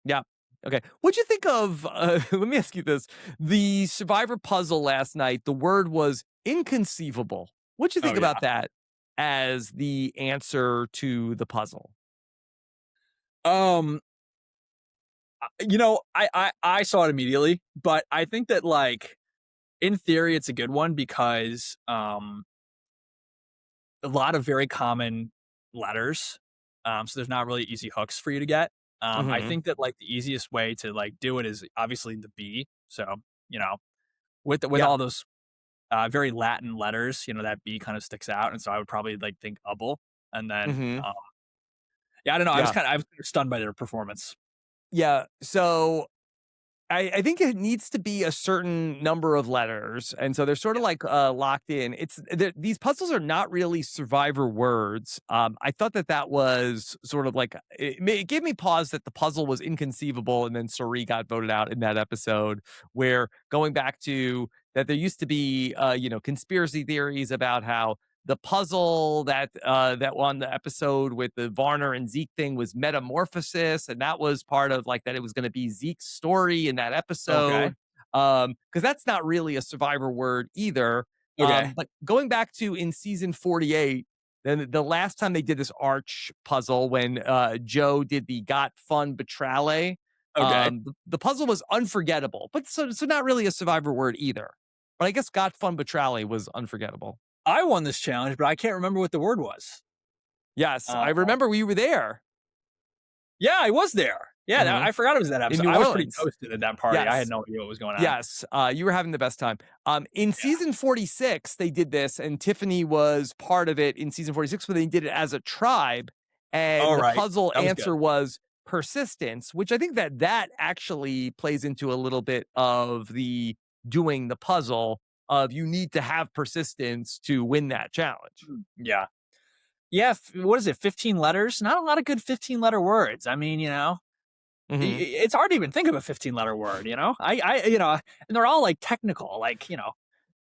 Yeah. Okay. What'd you think of let me ask you this. The Survivor puzzle last night, the word was inconceivable. What'd you Oh think yeah. about that as the answer to the puzzle? Um, I saw it immediately, but I think that like in theory it's a good one because a lot of very common letters. So there's not really easy hooks for you to get. I Mhm. think that like the easiest way to like do it is obviously the B. So, with Yeah. all those very Latin letters, that B kind of sticks out. And so I would probably like think "able," and then Mhm. yeah, I don't know. Yeah. I was stunned by their performance. Yeah. So I think it needs to be a certain number of letters, and so they're sort of Yeah. like locked in. These puzzles are not really Survivor words. I thought that was sort of like it gave me pause that the puzzle was inconceivable, and then Cirie got voted out in that episode. Where going back to that, there used to be conspiracy theories about how the puzzle that won the episode with the Varner and Zeke thing was metamorphosis, and that was part of like that it was going to be Zeke's story in that Okay. episode. Because that's not really a Survivor word either. Okay. But going back to in season 48, then the last time they did this arch puzzle when Joe did the got fun betrale, Okay. the puzzle was unforgettable, but so not really a survivor word either. But I guess got fun betrale was unforgettable. I won this challenge, but I can't remember what the word was. Yes, Uh, I remember we were there. yeah, I was there. Yeah, Mhm. I forgot it was that In episode. New I was pretty Orleans. toasted at that party. I had Yes. no idea what was going on. Yes, you were having the best time. In Yeah. season 46, they did this, and Tiffany was part of it in season 46, where they did it as a tribe, All and the right. puzzle That was good. answer was persistence, which I think that actually plays into a little bit of the doing the puzzle of you need to have persistence to win that challenge. Yeah. Yeah. What is it? 15 letters? Not a lot of good 15-letter words. I mean, Mhm. it's hard to even think of a 15-letter word, and they're all like technical, like,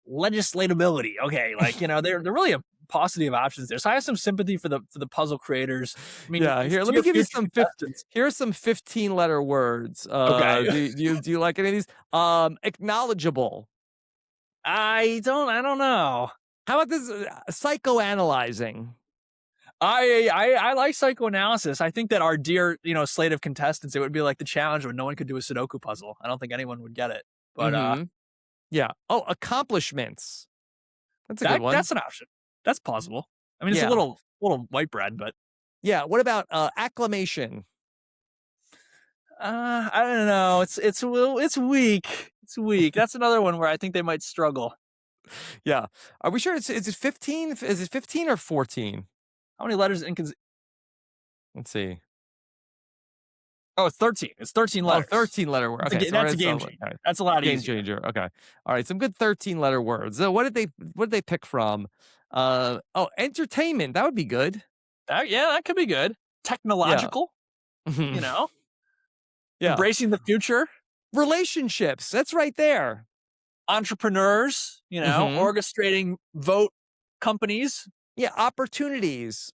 legislatability. Okay. Like, they're really a paucity of options there. So I have some sympathy for the puzzle creators. I mean, Yeah, here, to let me your give you future some contestants. here are some 15-letter words. Okay. Do you like any of these? Acknowledgeable. I don't know. How about this, psychoanalyzing? I like psychoanalysis. I think that our dear, slate of contestants, it would be like the challenge when no one could do a Sudoku puzzle. I don't think anyone would get it. But Mhm. Yeah. Oh, accomplishments. That's a good one. that's an option. That's plausible. I mean, it's a Yeah. little white bread, but Yeah. What about, acclamation? I don't know. It's weak. It's weak. That's another one where I think they might struggle. Yeah. Are we sure is it 15? Is it 15 or 14? How many letters Let's see. Oh, it's 13. It's 13 Oh, letters. 13-letter word. Okay, so That's a alright, so game changer. That's a lot game easier. changer. Okay. All right, some good 13-letter words. So what did they pick from? Entertainment. That would be good. Yeah, that could be good. Yeah. Technological, you Mhm. know, Yeah. embracing the future. Relationships. That's right there. Entrepreneurs, Mhm. orchestrating vote companies. Yeah, opportunities.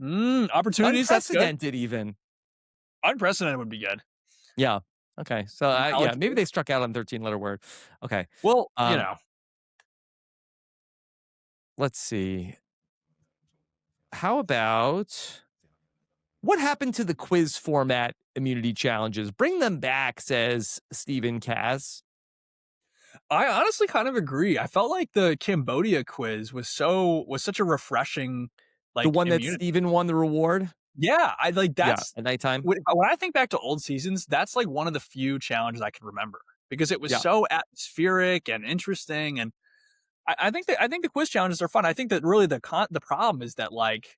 Opportunities. That's good. Unprecedented even. Unprecedented would be good. Yeah. Okay. So, yeah, maybe Knowledgeable. they struck out on 13-letter word. Okay. Well, Um, let's see. How about what happened to the quiz format immunity challenges? Bring them back, says Stephen Cass. I honestly kind of agree. I felt like the Cambodia quiz was such a refreshing, The like, one that immunity. Stephen won the reward? Yeah, I like Yeah, that's at nighttime. when I think back to old seasons, that's like one of the few challenges I can remember because it was Yeah. so atmospheric and interesting. And I think the quiz challenges are fun. I think that really the problem is that like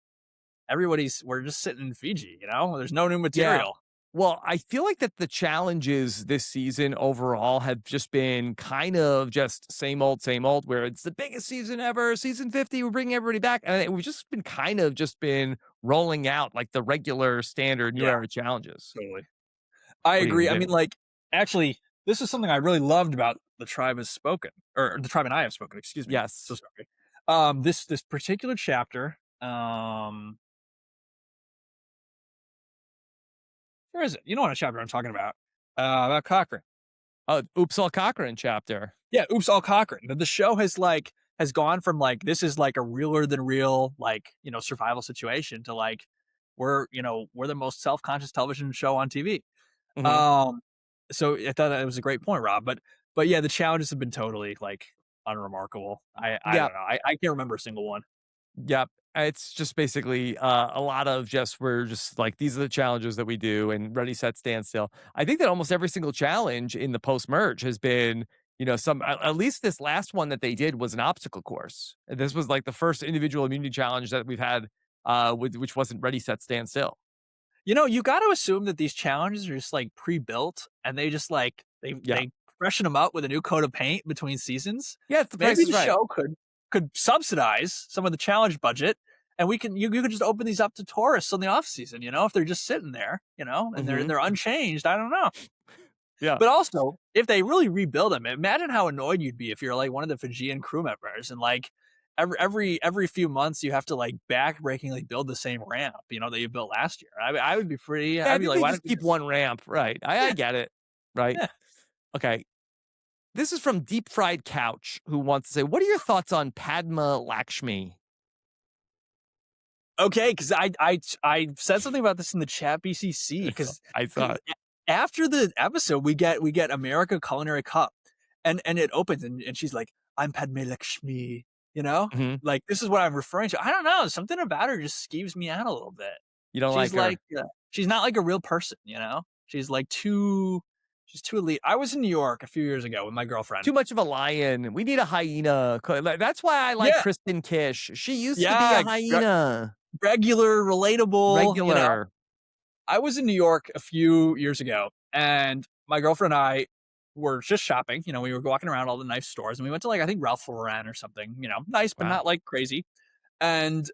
we're just sitting in Fiji, there's no new Yeah. material. Well, I feel like that the challenges this season overall have just been kind of just same old, where it's the biggest season ever, season 50, we're bringing everybody back. And we've just been kind of just been rolling out like the regular standard new Yeah, era challenges. totally. I What are you agree. I gonna mean, do? like, actually, this is something I really loved about the tribe has spoken, or the tribe and I have spoken. Excuse me. So Yes. sorry. This particular chapter. Where is it? You know what chapter I'm talking about? About Cochrane. Oh, Oops All Cochran chapter. Yeah, Oops All Cochrane. The show has gone from like this is like a realer than real like survival situation to like we're the most self conscious television show on TV. Mhm. Um, so I thought that was a great point, Rob. But yeah, the challenges have been totally like unremarkable. I Yeah. don't know. I can't remember a single one. Yep. It's just basically a lot of just we're just like these are the challenges that we do and ready set stand still. I think that almost every single challenge in the post merge has been some at least this last one that they did was an obstacle course. And this was like the first individual immunity challenge that we've had which wasn't ready set stand still. You got to assume that these challenges are just like pre-built, and they just like Yeah. they freshen them up with a new coat of paint between seasons. Yeah, the price Maybe is the right. show could subsidize some of the challenge budget, and you could just open these up to tourists on the off season. If they're just sitting there, and Mhm. they're unchanged. I don't know. Yeah. But also, if they really rebuild them, imagine how annoyed you'd be if you're like one of the Fijian crew members and like every few months you have to like backbreakingly build the same ramp, that you built last year. I would be pretty. Yeah, I I'd be think like, they why just don't you keep just? one ramp, right. I get it. Right. Yeah. Okay. This is from Deep Fried Couch, who wants to say, "What are your thoughts on Padma Lakshmi?" Okay, because I said something about this in the chat BCC because I thought, after the episode we get America Culinary Cup, and it opens and she's like, I'm Padme Lakshmi, you know, mhm, like this is what I'm referring to. I don't know, something about her just skeeves me out a little bit. you don't She's like her. like she's not like a real person, you know. She's like she's too elite. I was in New York a few years ago with my girlfriend. Too much of a lion. We need a hyena. That's why I like Yeah, Kristen Kish. She used to be a yeah, hyena. regular, relatable, you know. Regular. I was in New York a few years ago, and my girlfriend and I were just shopping. You know, we were walking around all the nice stores, and we went to like I think Ralph Lauren or something. You know, nice but Wow. not like crazy. And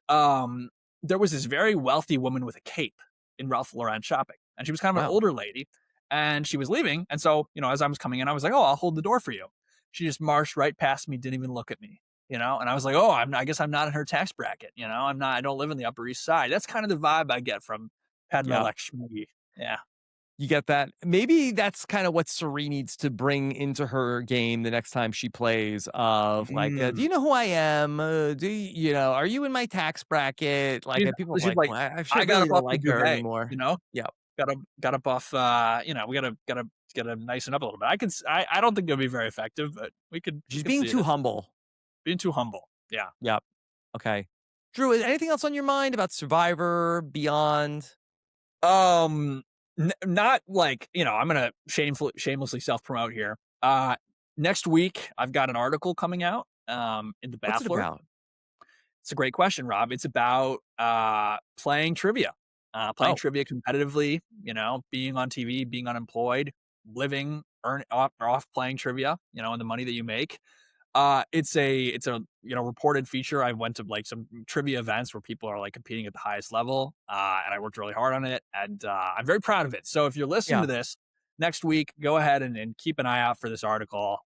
there was this very wealthy woman with a cape in Ralph Lauren shopping, and she was kind of an Wow. older lady, and she was leaving. And so, you know, as I was coming in, I was like, "Oh, I'll hold the door for you." She just marched right past me, didn't even look at me. You know, and I was like, "Oh, I guess I'm not in her tax bracket." You know, I'm not. I don't live in the Upper East Side. That's kind of the vibe I get from Padma Yeah. Lakshmi. Yeah. You get that? Maybe that's kind of what Cirie needs to bring into her game the next time she plays of like, "Do Mm. you know who I am? Do you know, are you in my tax bracket?" Like, She's people are she's like, like, "Well, I "I should got really up don't off the like her duvet," anymore." you know? Yeah. Got up off, you know, we gotta nicen up a little bit. I don't think it'll be very effective, but we She's could being see it. too It's humble. being too humble. Yeah. Yep. Okay. Drew, is anything else on your mind about Survivor, Beyond? Um, not like, you know, I'm gonna shamelessly self-promote here. Next week, I've got an article coming out, in The What's it Baffler. about? It's a great question, Rob. It's about playing Oh, trivia competitively, you know, being on TV, being unemployed, living, earn off playing trivia, you know, and the money that you make. It's a you know reported feature. I went to like some trivia events where people are like competing at the highest level, and I worked really hard on it, and I'm very proud of it. So if you're listening yeah. to this next week, go ahead and keep an eye out for this article.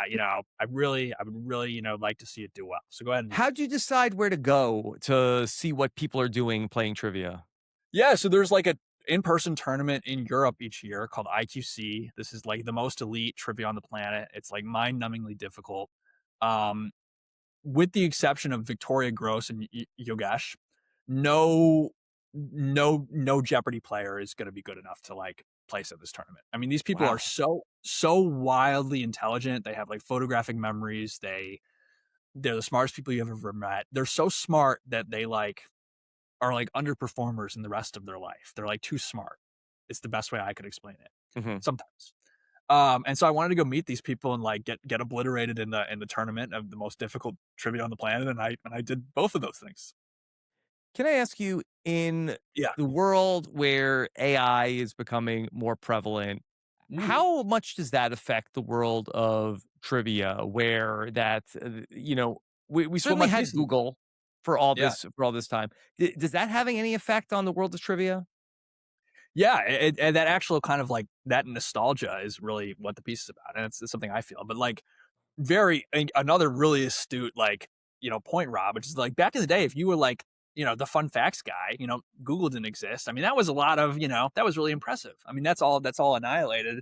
You know, I would really you know like to see it do well. So go ahead and read it. How'd you decide where to go to see what people are doing playing trivia? Yeah, so there's like a in-person tournament in Europe each year called IQC. This is like the most elite trivia on the planet. It's like mind-numbingly difficult. Um, with the exception of Victoria Gross and Yogesh, no, no Jeopardy player is going to be good enough to like place at this tournament. I mean, these people are Wow. so wildly intelligent. They have like photographic memories. They're the smartest people you've ever met. They're so smart that they like are like underperformers in the rest of their life. They're like too smart. It's the best way I could explain it. Mhm. Sometimes. And so I wanted to go meet these people and like get obliterated in the tournament of the most difficult trivia on the planet, and I did both of those things. Can I ask you, in Yeah. the world where AI is becoming more prevalent, Ooh. how much does that affect the world of trivia where that, we So certainly my had thesis. Google Yeah. for all this time. Does that having any effect on the world of trivia? Yeah, and that actual kind of like that nostalgia is really what the piece is about, and it's something I feel. But like another really astute like you know point, Rob, which is like back in the day, if you were like you know the fun facts guy, you know Google didn't exist. I mean that was a lot of you know that was really impressive. I mean that's all annihilated.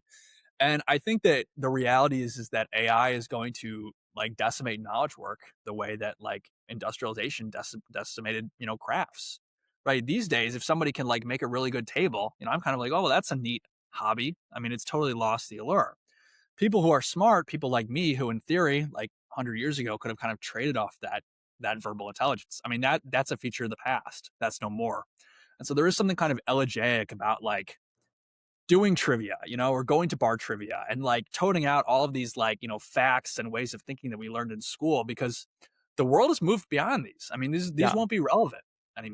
And I think that the reality is that AI is going to like decimate knowledge work the way that like industrialization decimated, you know, crafts. Right. These days, if somebody can like make a really good table, you know, I'm kind of like, oh, well, that's a neat hobby. I mean, it's totally lost the allure. People who are smart, people like me, who in theory, like 100 years ago, could have kind of traded off that verbal intelligence. I mean, that's a feature of the past. That's no more. And so there is something kind of elegiac about like doing trivia, you know, or going to bar trivia and like toting out all of these like, you know, facts and ways of thinking that we learned in school because the world has moved beyond these. I mean, these Yeah. won't be relevant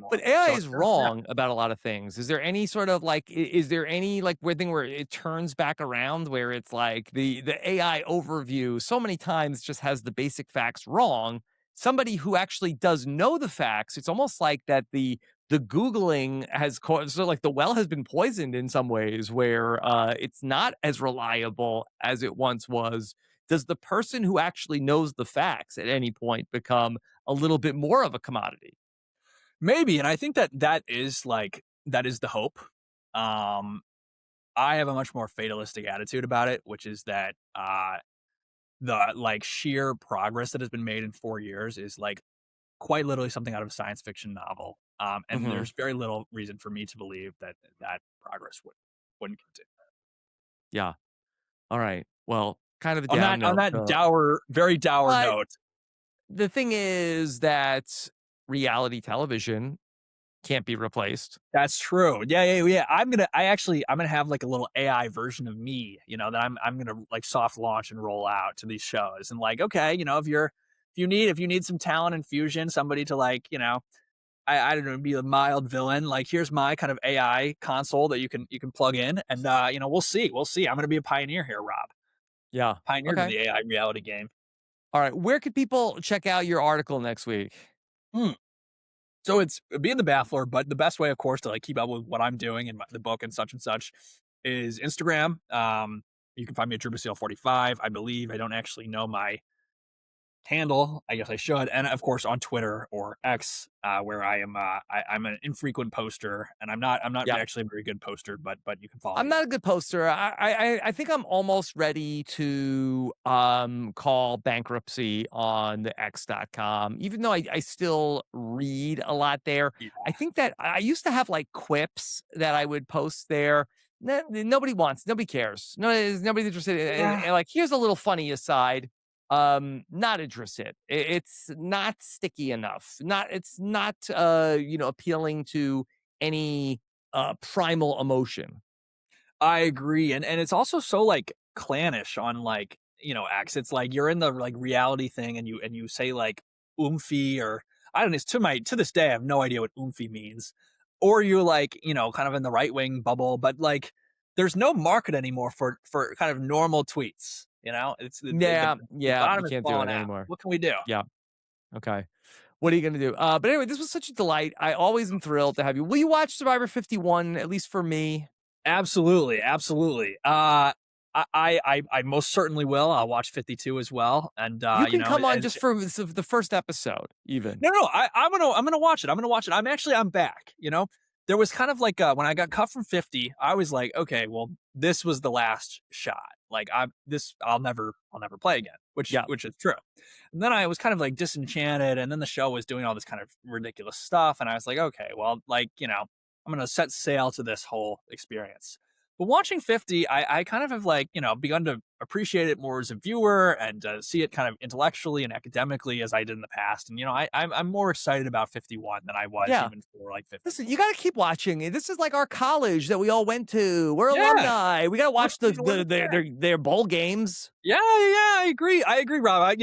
But anymore. AI So is yeah. wrong about a lot of things. Is there any sort of like, is there any like weird thing where it turns back around where it's like the AI overview so many times just has the basic facts wrong? Somebody who actually does know the facts, it's almost like that the Googling has caused, so like the well has been poisoned in some ways where it's not as reliable as it once was. Does the person who actually knows the facts at any point become a little bit more of a commodity? Maybe. And I think that that is the hope. Um, I have a much more fatalistic attitude about it, which is that the like sheer progress that has been made in 4 years is like quite literally something out of a science fiction novel. And Hmm. there's very little reason for me to believe that that progress wouldn't continue. Yeah. All right. Well, kind of a On down note. that dour, very dour But note, the thing is that reality television can't be replaced. that's true. Yeah, yeah, yeah. I'm gonna have like a little AI version of me, that I'm gonna like soft launch and roll out to these shows. And like, okay, if you need some talent infusion, somebody to like, I don't know, be a mild villain. Like, here's my kind of AI console that you can plug in, and we'll see, we'll see. I'm gonna be a pioneer here, Rob. Yeah. Pioneer to Okay. the AI reality game. All right. Where could people check out your article next week? Hmm. So it's being the baffler, but the best way, of course, to like keep up with what I'm doing in the book and such is Instagram. You can find me at Drew Basile 45. I believe I don't actually know my handle. I guess I should, and of course on Twitter or X, where I am. I'm an infrequent poster, and I'm not Yeah. actually a very good poster, but you can follow I'm me not a there. good poster. I think I'm almost ready to call bankruptcy on the X.com, even though I still read a lot there. Yeah. I think that I used to have like quips that I would post there. Nobody cares. Nobody's interested Yeah. like here's a little funny aside. Not interested. It's not sticky enough. It's not appealing to any primal emotion. I agree, and it's also so, like, clannish on, like, X. It's like you're in the, like, reality thing and you say, like, "oomphy," or I don't know, to this day, I have no idea what "oomphy" means. Or you're, like, kind of in the right-wing bubble, but, like, there's no market anymore for kind of normal tweets, you know? It's Yeah, the yeah, you bottom is can't do falling it out. anymore. What can we do? Yeah, okay. What are you gonna do? But anyway, this was such a delight. I always am thrilled to have you. Will you watch Survivor 51, at least for me? Absolutely, absolutely. I most certainly will. I'll watch 52 as well, and, You can come on and just for the first episode even. no, no, I'm gonna watch it. I'm gonna watch it. I'm back. There was kind of like when I got cut from 50, I was like, okay, well, this was the last shot. Like I'll never play again, which Yeah, which is true. And then I was kind of like disenchanted, and then the show was doing all this kind of ridiculous stuff, and I was like, okay, well, like I'm gonna set sail to this whole experience. But watching 50, I kind of have like begun to appreciate it more as a viewer and see it kind of intellectually and academically as I did in the past. And I'm more excited about 51 than I was yeah. even for like 50. Listen, you gotta keep watching. This is like our college that we all went to. We're Yeah, alumni. We gotta look watch who's winning there. their bowl games. Yeah, yeah, yeah, I agree. I agree, Rob.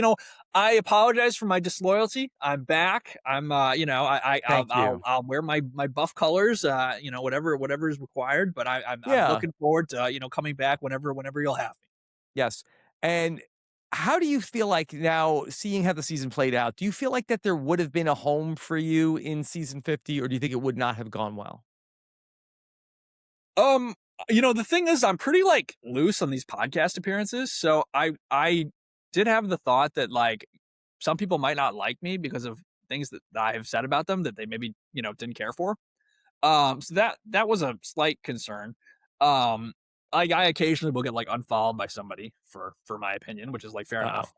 I apologize for my disloyalty. I'm back. I'm, Thank you. I'll wear my buff colors. Whatever is required. But I'm Yeah. looking forward to coming back whenever you'll have me. Yes. And how do you feel like now seeing how the season played out? Do you feel like that there would have been a home for you in season 50 or do you think it would not have gone well? Um, the thing is, I'm pretty like loose on these podcast appearances, so I did have the thought that like some people might not like me because of things that I have said about them that they maybe didn't care for. So that was a slight concern. Um, I occasionally will get like unfollowed by somebody for my opinion, which is like fair Uh-oh. enough.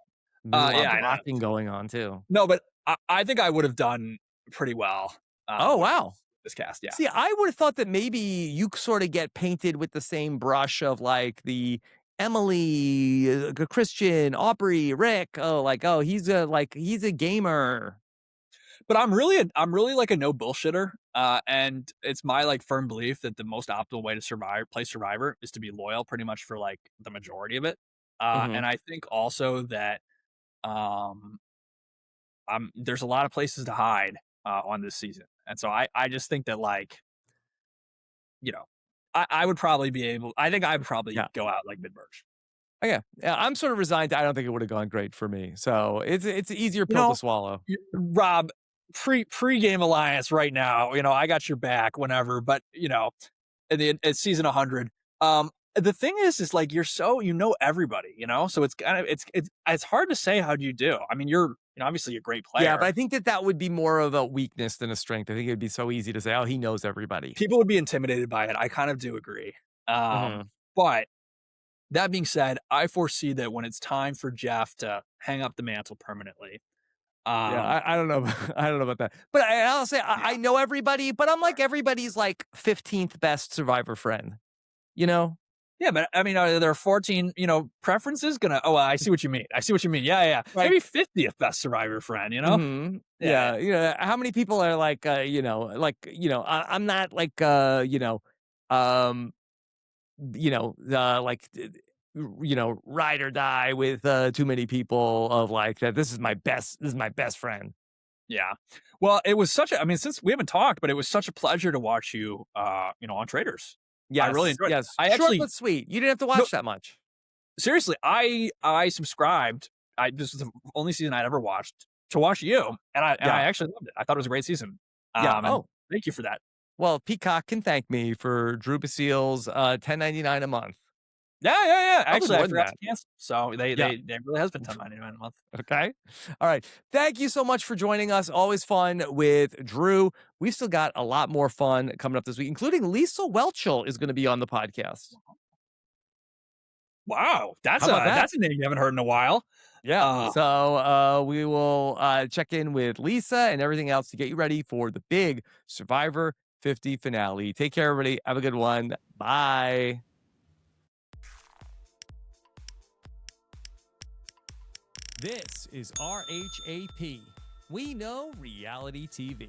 There's a lot of Yeah, I know. blocking going on too. No, but I think I would have done pretty well Oh, with wow. this cast. Yeah. See, I would have thought that maybe you sort of get painted with the same brush of like the Emily, Christian, Aubrey, Rick. Oh, like, oh, he's a gamer. But I'm really like a no bullshitter, and it's my like firm belief that the most optimal way to play Survivor is to be loyal pretty much for like the majority of it. Hmm. And I think also that um, there's a lot of places to hide on this season, and so I just think that like you know I would probably be able. I think I would probably Yeah. go out like mid merge. Oh, yeah. Yeah. I'm sort of resigned. I don't think it would have gone great for me. So it's an easier You pill to know, swallow. Rob, pre-game alliance right now. I got your back whenever, but at season 100. The thing is like you know everybody, so it's kind of it's hard to say how do you do. I mean, you're obviously a great Yeah, but player. I think that that would be more of a weakness than a strength. I think it'd be so easy to say, "Oh, he knows everybody." People would be intimidated by it. I kind of do agree. Mhm. But That being said, I foresee that when it's time for Jeff to hang up the mantle permanently, Yeah, um, I don't know. I don't know about that. But I'll say I yeah. know everybody, but I'm like everybody's like 15th best Survivor friend. You know? Yeah, but I mean, are there 14, preferences gonna oh, well, I see what you mean. I see what you mean. Yeah, yeah. Like, Maybe 50th best survivor friend, you know? Yeah, yeah. yeah, how many people are like, I'm not like, um, like, ride or die with too many people of like that. This is my best friend. Yeah. Well, it was such a I mean, since we haven't talked, but it was such a pleasure to watch you on Traders. I really Yes, enjoyed it. yes. I Short actually but sweet. You didn't have to no, watch that much. seriously, I subscribed. This is the only season I'd ever watched to watch you, and I Yeah. actually loved it. I thought it was a great season. Yeah. And Oh, thank you for that. well, Peacock can thank me for Drew Basile's 10.99 a month. Yeah, yeah, yeah. Probably Actually, I more than forgot that. to cancel. So they Yeah. they they really has been 10.99 a month. Okay. All right. Thank you so much for joining us. Always fun with Drew. We've still got a lot more fun coming up this week, including Lisa Welchel is going to be on the podcast. Wow, How about that? that's a name you haven't heard in a while. Yeah. Uh, So we will check in with Lisa and everything else to get you ready for the big Survivor 50 finale. Take care, everybody. Have a good one. Bye. This is RHAP. We know reality TV.